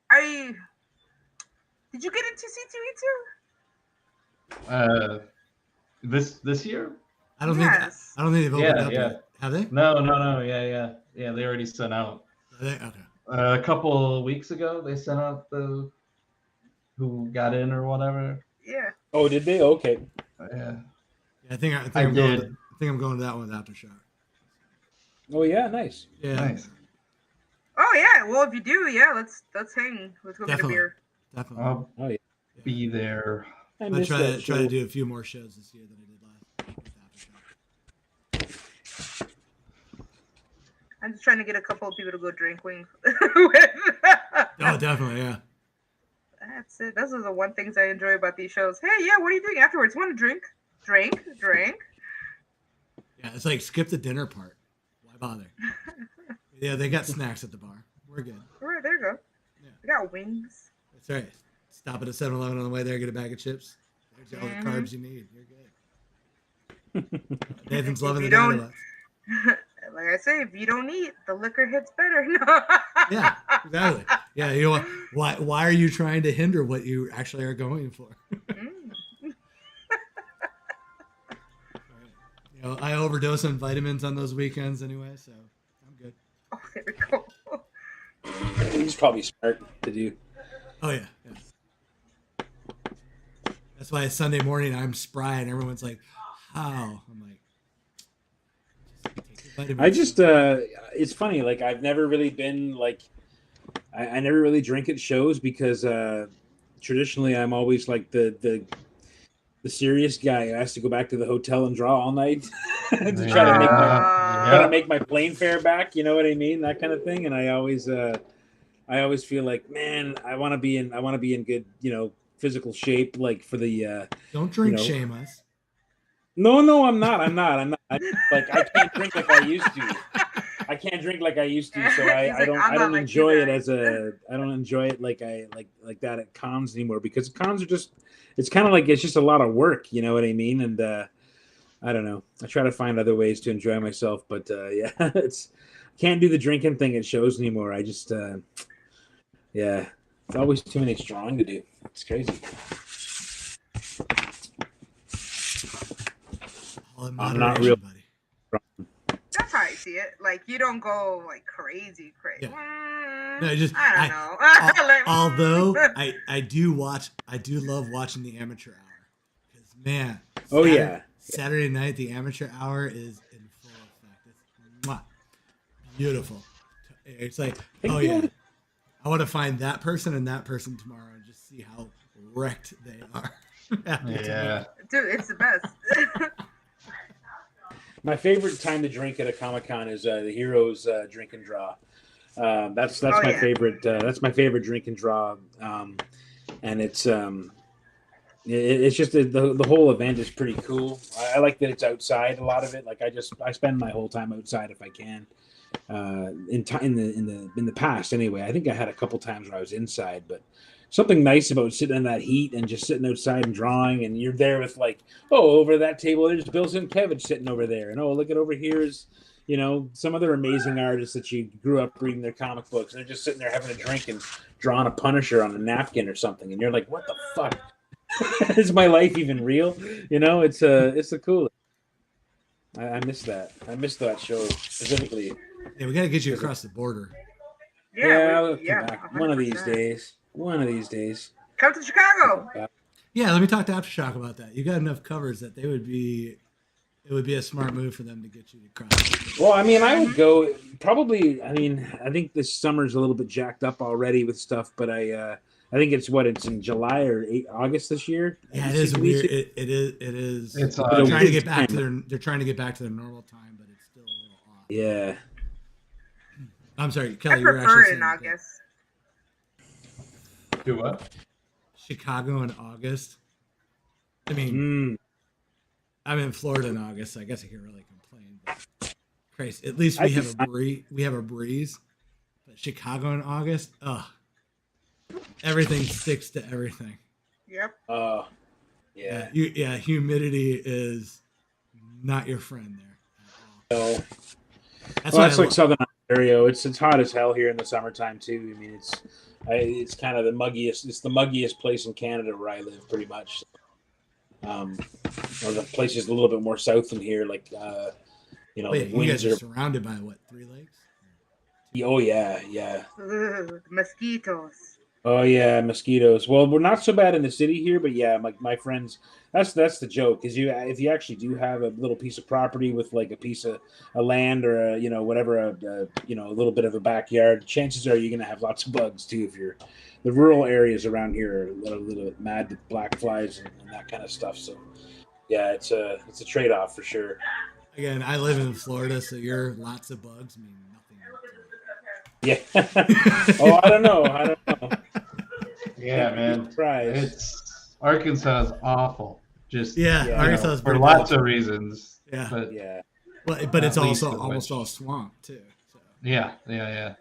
Did you get into C2E2? This year? I don't think they've opened up yet. Have they? No. Yeah. They already sent out. Okay. A couple of weeks ago, they sent out the who got in or whatever. Yeah. Oh, did they? Okay. Yeah. I think I I'm did. I'm going to that one with Aftershock. Oh yeah, nice. Yeah. Nice. Oh yeah. Well, if you do, yeah, let's hang. Let's go get a beer. Definitely. I'll Oh yeah. be there. I I missed try that to show. do a few more shows this year than I did last with Aftershock. I'm just trying to get a couple of people to go drink wings. Oh, definitely, yeah. That's it. Those are the one things I enjoy about these shows. Hey, yeah, what are you doing afterwards? Want to drink? Drink. Yeah, it's like skip the dinner part. Why bother? Yeah, they got snacks at the bar. We're good. All right, there you go. Yeah. We got wings. That's right. Stop at a 7-Eleven on the way there, get a bag of chips. There's all the carbs you need. You're good. Nathan's loving the dialogue. Like I say, if you don't eat, the liquor hits better. No. Yeah, exactly. Yeah, you know what? Why are you trying to hinder what you actually are going for? You know, I overdose on vitamins on those weekends anyway, so I'm good. Oh, there we go. he's probably smart to do. Oh yeah. That's why Sunday morning I'm spry and everyone's like, "How?" I'm like, just take your I vitamins. just it's funny. Like I've never really been like I never really drink at shows because traditionally I'm always like the serious guy who has to go back to the hotel and draw all night to try to make my plane fare back. You know what I mean? That kind of thing. And I always feel like, man, I want to be in good, physical shape, like for the. Don't drink, shame us. No, I'm not. I can't drink like I used to. So I don't enjoy it I don't enjoy it like that at cons anymore, because cons are just, it's kind of like, it's just a lot of work, you know what I mean? And I don't know. I try to find other ways to enjoy myself, but can't do the drinking thing at shows anymore. I just it's always too many strong to do. It's crazy. I'm not real. That's how I see it. Like, you don't go like crazy. Yeah. No, I don't know. Although I do love watching the amateur hour, because man, Saturday night the amateur hour is in full effect. It's beautiful. It's like, oh yeah, I want to find that person and that person tomorrow and just see how wrecked they are. Yeah, dude, it's the best. My favorite time to drink at a Comic-Con is the Heroes drink and draw. That's my favorite. That's my favorite drink and draw, and it's just the whole event is pretty cool. I like that it's outside, a lot of it. Like I spend my whole time outside if I can. In the past anyway. I think I had a couple times where I was inside, but something nice about sitting in that heat and just sitting outside and drawing, and you're there with like, oh, over that table there's Bill Sienkiewicz sitting over there, and oh, look at over here is, some other amazing artists that you grew up reading their comic books, and they're just sitting there having a drink and drawing a Punisher on a napkin or something, and you're like, what the fuck? Is my life even real? It's the coolest. I miss that. I miss that show specifically. Yeah, we got to get you across the border. I'll come back one of these days. Come to Chicago. Yeah, let me talk to Aftershock about that. You got enough covers that it would be a smart move for them to get you to cross. Well, I mean, I would go probably. I mean, I think this summer's a little bit jacked up already with stuff, but I think it's in July or August this year. Yeah, it is weird. It is. It's they're trying to get back to their normal time, but it's still a little off. Yeah. I'm sorry, Kelly. I prefer it in August. Do what? Chicago in August. I mean, I'm in Florida in August, so I guess I can't really complain. But Christ, at least we have a breeze. But Chicago in August, everything sticks to everything. Yep. Yeah. Humidity is not your friend there. No. That's like Southern Ontario. It's hot as hell here in the summertime too. I mean, it's kind of the muggiest. It's the muggiest place in Canada where I live, pretty much. Or the place is a little bit more south than here, like you guys are surrounded by what, 3 lakes? Oh yeah. Mosquitoes. Oh yeah, mosquitoes. Well, we're not so bad in the city here, but yeah, my friends. That's the joke. Is if you actually do have a little piece of property with like a piece of a land or a little bit of a backyard, chances are you're gonna have lots of bugs too. If you're the rural areas around here are a little bit mad with black flies and that kind of stuff. So yeah, it's a trade-off for sure. Again, I live in Florida, so your lots of bugs mean nothing. Yeah. Oh, I don't know. Yeah, man. It's Arkansas is awful. Just Arkansas is for lots of reasons. Yeah, but it's also almost all swamp too. So. Yeah.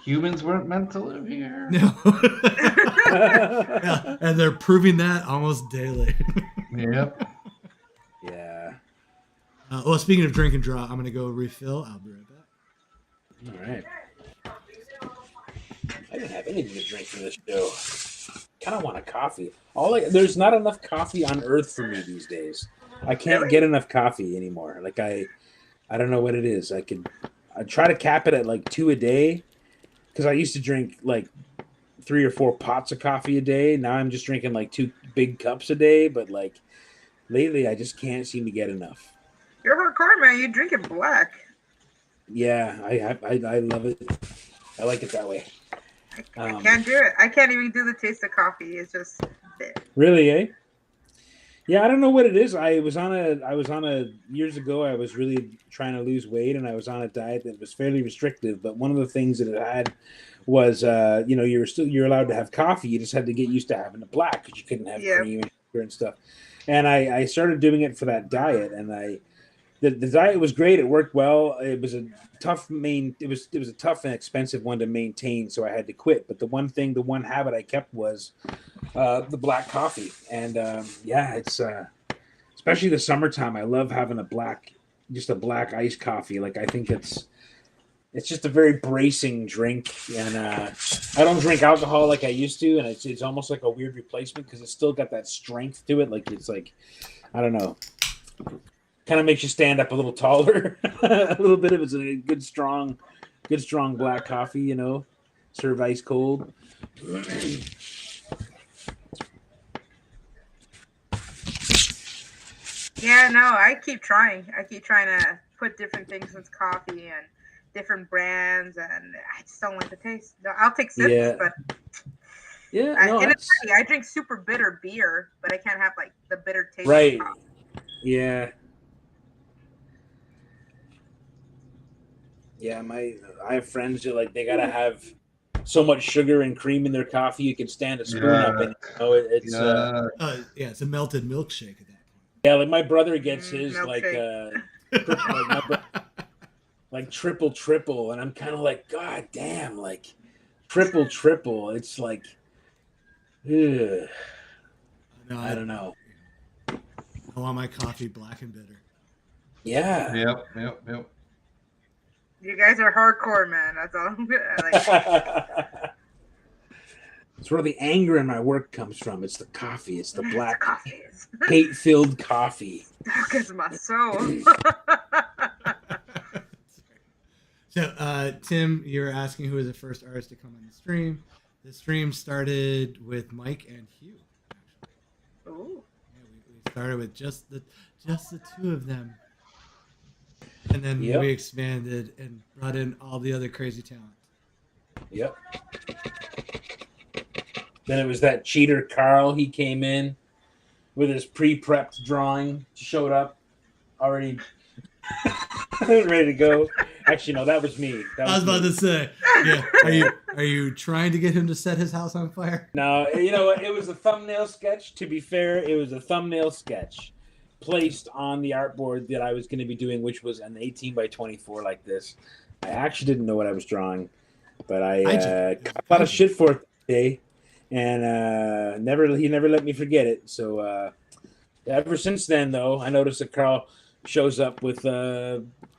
Humans weren't meant to live here. No. Yeah, and they're proving that almost daily. Yep. Yeah. Well, speaking of drink and draw, I'm gonna go refill. I'll be right back. All right. I didn't have anything to drink for this show. Kind of want a coffee. There's not enough coffee on Earth for me these days. I can't get enough coffee anymore. Like I don't know what it is. I try to cap it at like 2 a day, because I used to drink like 3 or 4 pots of coffee a day. Now I'm just drinking like 2 big cups a day. But like lately, I just can't seem to get enough. You're hardcore, man. You drink it black. Yeah, I love it. I like it that way. I can't do it. I can't even do the taste of coffee. It's just really, eh? Yeah, I don't know what it is. I was on a years ago. I was really trying to lose weight, and I was on a diet that was fairly restrictive. But one of the things that it had was, you're allowed to have coffee. You just had to get used to having it black because you couldn't have cream and sugar and stuff. And I started doing it for that diet, and the diet was great. It worked well. It was a tough it was a tough and expensive one to maintain, so I had to quit. But the one habit I kept was the black coffee. And it's especially the summertime. I love having a black iced coffee. Like I think it's just a very bracing drink. And I don't drink alcohol like I used to, and it's almost like a weird replacement because it's still got that strength to it. Like it's like, I don't know. Kind of makes you stand up a little taller. A little bit of it's a good strong black coffee, served ice cold. Yeah, no, I keep trying to put different things with coffee and different brands, and I just don't like the taste. No, I'll take sips, but it's funny. I drink super bitter beer, but I can't have like the bitter taste. Right. Of coffee. Yeah. Yeah, I have friends that they gotta have so much sugar and cream in their coffee you can stand a spoon up in. It's it's a melted milkshake at that point. Yeah, like my brother gets his milkshake. like triple, and I'm kind of like, God damn, like triple. It's like, ugh. No, I don't know. I want my coffee black and bitter. Yeah. Yep. You guys are hardcore, man. That's all. It's where the anger in my work comes from. It's the coffee. It's the black, coffee. hate-filled coffee. Dark as my soul. So, Tim, you're asking who was the first artist to come on the stream. The stream started with Mike and Hugh. Ooh. Yeah, we started with just the 2 of them. And then we expanded and brought in all the other crazy talent. Yep. Then it was that cheater Karl. He came in with his pre-prepped drawing, showed up already ready to go. Actually, no, that was me. I was about to say, yeah. Are you trying to get him to set his house on fire? No, you know what? It was a thumbnail sketch. To be fair, it was a thumbnail sketch placed on the artboard that I was going to be doing, which was an 18 by 24 like this. I actually didn't know what I was drawing, but I got a lot of shit for it today, and he never let me forget it. So ever since then, though, I noticed that Karl shows up with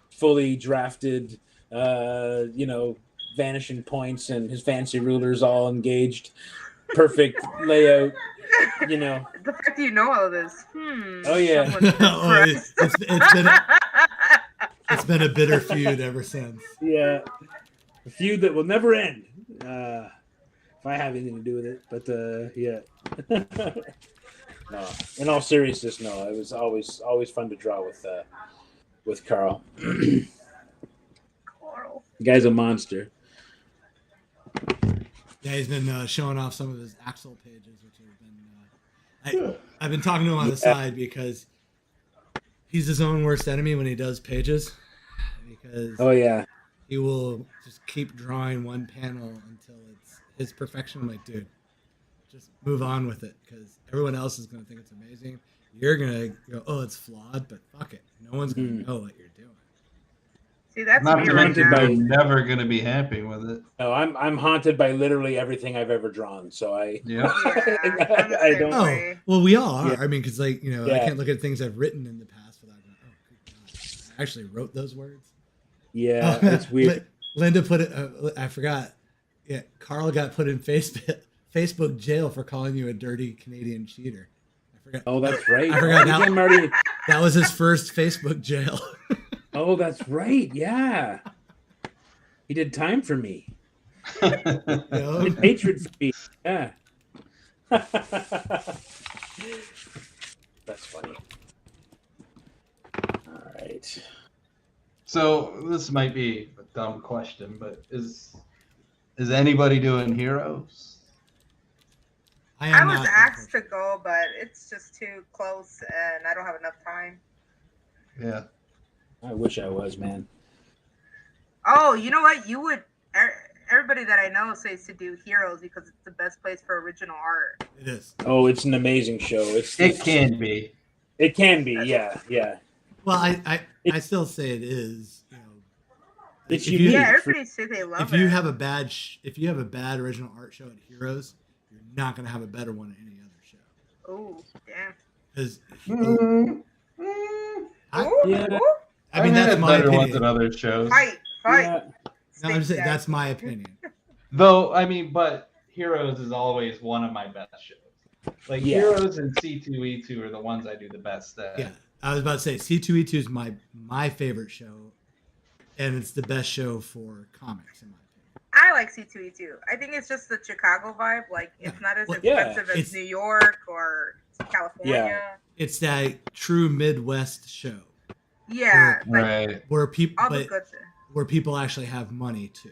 fully drafted, vanishing points and his fancy rulers all engaged, perfect layout. The fact that you know all of this. Oh yeah. It's been a bitter feud ever since. Yeah, a feud that will never end. If I have anything to do with it, but yeah. No, in all seriousness, no. It was always fun to draw with Karl. Carl. The guy's a monster. Yeah, he's been showing off some of his Axel pages, which have been. I've been talking to him on the side because he's his own worst enemy when he does pages. Because he will just keep drawing one panel until it's his perfection. I'm like, dude, just move on with it because everyone else is going to think it's amazing. You're going to go, oh, it's flawed, but fuck it. No one's going to know what you're doing. See, that's Not me to right mention now. they're never going to be happy with it. No, I'm haunted by literally everything I've ever drawn. So I Yeah. I don't. Oh, well, we all are. Yeah. I mean, because I can't look at things I've written in the past without going, oh, good God, I actually wrote those words. Yeah, it's weird. Linda put it. I forgot. Yeah, Karl got put in Facebook jail for calling you a dirty Canadian cheater. I forgot. Oh, that's right. I forgot that. Marty. That was his first Facebook jail. Oh, that's right. Yeah, he did time for me. And hatred feed. Yeah. That's funny. All right. So this might be a dumb question, but is anybody doing Heroes? I was asked to go, but it's just too close, and I don't have enough time. Yeah. I wish I was, man. Oh, you know what? You would. Everybody that I know says to do Heroes because it's the best place for original art. It is. Oh, it's an amazing show. It can be. It can be. Yeah. Yeah. Well, I still say it is. You know, it's if unique. you, Yeah, everybody says they love it. If you have a bad original art show at Heroes, you're not going to have a better one at any other show. Oh, damn. Because I mean, that's my better ones opinion. than other shows. Fight. Yeah. No, I'm just saying that's my opinion. Though, I mean, but Heroes is always one of my best shows. Like Heroes and C2E2 are the ones I do the best at. Yeah, I was about to say C2E2 is my favorite show, and it's the best show for comics in my opinion. I like C2E2. I think it's just the Chicago vibe. Like it's not as expensive as New York or California. Yeah. It's that true Midwest show. Yeah, where people actually have money too.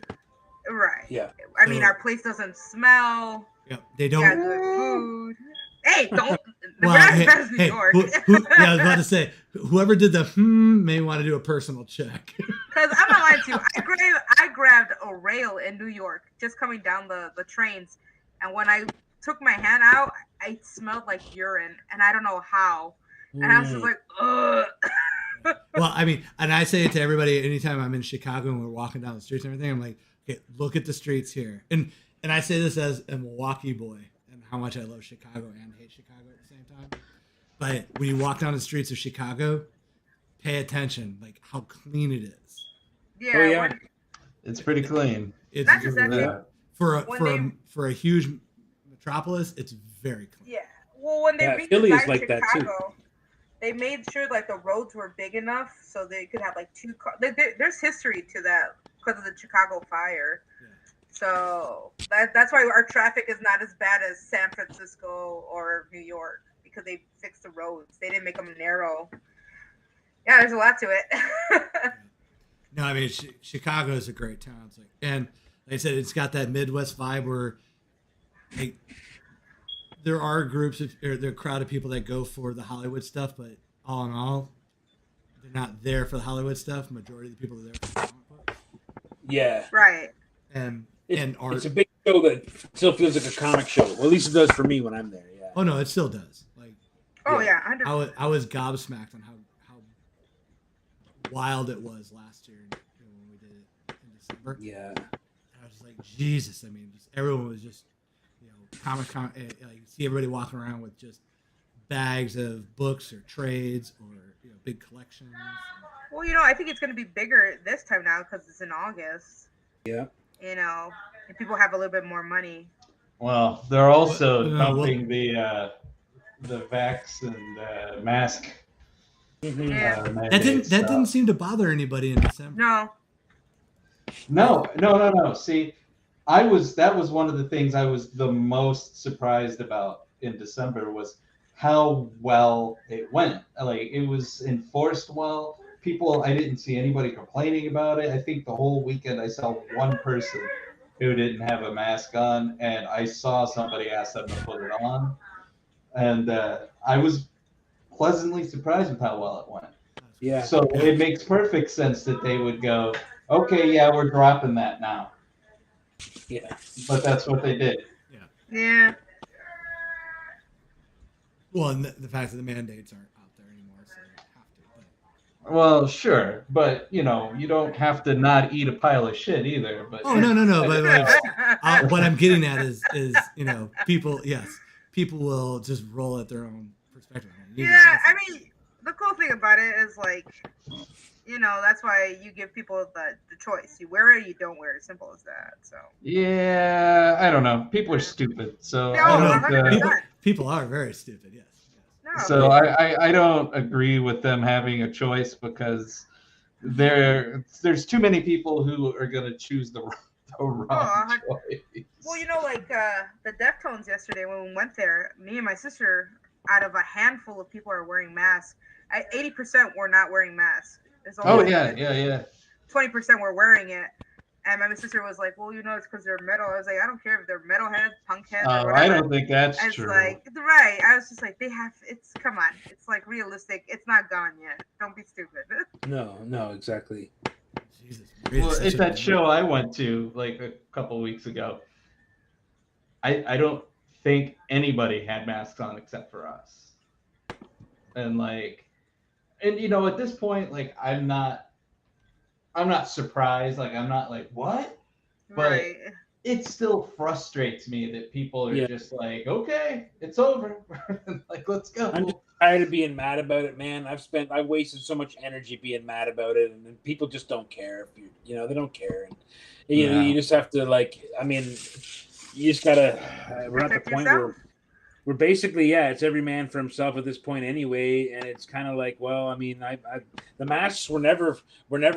Right. Yeah. I mean, our place doesn't smell. Yep. They don't. Got good food. Hey, don't. We're not as bad as New York. Yeah, I was about to say, whoever did the may want to do a personal check. Because I'm not lying to you. I grabbed a rail in New York just coming down the trains, and when I took my hand out, I smelled like urine, and I don't know how. And I was just like, ugh. Well, I mean, and I say it to everybody anytime I'm in Chicago and we're walking down the streets and everything. I'm like, okay, look at the streets here, and I say this as a Milwaukee boy and how much I love Chicago and hate Chicago at the same time. But when you walk down the streets of Chicago, pay attention, like how clean it is. Yeah, it's pretty clean. It's for a huge metropolis, it's very clean. Yeah. Well, when they Philly's like Chicago, that too. They made sure like the roads were big enough so they could have like two cars. There's history to that because of the Chicago fire. Yeah. So that's why our traffic is not as bad as San Francisco or New York because they fixed the roads. They didn't make them narrow. Yeah, there's a lot to it. No, I mean Chicago is a great town. It's like, and like I said, it's got that Midwest vibe where like there are groups there are a crowd of people that go for the Hollywood stuff, but all in all, they're not there for the Hollywood stuff. Majority of the people are there for the comic books. Yeah. Right. And art. It's a big show that still feels like a comic show. Well, at least it does for me when I'm there. Yeah. Oh no, it still does. Like. Oh yeah. I was gobsmacked on how wild it was last year when we did it in December. Yeah. I was just like, Jesus. I mean, just everyone was just, Comic Con. Like, see everybody walking around with just bags of books or trades or big collections. Well, I think it's going to be bigger this time now because it's in August. Yeah. And people have a little bit more money. Well, they're also dumping the vax and mask. Yeah. That didn't seem to bother anybody in December. No. See, that was one of the things I was the most surprised about in December was how well it went. Like it was enforced well. I didn't see anybody complaining about it. I think the whole weekend I saw one person who didn't have a mask on, and I saw somebody ask them to put it on. And I was pleasantly surprised with how well it went. Yeah. So it makes perfect sense that they would go, okay, yeah, we're dropping that now. Yeah. But that's what they did. Yeah. Well, and the fact that the mandates aren't out there anymore, so they have to. But... Well, sure, but you don't have to not eat a pile of shit either. But no. But what I'm getting at is people will just roll at their own perspective. Yeah, I mean, the cool thing about it is like, that's why you give people the choice. You wear it, you don't wear it. Simple as that. So. Yeah, I don't know. People are stupid, so people are very stupid. Yes. So I don't agree with them having a choice because there's too many people who are going to choose the the wrong Oh, choice. well, like the Deftones yesterday when we went there, me and my sister, out of a handful of people are wearing masks. 80% were not wearing masks. It's Oh only yeah. 20% were wearing it. And my sister was like, "Well, it's because they're metal." I was like, "I don't care if they're metalheads, punk heads, or whatever." I don't think that's It's true. like, right. I was just like, come on. It's like realistic. It's not gone yet. Don't be stupid. No, exactly. Jesus, Well, at that show I went to like a couple weeks ago, I don't think anybody had masks on except for us. And at this point, like I'm not surprised. Like I'm not like, what? But Right. it still frustrates me that people are Yeah. just like, okay, it's over. Like, let's go. I'm just tired of being mad about it, man. I've wasted so much energy being mad about it, and people just don't care. If they don't care. And you just have to you just gotta. We're at the Protect point yourself. we're basically, it's every man for himself at this point anyway, and it's kind of like, well, the masks were never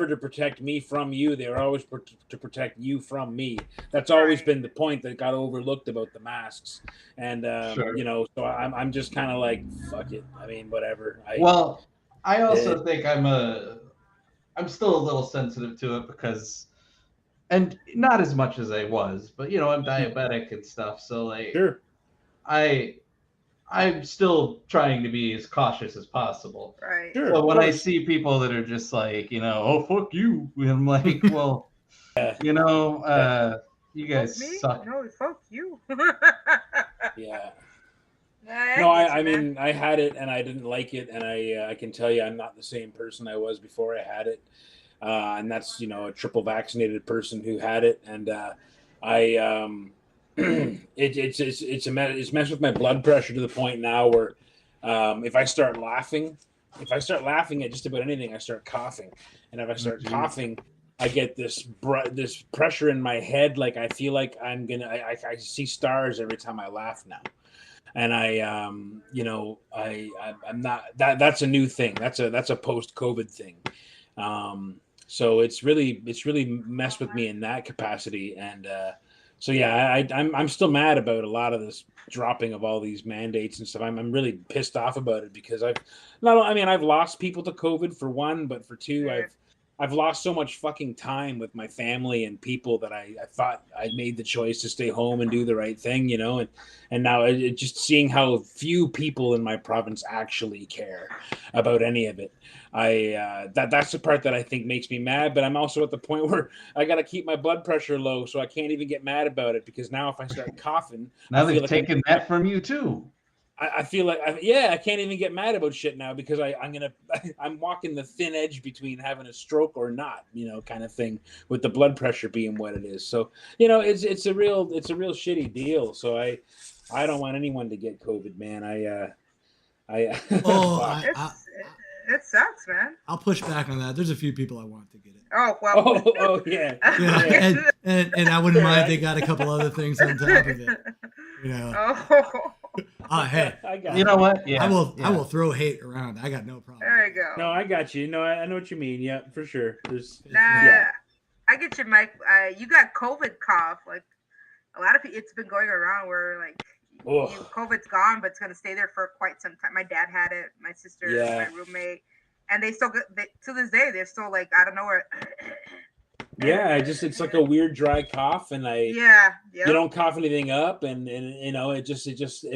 to protect me from you. They were always to protect you from me. That's always been the point that got overlooked about the masks, and Sure. so I'm just kind of like, fuck it. I mean, whatever. I also think I'm still a little sensitive to it because, and not as much as I was, but I'm diabetic and stuff, so like, sure. I'm still trying to be as cautious as possible. Right. Sure. So when I see people that are just like, oh, fuck you, I'm like, well, you guys suck. No, fuck you. Yeah. No, I had it and I didn't like it, and I can tell you I'm not the same person I was before I had it, and that's a triple vaccinated person who had it, and it's messed with my blood pressure to the point now where if I start laughing at just about anything, I start coughing, and if I start coughing, I get this pressure in my head, like I feel like I see stars every time I laugh now. And I'm not that's a new thing. That's a post-COVID thing. So it's really messed with me in that capacity. And so yeah, I'm still mad about a lot of this dropping of all these mandates and stuff. I'm really pissed off about it because I've lost people to COVID for one, but for two, I've lost so much fucking time with my family and people that I thought I made the choice to stay home and do the right thing, and now it just seeing how few people in my province actually care about any of it. That's the part that I think makes me mad, but I'm also at the point where I got to keep my blood pressure low, so I can't even get mad about it because now if I start coughing, now they've taken that from you too. I feel like I can't even get mad about shit now because I'm walking the thin edge between having a stroke or not, kind of thing, with the blood pressure being what it is. So it's a real shitty deal. So I don't want anyone to get COVID, man. It sucks, man. I'll push back on that. There's a few people I want to get it. Oh well. Oh yeah. And I wouldn't mind if they got a couple other things on top of it. Hey, you know what? Yeah, I will throw hate around. I got no problem. There you go. No, I got you. No, I know what you mean. Yeah, for sure. I get you, Mike. You got COVID cough. Like a lot of people, it's been going around where like COVID's gone, but it's gonna stay there for quite some time. My dad had it. My sister, my roommate, and they still to this day they're still like I don't know where. Yeah, it's like a weird dry cough, and you don't cough anything up, and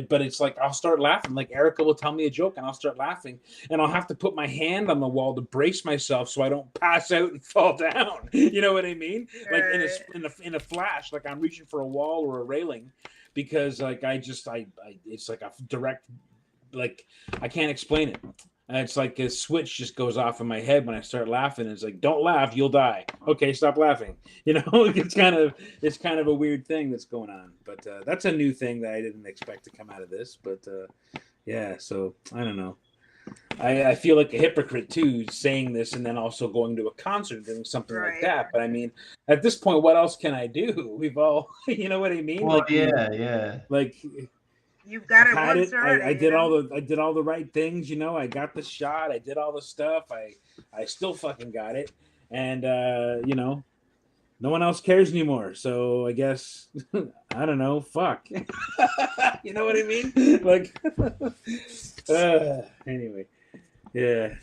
but it's like I'll start laughing. Like Erica will tell me a joke, and I'll start laughing, and I'll have to put my hand on the wall to brace myself so I don't pass out and fall down. You know what I mean? Like in a flash, like I'm reaching for a wall or a railing, because like it's like a direct, like I can't explain it. And it's like a switch just goes off in my head when I start laughing. It's like, don't laugh, you'll die. Okay, stop laughing. It's kind of a weird thing that's going on. But that's a new thing that I didn't expect to come out of this. But so I don't know. I feel like a hypocrite too, saying this and then also going to a concert doing something like that. But I mean, at this point, what else can I do? We've all, you know what I mean? Well, like, yeah. Like. You've got it once already. I did all the right things, I got the shot, I did all the stuff, I still fucking got it. And no one else cares anymore. So I guess I don't know. Fuck. You know what I mean? Like, anyway, yeah.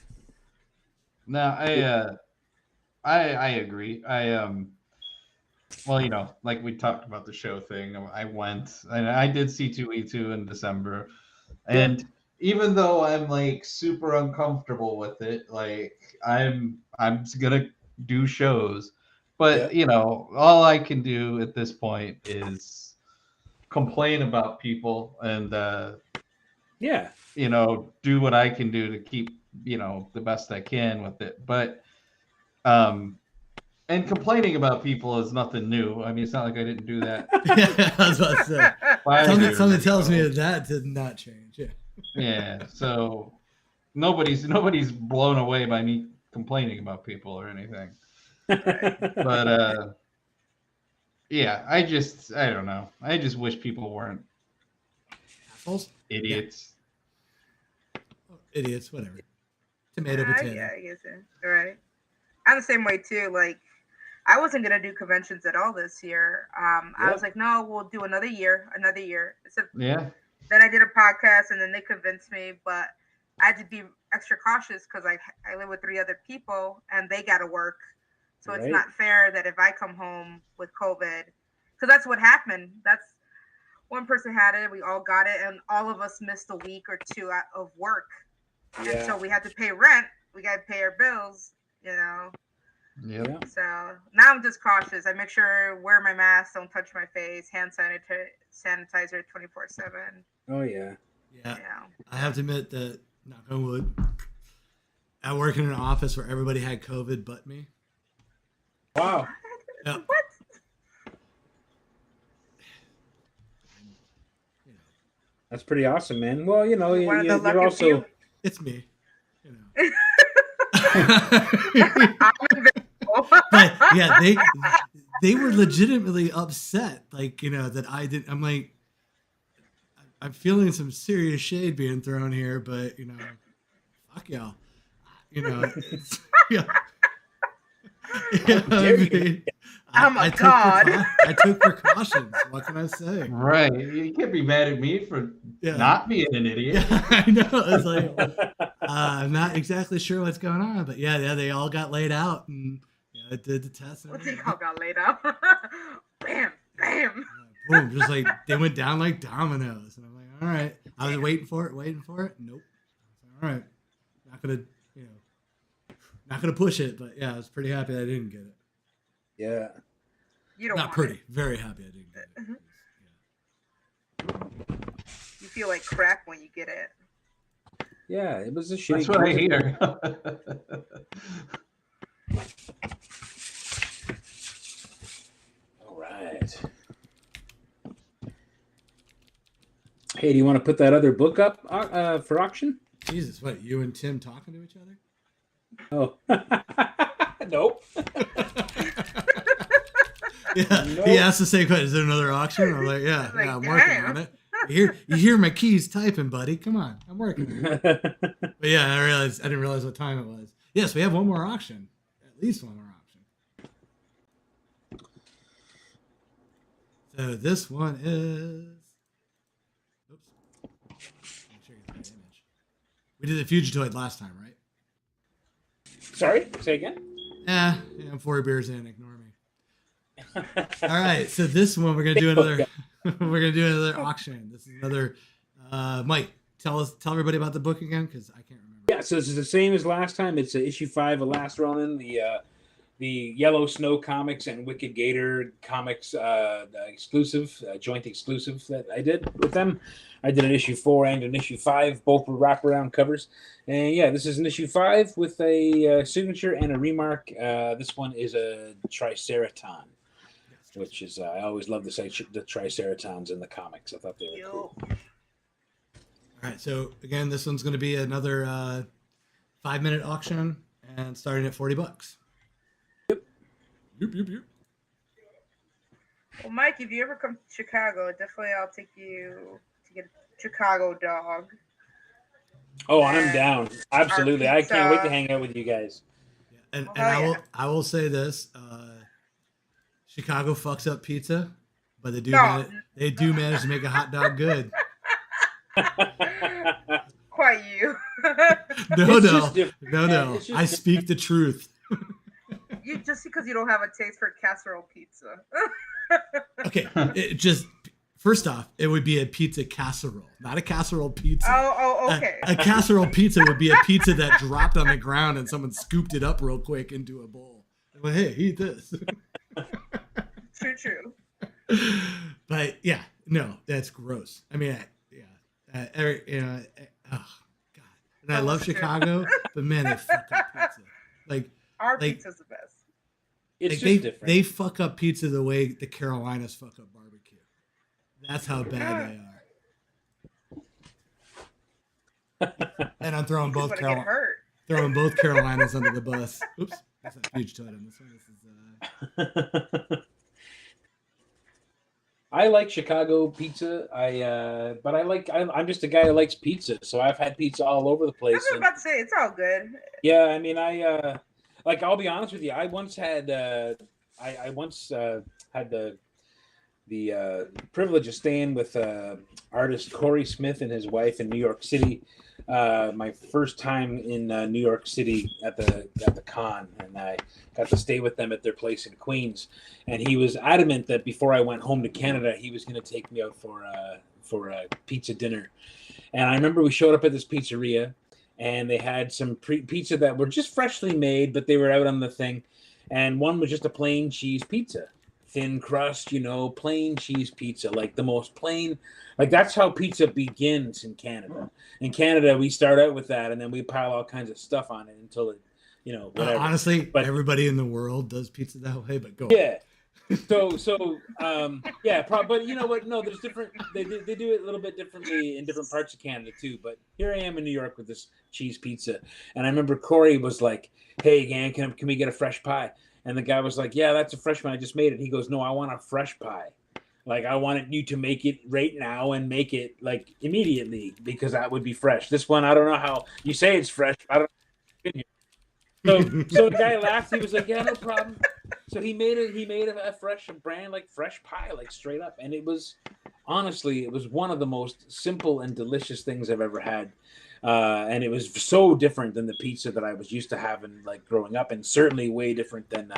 No, I agree. Well, like we talked about the show thing. I went and I did C2E2 in December, and even though I'm like super uncomfortable with it, like I'm gonna do shows, but all I can do at this point is complain about people and do what I can do to keep the best I can with it. But and complaining about people is nothing new. I mean, it's not like I didn't do that. Yeah, I was about to say. Something tells me that did not change. Yeah. Yeah. So nobody's blown away by me complaining about people or anything. But yeah, I don't know. I just wish people weren't assholes, idiots. Yeah. Idiots, whatever. Tomato, potato. Yeah, I guess so. Right. I'm the same way too. Like, I wasn't gonna do conventions at all this year. I was like, no, we'll do another year. Yeah. Then I did a podcast, and then they convinced me, but I had to be extra cautious because I live with 3 other people, and they got to work. So It's not fair that if I come home with COVID, because that's what happened. That's one person had it, we all got it, and all of us missed a week or 2 of work. Yeah. And so we had to pay rent. We got to pay our bills. Yeah. So now I'm just cautious. I make sure wear my mask, don't touch my face, hand sanitizer 24/7. Oh yeah. Yeah. I have to admit that, knock on wood, I work in an office where everybody had COVID but me. Wow. Yeah. What? That's pretty awesome, man. Well, you're also few. It's me. But yeah, they were legitimately upset, like that I didn't. I'm like, I'm feeling some serious shade being thrown here, but fuck y'all, it's, yeah. I took precautions. What can I say? Right. You can't be mad at me for not being an idiot. Yeah, I know. It's like I'm not exactly sure what's going on, but yeah, they all got laid out and did the test. What do you all got laid out? Bam, bam. Boom! Just like they went down like dominoes, and I'm like, all right. I was waiting for it. Nope. All right. Not gonna push it, but yeah, I was pretty happy I didn't get it. Yeah. You don't Not pretty. Very happy I didn't get it. You feel like crap when you get it. Yeah, it was a shitty. That's what I hear. All right. Hey, do you want to put that other book up for auction? Jesus, what? You and Tim talking to each other? Oh, nope. Yeah, nope. He asked the same question. Is there another auction? I'm like, yeah, I'm working on it. You hear my keys typing, buddy. Come on, I'm working on it. But yeah, I didn't realize what time it was. Yes, we have one more auction. At least one more auction. So this one is. Oops. Make sure you get that image. We did the Fugitoid last time, right? Sorry, say again. Yeah, I'm 4 beers in. Ignore me. All right, so this one we're gonna do another. We're gonna do another auction. This is another. Mike, tell everybody about the book again, because I can't remember. Yeah, so this is the same as last time. It's issue 5 of Last Ronin, the Yellow Snow Comics and Wicked Gator Comics exclusive, joint exclusive that I did with them. I did an issue 4 and an issue 5. Both were wraparound covers. And yeah, this is an issue 5 with a signature and a remark. This one is a Triceraton, which is I always love the Triceratons in the comics. I thought they were cool. All right, so again, this one's going to be another 5-minute auction and starting at $40. Yep. Well, Mike, if you ever come to Chicago, definitely I'll take you to get a Chicago dog. Oh, I'm down. Absolutely. I can't wait to hang out with you guys. Yeah. And I will say this. Chicago fucks up pizza, but they do No. they do manage to make a hot dog good. Quite you. No, It's no, just different. no, no. It's just I speak the truth. You just because you don't have a taste for casserole pizza. Okay, it just first off, it would be a pizza casserole, not a casserole pizza. Oh, okay. A casserole pizza would be a pizza that dropped on the ground and someone scooped it up real quick into a bowl. Well, hey, eat this. True. But yeah, no, that's gross. I mean, oh God, and I love Chicago, but man, they fuck up pizza. Our pizza's the best. It's like just different. they fuck up pizza the way the Carolinas fuck up barbecue. That's how bad they are. And I'm throwing both Carolinas under the bus. Oops, that's a huge totem. This is I like Chicago pizza. I'm just a guy who likes pizza, so I've had pizza all over the place. I was about to say it's all good. Yeah, I mean, I'll be honest with you. I once had had the privilege of staying with artist Corey Smith and his wife in New York City. My first time in New York City at the con, and I got to stay with them at their place in Queens. And he was adamant that before I went home to Canada, he was going to take me out for a pizza dinner. And I remember we showed up at this pizzeria, and they had some pizza that were just freshly made, but they were out on the thing. And one was just a plain cheese pizza, thin crust, plain cheese pizza, like the most plain. Like that's how pizza begins in Canada. In Canada, we start out with that, and then we pile all kinds of stuff on it until it, whatever. honestly, but everybody in the world does pizza that way. But go. Yeah. But you know what? No, there's different. They do it a little bit differently in different parts of Canada too. But here I am in New York with this cheese pizza, and I remember Corey was like, "Hey, gang, can we get a fresh pie?" And the guy was like, "Yeah, that's a fresh one. I just made it." He goes, "No, I want a fresh pie. Like I wanted you to make it right now and make it like immediately because that would be fresh. This one, I don't know how you say it's fresh. I don't know. So the guy laughed. He was like, "Yeah, no problem." So he made a fresh brand, like fresh pie, like straight up. And it was one of the most simple and delicious things I've ever had. And it was so different than the pizza that I was used to having like growing up, and certainly way different than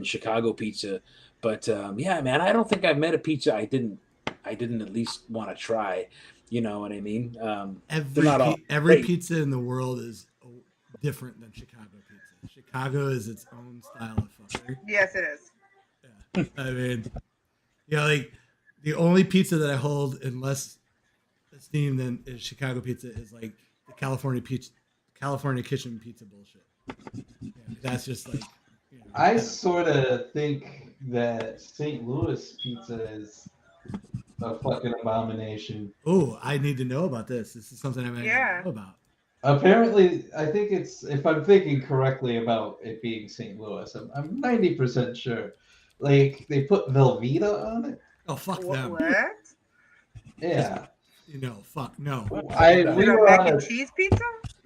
Chicago pizza. But yeah, man, I don't think I've met a pizza I didn't at least want to try. You know what I mean? Every pizza in the world is different than Chicago pizza. Chicago is its own style of fuckery. Yes, it is. Yeah. I mean, like the only pizza that I hold in less esteem than is Chicago pizza is like the California kitchen pizza bullshit. Yeah, that's just like. I sort of think that St. Louis pizza is a fucking abomination. Oh, I need to know about this. This is something I might not know about. Apparently, I think it's, if I'm thinking correctly about it being St. Louis, I'm 90% sure. Like, they put Velveeta on it. Oh, fuck them. What? Yeah. Fuck no. We were mac on and cheese pizza?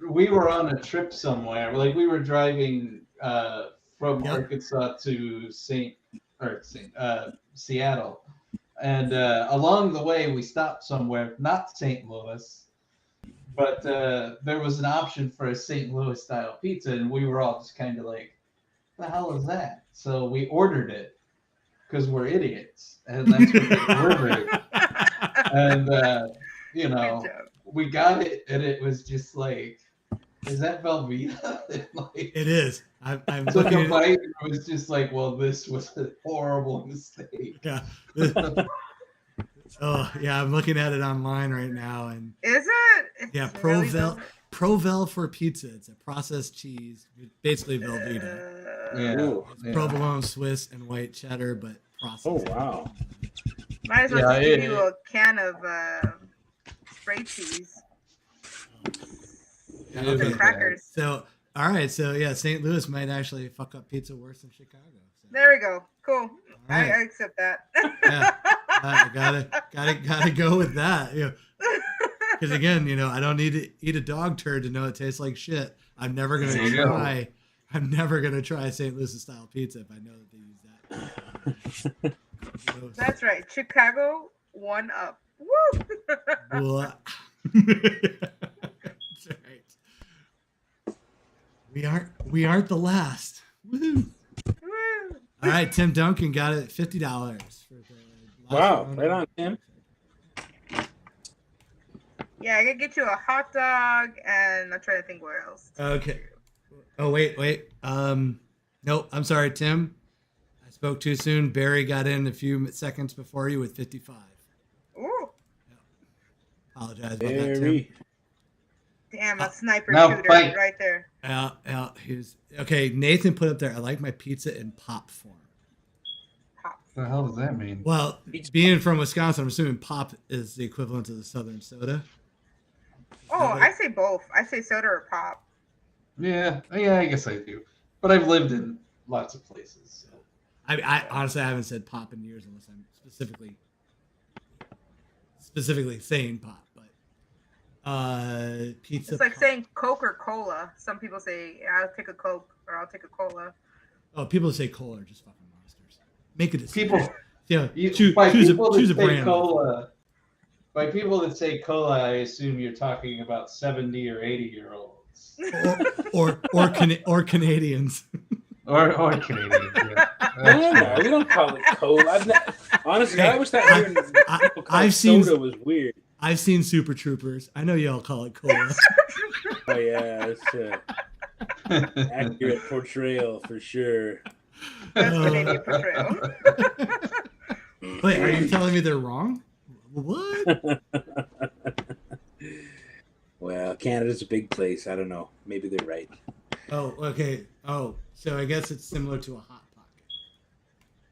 We were on a trip somewhere. Like, we were driving from Arkansas to Seattle. And along the way, we stopped somewhere, not St. Louis, but there was an option for a St. Louis style pizza, and we were all just kind of like, "What the hell is that?" So we ordered it because we're idiots, and that's what we ordered. And we got it, and it was just like, "Is that Velveeta?" It is. I'm took looking a bite. And it was just like, "Well, this was a horrible mistake." Yeah. Oh yeah, I'm looking at it online right now, and is it? It's Provel for pizza. It's a processed cheese, basically Velveeta. It's provolone, Swiss, and white cheddar, but processed. Oh wow! Might as well give you a can of spray cheese. Okay. Crackers. So all right, so yeah, St. Louis might actually fuck up pizza worse than Chicago. So. There we go. Cool. Right. I accept that. Yeah. Gotta go with that. Because again, I don't need to eat a dog turd to know it tastes like shit. I'm never gonna try I'm never gonna try St. Louis style pizza if I know that they use that. Gross. That's right. Chicago, 1 up. Woo! Blah. That's right. We aren't the last. Woo. Woo! All right, Tim Duncan got it at $50 for the last Wow, round. right on, Tim. Yeah, I can get you a hot dog, and I'm trying to think where else. Okay. Oh wait. Nope. I'm sorry, Tim. I spoke too soon. Barry got in a few seconds before you with 55. Ooh, Apologize about that, Tim. Very. damn, a sniper Now shooter fight. right there. Okay. Nathan put up there. I like my pizza in pop form. Pop. What the hell does that mean? Well, being from Wisconsin, I'm assuming pop is the equivalent of the Southern soda. Oh, I say both. I say soda or pop. Yeah, I guess I do. But I've lived in lots of places. So. I honestly I haven't said pop in years unless I'm specifically saying pop, but pizza. It's like pop. saying Coke or Cola. Some people say, I'll take a Coke or I'll take a Cola. Oh, people that say cola are just fucking monsters. Make a decision. People, Yeah, you, choose a that say brand. cola. By people that say cola, I assume you're talking about 70 or 80-year-olds. or Canadians. Or Canadians. Yeah. I don't know. We don't call it cola. Honestly, I always thought hearing people call it soda was weird. I've seen Super Troopers. I know y'all call it cola. Oh yeah, it's accurate portrayal for sure. That's Canadian portrayal. Wait, are you telling me they're wrong? What? Well, Canada's a big place. I don't know. Maybe they're right. Oh, okay. Oh, so I guess it's similar to a hot pocket.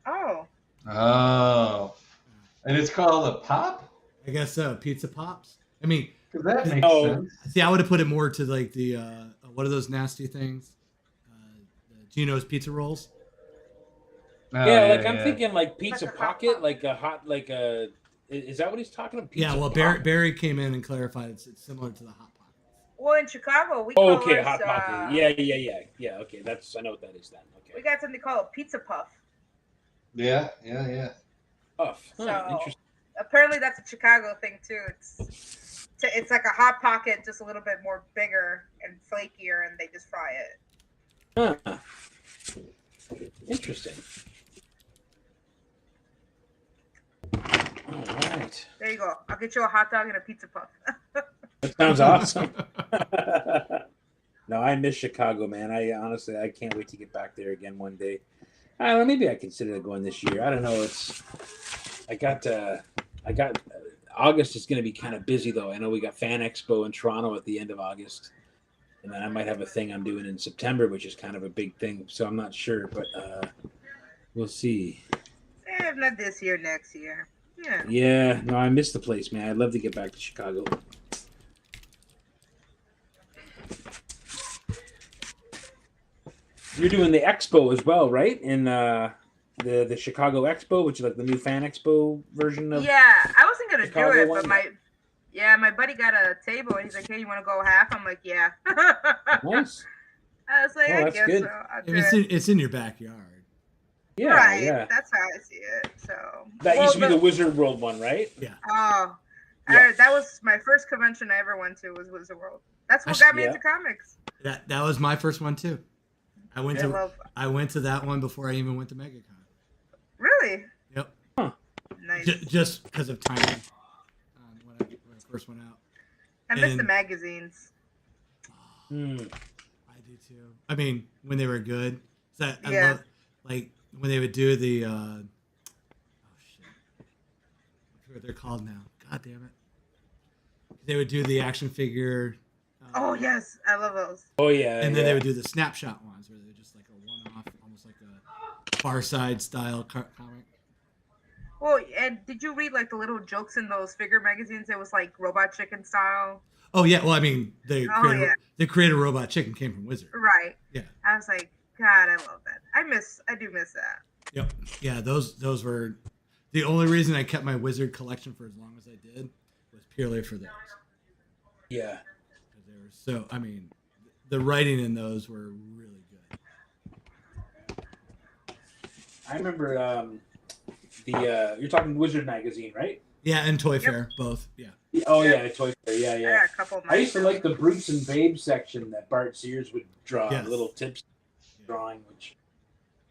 Oh. Oh. And it's called a pop? I guess so. Pizza pops. I mean, Because that makes sense. see, I would have put it more to like the what are those nasty things? Gino's pizza rolls. Oh, Yeah, I'm thinking like pizza Like a hot pocket, pot. like a hot, like a. Is that what he's talking about? Pizza Yeah, well, pop? Barry came in and clarified it's similar to the hot pocket. Well, in Chicago, we Oh, call okay, ours, hot pocket. Yeah. Okay, I know what that is then. We Okay. got something called a pizza puff. Yeah. Puff. So Interesting. apparently that's a Chicago thing too. It's like a hot pocket, just a little bit more bigger and flakier, and they just fry it. Huh. Interesting. All right. There you go. I'll get you a hot dog and a pizza puff. That sounds awesome. No, I miss Chicago, man. I honestly can't wait to get back there again one day. I don't know. Maybe I consider going this year. I don't know. I got August is going to be kind of busy though. I know we got Fan Expo in Toronto at the end of August, and then I might have a thing I'm doing in September, which is kind of a big thing. So I'm not sure, but we'll see. If not this year, next year. Yeah. Yeah, no, I miss the place, man. I'd love to get back to Chicago. You're doing the expo as well, right? In the Chicago Expo, which is like the new Fan Expo version of. Yeah, I wasn't gonna Chicago do it, one? but my buddy got a table and he's like, "Hey, you want to go half?" I'm like, "Yeah." Nice. I was like, Oh, "I that's guess good. so." I'll do it. It's in your backyard. Yeah, Right, yeah. that's how I see it. So That used to be the Wizard World one, right? Yeah. Oh, Yeah. that was my first convention I ever went to was Wizard World. That's what Actually, got me yeah. into comics. That was my first one too. I went I to that one before I even went to MegaCon. Really Yep. nice. Just because of timing. When I first went out. I miss the and- magazines. Hmm. I do too. I mean, when they were good. So I Yeah. love, like when they would do the oh shit. I forget what they're called now. God damn it. They would do the action figure. Oh yes, I love those. Oh yeah. And then yeah. they would do the snapshot ones where they're just like a one-off, almost like a Far Side style comic. Well, and did you read like the little jokes in those figure magazines? It was like Robot Chicken style. Oh yeah, well I mean the creator yeah. Robot Chicken came from Wizard. Right. Yeah. I was like, God, I love that. I do miss that. Yep. Yeah, those were the only reason I kept my Wizard collection for as long as I did was purely for those. Yeah. They were so, I mean, the writing in those were really good. I remember you're talking Wizard magazine, right? Yeah, and Toy Fair, both. Yeah. Oh yeah, the Toy Fair. Yeah, I yeah. got a couple of I used to mine. like the Brutes and Babes section that Bart Sears would draw, Yes. little tips drawing, which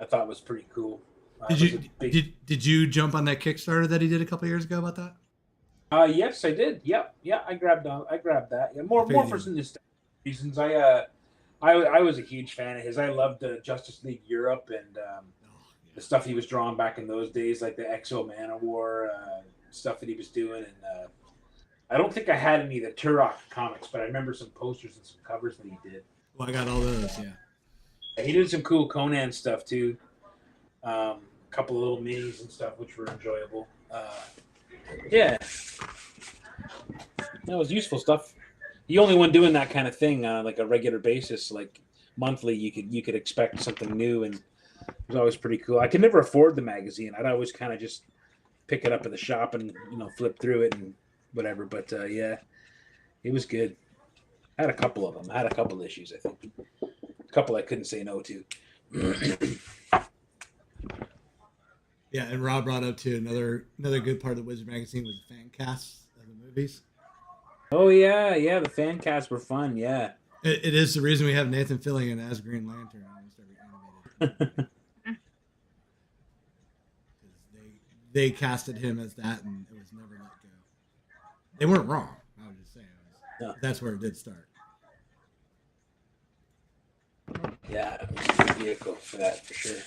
I thought was pretty cool. Did you jump on that Kickstarter that he did a couple years ago about that? Yes, I did. Yep, yeah, I grabbed that. Yeah, more for some nostalgic reasons. I was a huge fan of his. I loved Justice League Europe and the stuff he was drawing back in those days, like the Exo Manowar stuff that he was doing. And I don't think I had any of the Turok comics, but I remember some posters and some covers that he did. Well, I got all those. Yeah. He did some cool Conan stuff too. A couple of little minis and stuff, which were enjoyable. Yeah, that was useful stuff. The only one doing that kind of thing on like a regular basis, like monthly, you could expect something new, and it was always pretty cool. I could never afford the magazine. I'd always kind of just pick it up at the shop and flip through it and whatever. But yeah, it was good. I had a couple of them. I had a couple issues, I think. A couple I couldn't say no to. Yeah, and Rob brought up too another good part of the Wizard magazine was the fan casts of the movies. Oh yeah, the fan casts were fun. Yeah, it is the reason we have Nathan Fillion as Green Lantern almost every animated. They casted him as that, and it was never let go. They weren't wrong. I was just saying that's where it did start. Yeah, it was a good vehicle for that for sure.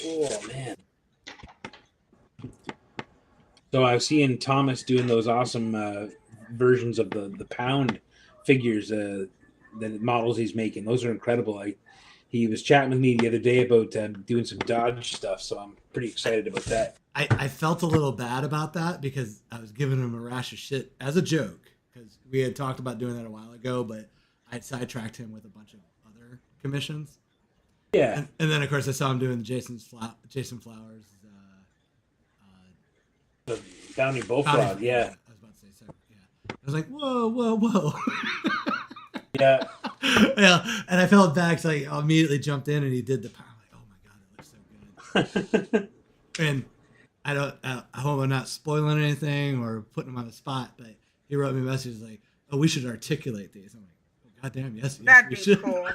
Oh man! So I was seeing Thomas doing those awesome versions of the pound figures, the models he's making. Those are incredible. He was chatting with me the other day about doing some Dodge stuff, so I'm pretty excited about that. I felt a little bad about that because I was giving him a rash of shit as a joke because we had talked about doing that a while ago, but I sidetracked him with a bunch of other commissions. Yeah, and then of course I saw him doing Jason Flowers. The Bounty Bullfrog. Yeah, I was about to say so. Yeah, I was like, whoa. Yeah. Yeah, and I felt bad because I immediately jumped in and he did the power. I'm like, oh my god, it looks so good. And I hope I'm not spoiling anything or putting him on the spot, but he wrote me a message like, "Oh, we should articulate these." I'm like, "Oh, goddamn, yes, That'd we be should." cool.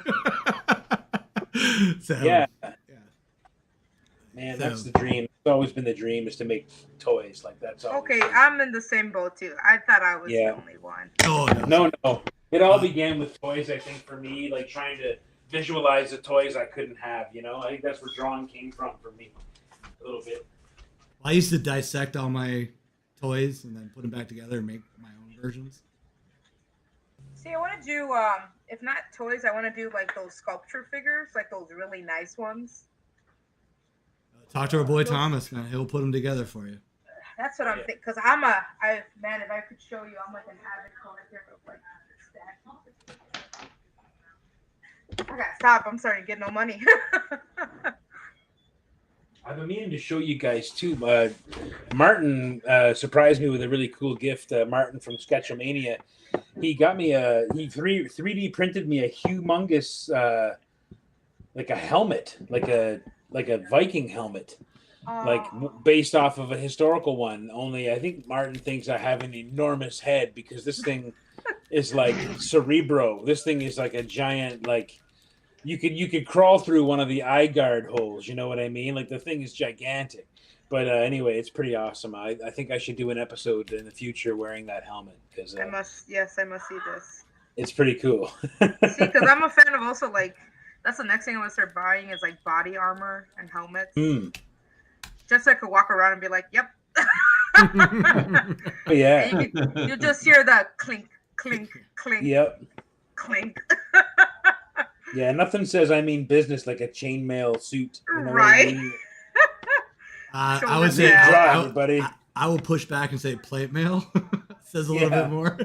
So, yeah. Man, that's the dream. It's always been the dream is to make toys like that's all. Okay, I'm in the same boat too. I thought I was the only one. Oh no. It all began with toys, I think, for me, like trying to visualize the toys I couldn't have, I think that's where drawing came from for me a little bit. I used to dissect all my toys and then put them back together and make my own versions. See, I want to do, if not toys, I want to do like those sculpture figures, like those really nice ones. Talk to our boy Thomas, man. He'll put them together for you. That's what I'm thinking. Because if I could show you, I'm like an avid collector of like statues. I gotta stop. I'm starting to get no money. I've been meaning to show you guys too. Martin surprised me with a really cool gift. Martin from Sketchamania, he got me he 3D printed me a humongous like a helmet, like a Viking helmet, like based off of a historical one. Only I think Martin thinks I have an enormous head because this thing is like Cerebro. This thing is like a giant, like you could crawl through one of the eye guard holes. You know what I mean? Like the thing is gigantic. But anyway, it's pretty awesome. I think I should do an episode in the future wearing that helmet because I must see this. It's pretty cool. See, because I'm a fan of also like. That's the next thing I'm gonna start buying is like body armor and helmets. Just so I could walk around and be like, "Yep." Yeah. You just hear the clink, clink, clink. Yep. Clink. Yeah, nothing says I mean business like a chainmail suit. You know right. What I mean? I would say I will push back and say plate mail. Says a little bit more.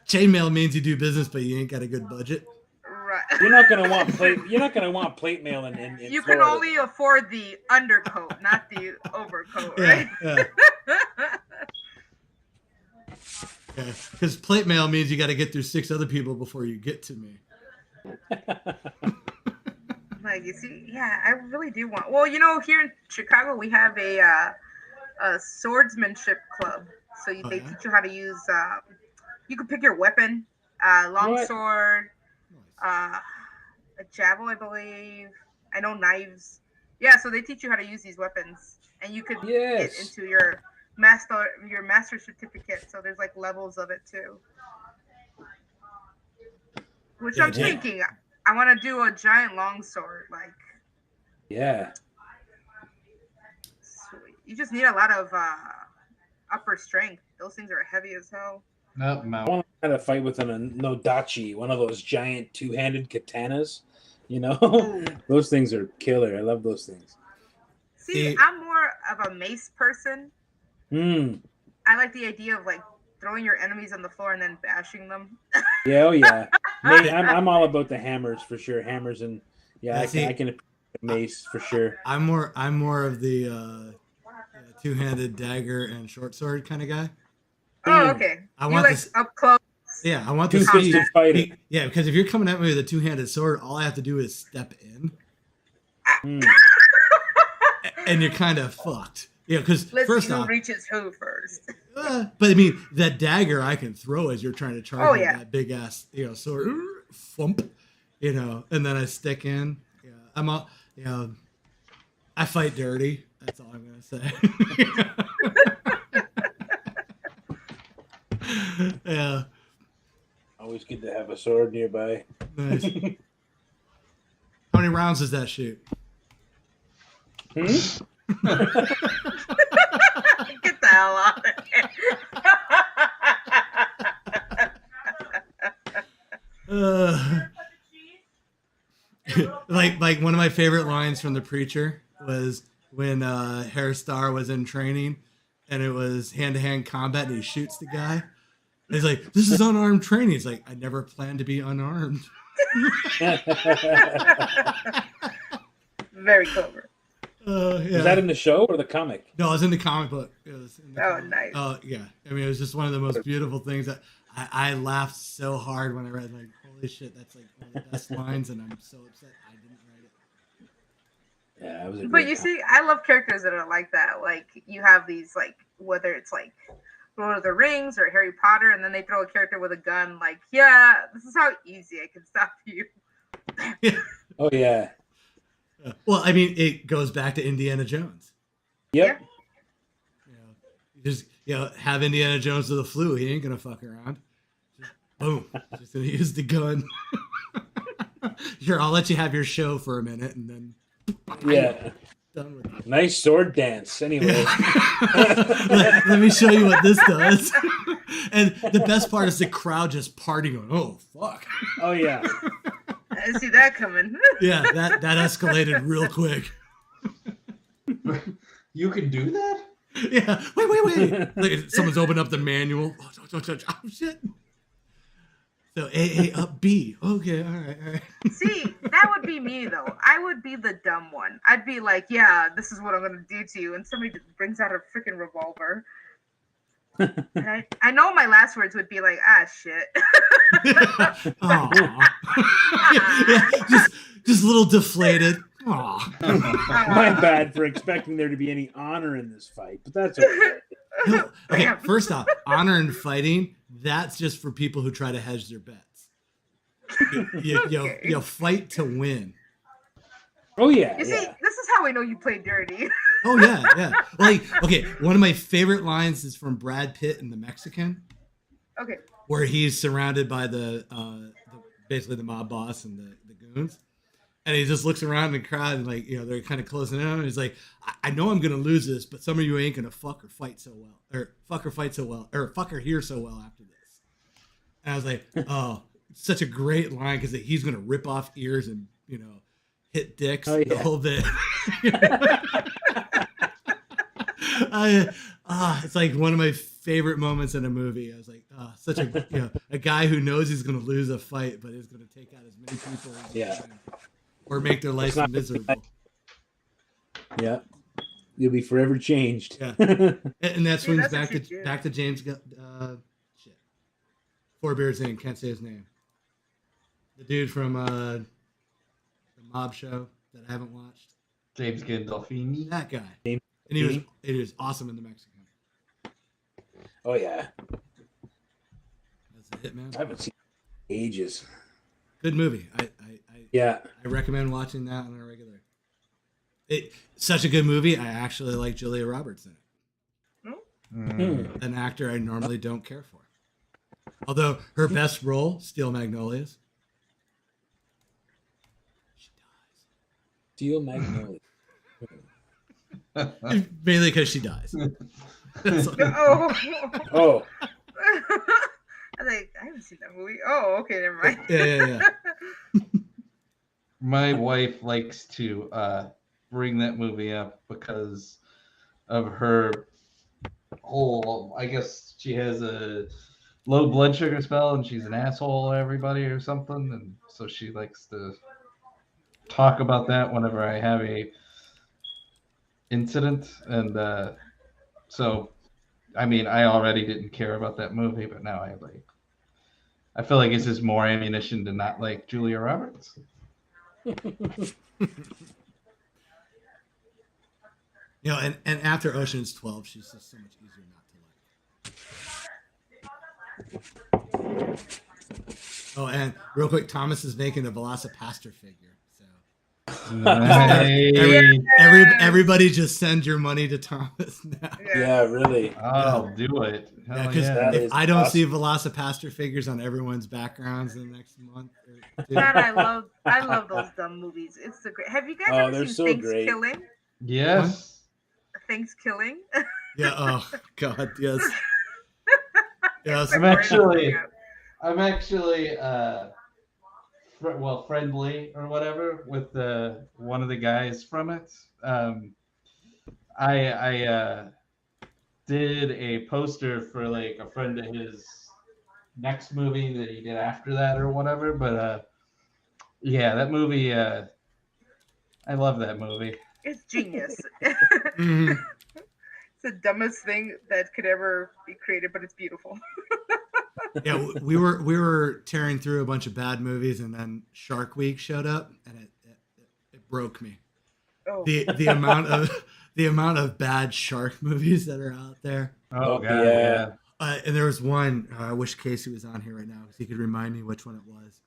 Chainmail means you do business, but you ain't got a good budget. Right. You're not gonna want plate. You're not gonna want plate mail in You Florida. can only afford the undercoat, not the overcoat, right? Yeah. Because plate mail means you got to get through 6 other people before you get to me. Like, you see, yeah, I really do want. Well, here in Chicago, we have a swordsmanship club. So they teach you how to use. You can pick your weapon, long sword, a javelin, I believe. I know knives. Yeah, so they teach you how to use these weapons, and you could get into your master certificate. So there's like levels of it too. Which I'm thinking, I want to do a giant longsword, like. Yeah. Sweet. You just need a lot of upper strength. Those things are heavy as hell. Nope, I want to kind of fight with a Nodachi, one of those giant 2-handed katanas. Those things are killer. I love those things. See, I'm more of a mace person. I like the idea of like throwing your enemies on the floor and then bashing them. Yeah, oh yeah. I'm all about the hammers for sure. Hammers and I can mace for sure. I'm more of the 2-handed dagger and short sword kind of guy. Oh, okay. I want this up close. Yeah, I want the speed. Fighting. Yeah, because if you're coming at me with a 2-handed sword, all I have to do is step in, and you're kind of fucked. Yeah, because first off, reaches who first. But I mean, that dagger I can throw as you're trying to charge me that big ass, sword, thump, and then I stick in. Yeah, I'm all, I fight dirty. That's all I'm gonna say. Yeah. Always good to have a sword nearby. Nice. How many rounds does that shoot? Get the hell out of here. Like one of my favorite lines from The Preacher was when Harris Starr was in training and it was hand-to-hand combat and he shoots the guy. And he's like, "This is unarmed training." He's like, "I never planned to be unarmed." Very clever. Is that in the show or the comic? No, it was in the comic book. Nice. Oh, yeah. I mean, it was just one of the most beautiful things that I laughed so hard when I read, like, holy shit, that's like one of the best lines, and I'm so upset I didn't write it. Yeah, it was. But you see, I love characters that are like that. Like, you have these, like, whether it's like Lord of the Rings or Harry Potter, and then they throw a character with a gun, like, yeah, this is how easy I can stop you. Yeah. Oh, yeah. Well, I mean, it goes back to Indiana Jones. Yep. You just have Indiana Jones with the flu. He ain't gonna fuck around. Just, boom. Just gonna use the gun. Sure, I'll let you have your show for a minute, and then done with it. Nice sword dance. Anyway, let me show you what this does. And the best part is the crowd just partying, going, "Oh fuck!" Oh yeah. I didn't see that coming. Yeah, that escalated real quick. You can do that? Yeah. Wait. Like, someone's opened up the manual. Oh, shit. So A up B. Okay, all right. See, that would be me though. I would be the dumb one. I'd be like, "Yeah, this is what I'm gonna do to you," and somebody just brings out a freaking revolver. And I know my last words would be like, "Ah, shit." Yeah, just a little deflated. Aw. My bad for expecting there to be any honor in this fight, but that's okay. Okay, first off, honor in fighting, that's just for people who try to hedge their bets. You fight to win. Oh yeah. You see, this is how we know you play dirty. Oh yeah. Like, okay, one of my favorite lines is from Brad Pitt in The Mexican. Okay. Where he's surrounded by basically the mob boss and the goons. And he just looks around the crowd and they're kind of closing in on him. And he's like, I know I'm going to lose this, but some of you ain't going to fuck or fight so well. Or fuck or fight so well. Or fuck or hear so well after this. And I was like, oh, it's such a great line because he's going to rip off ears and, hit dicks the whole bit. It's like one of my favorite moments in a movie. I was like, such a a guy who knows he's going to lose a fight, but is going to take out as many people as he can, or make their life miserable. Yeah, you'll be forever changed. Yeah, and that swings back to James. Four Bears Inc. Can't say his name. The dude from the mob show that I haven't watched. James Gandolfini. That guy. James And he was awesome in The Mexican. Oh yeah. That's a hit, man. I haven't seen it in ages. Good movie. I recommend watching that on a regular. It's such a good movie. I actually like Julia Roberts in it. An actor I normally don't care for. Although her best role, Steel Magnolias. She dies. Steel Magnolia. Mainly because she dies. Oh. I haven't seen that movie. Oh, okay, never mind. Yeah. My wife likes to bring that movie up because of her whole. I guess she has a low blood sugar spell and she's an asshole to everybody or something, and so she likes to talk about that whenever I have a incident. And so I mean, I already didn't care about that movie, but now I feel like it's just more ammunition to not like Julia Roberts. And after Ocean's 12, she's just so much easier not to like. Oh, and real quick, Thomas is making a Velocipaster figure. So everybody just send your money to Thomas now. Yeah, really. I'll do it. Because if I don't see Velocipaster figures on everyone's backgrounds in the next month. God, I love those dumb movies. It's the great. Have you guys ever seen Thanksgiving? Yes. Thanksgiving. Yeah. Oh God. Yes. Yes. I'm actually friendly or whatever with one of the guys from it. I did a poster for like a friend of his next movie that he did after that or whatever. But yeah, that movie. I love that movie. It's genius. Mm-hmm. It's the dumbest thing that could ever be created, but it's beautiful. Yeah, we were tearing through a bunch of bad movies, and then Shark Week showed up, and it broke me. Oh. The amount of bad shark movies that are out there. Oh God, yeah. And there was one. I wish Casey was on here right now because he could remind me which one it was.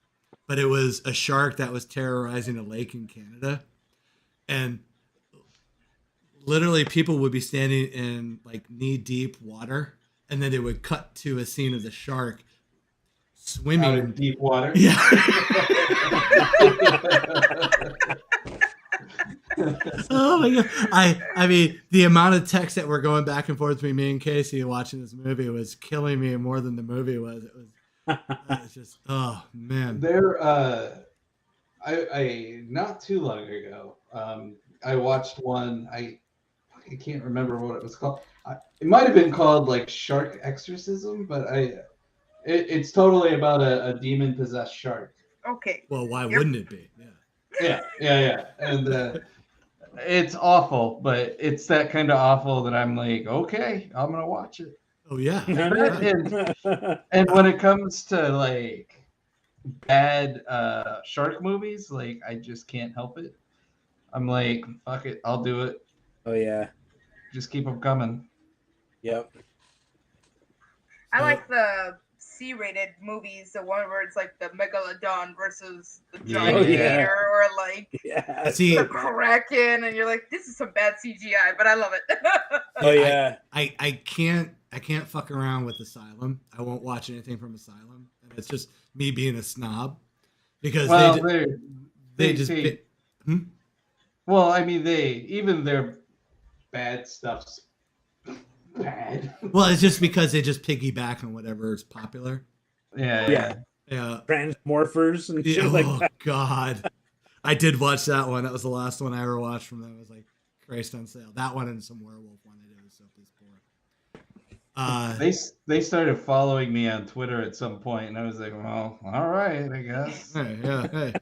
But it was a shark that was terrorizing a lake in Canada, and literally people would be standing in like knee-deep water, and then they would cut to a scene of the shark swimming out in deep water. Yeah. Oh my God. I mean, the amount of text that were going back and forth between me and Casey watching this movie was killing me more than the movie was. It was just, oh man. There, I not too long ago, I watched one. I can't remember what it was called. It might have been called like Shark Exorcism, but it's totally about a demon possessed shark. Okay. Well, why wouldn't it be? Yeah. And it's awful, but it's that kind of awful that I'm like, okay, I'm gonna watch it. Oh yeah. And when it comes to like bad shark movies, like I just can't help it. I'm like, fuck it, I'll do it. Oh yeah. Just keep them coming. Yep. I like the C-rated movies, the one where it's like the megalodon versus the giant gator, or like the kraken, and you're like, this is some bad CGI, but I love it. Oh yeah. I can't fuck around with Asylum. I won't watch anything from Asylum, and it's just me being a snob because they just. Well, I mean, even their bad stuff's bad. Well, it's just because they just piggyback on whatever is popular. Yeah. Transmorphers and shit like that. Oh God, I did watch that one. That was the last one I ever watched from them. It was like Christ on sale. That one and some werewolf one I did was so piss poor. They started following me on Twitter at some point, and I was like, well, all right, I guess. Hey, yeah, hey.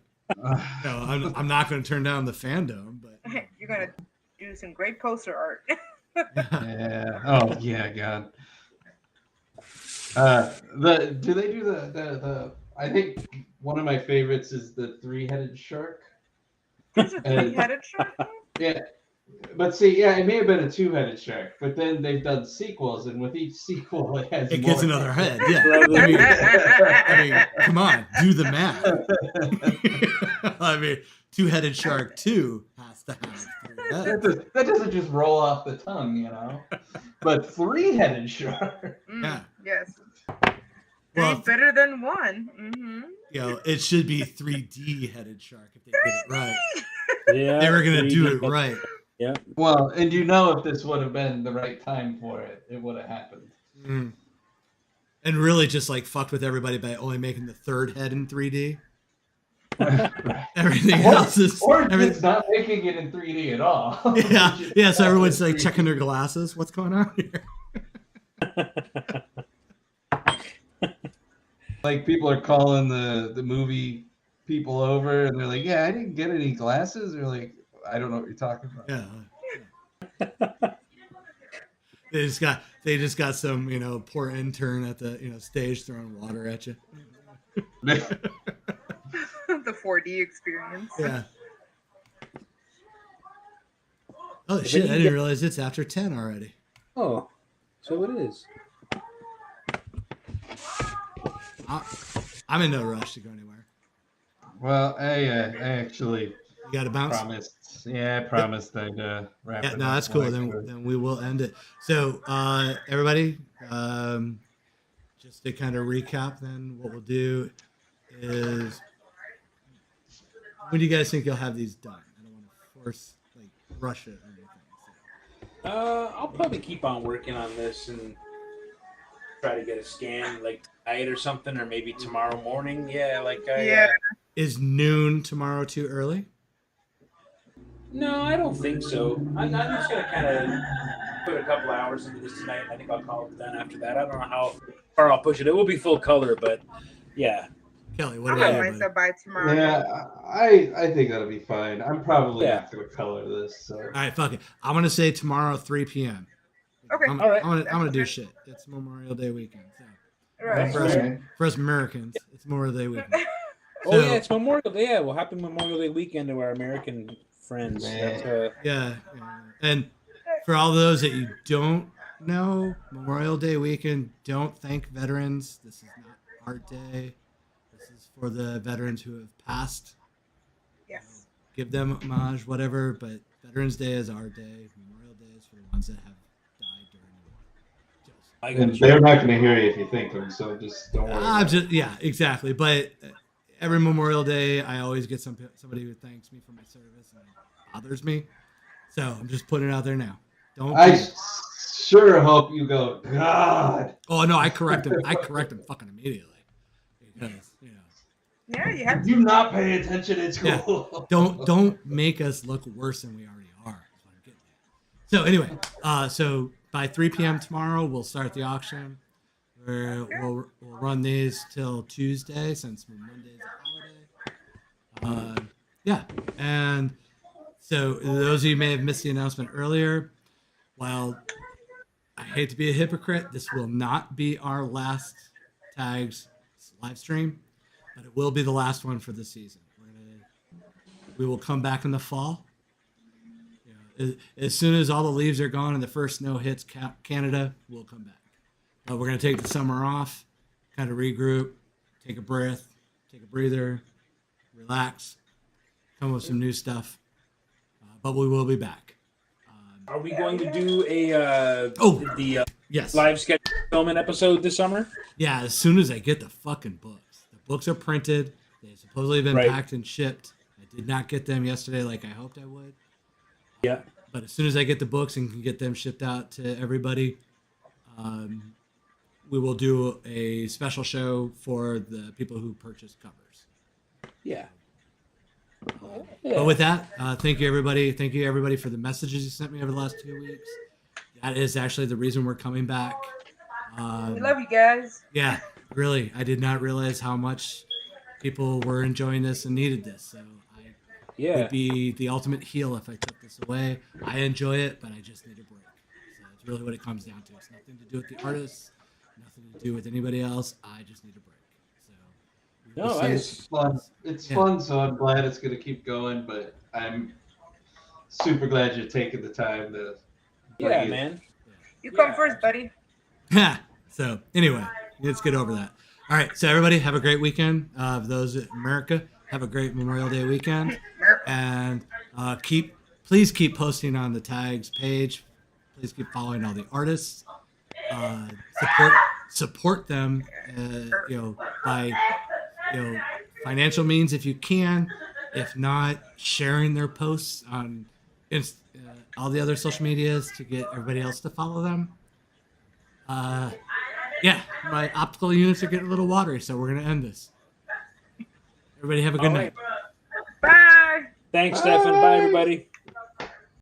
No, I'm not going to turn down the fandom, but You're gonna do some great poster art. Yeah. Oh yeah, God. Do they do the I think one of my favorites is the three-headed shark. There's a three-headed shark. Yeah. But see, yeah, it may have been a two-headed shark, but then they've done sequels, and with each sequel, it has it more gets another head. heads. Yeah, I mean, come on, do the math. I mean, two-headed shark 2 has to have 3 heads. That doesn't just roll off the tongue, you know. But three-headed shark. Yeah. Yes. Well, Better than one. Mm-hmm. You know, it should be 3D headed shark if they did it right. Yeah, They were gonna do 3D. it right. Yeah. Well, and you know, if this would have been the right time for it, it would have happened. Mm. And really just like fucked with everybody by only making the third head in 3D. Everything else is or just not making it in 3D at all. Yeah. So everyone's like checking their glasses. What's going on here? Like people are calling the movie people over, and they're like, "Yeah, I didn't get any glasses." They're like, "I don't know what you're talking about." Yeah. They just got some, poor intern at the, stage throwing water at you. The 4D experience. Yeah. Oh shit! I didn't realize it's after 10 already. Oh, so it is. I'm in no rush to go anywhere. Well, I actually You got to bounce. promised. Yeah, I promised I'd wrap Yeah, it no, up that's cool. before I could. Then we will end it. So, everybody, just to kind of recap, then what we'll do is, when do you guys think you'll have these done? I don't want to rush it or anything. I'll probably keep on working on this and try to get a scan like tonight or something, or maybe tomorrow morning. Yeah, Is noon tomorrow too early? No, I don't think so. I'm just gonna kind of put a couple hours into this tonight. I think I'll call it done after that. I don't know how far I'll push it. It will be full color, but yeah. Kelly, what I'll about have you? mine buddy? by tomorrow. Yeah, I think that'll be fine. I'm probably Yeah. not going to color this. So. All right, fuck it. I'm gonna say tomorrow 3 p.m. Okay. I'm All right. gonna do shit. It's Memorial Day weekend. So. Right. For us Americans, it's Memorial Day weekend. Oh yeah, it's Memorial Day. Yeah, well, happy Memorial Day weekend to our American friends. That's, Yeah. And for all those that you don't know, Memorial Day weekend, don't thank veterans. This is not our day. This is for the veterans who have passed. Yes. Give them homage, whatever, but Veterans Day is our day. Memorial Day is for the ones that have died during the war. I And got they're you. not going to hear you if you thank them, so just don't worry. Yeah, exactly. But every Memorial Day, I always get somebody who thanks me for my service, and it bothers me. So I'm just putting it out there now. Don't. I sure hope you go, God. Oh no, I correct him. I correct him fucking immediately because Yeah, you have Did to. you not pay attention in school? don't make us look worse than we already are. Is what I'm getting at. So anyway, so by 3 p.m. tomorrow, we'll start the auction. We'll run these till Tuesday since Monday's a holiday. Yeah, and so those of you who may have missed the announcement earlier, while I hate to be a hypocrite, this will not be our last tags live stream, but it will be the last one for the season. We will come back in the fall. As soon as all the leaves are gone and the first snow hits Canada, we'll come back. We're going to take the summer off, kind of regroup, take a breath, take a breather, relax, come up with some new stuff. But we will be back. Are we going to do a Yes. live sketch filming episode this summer? Yeah, as soon as I get the fucking books. The books are printed. They've supposedly been Right. packed and shipped. I did not get them yesterday like I hoped I would. Yeah. But as soon as I get the books and can get them shipped out to everybody, we will do a special show for the people who purchase covers. Yeah. But with that, thank you everybody. Thank you everybody for the messages you sent me over the last 2 weeks. That is actually the reason we're coming back. We love you guys. Yeah, really, I did not realize how much people were enjoying this and needed this. So I would be the ultimate heel if I took this away. I enjoy it, but I just need a break. So it's really what it comes down to. It's nothing to do with the artists, nothing to do with anybody else. I just need a break. So it's fun. It's fun, so I'm glad it's going to keep going. But I'm super glad you're taking the time to. Yeah, man. You come first, buddy. Yeah. So anyway, let's get over that. All right. So everybody have a great weekend. Those in America, have a great Memorial Day weekend. And please keep posting on the tags page. Please keep following all the artists. Support them, by financial means if you can. If not, sharing their posts on all the other social medias to get everybody else to follow them. My optical units are getting a little watery, so we're gonna end this. Everybody have a good night. Bye. Thanks, Stefan. Bye, everybody.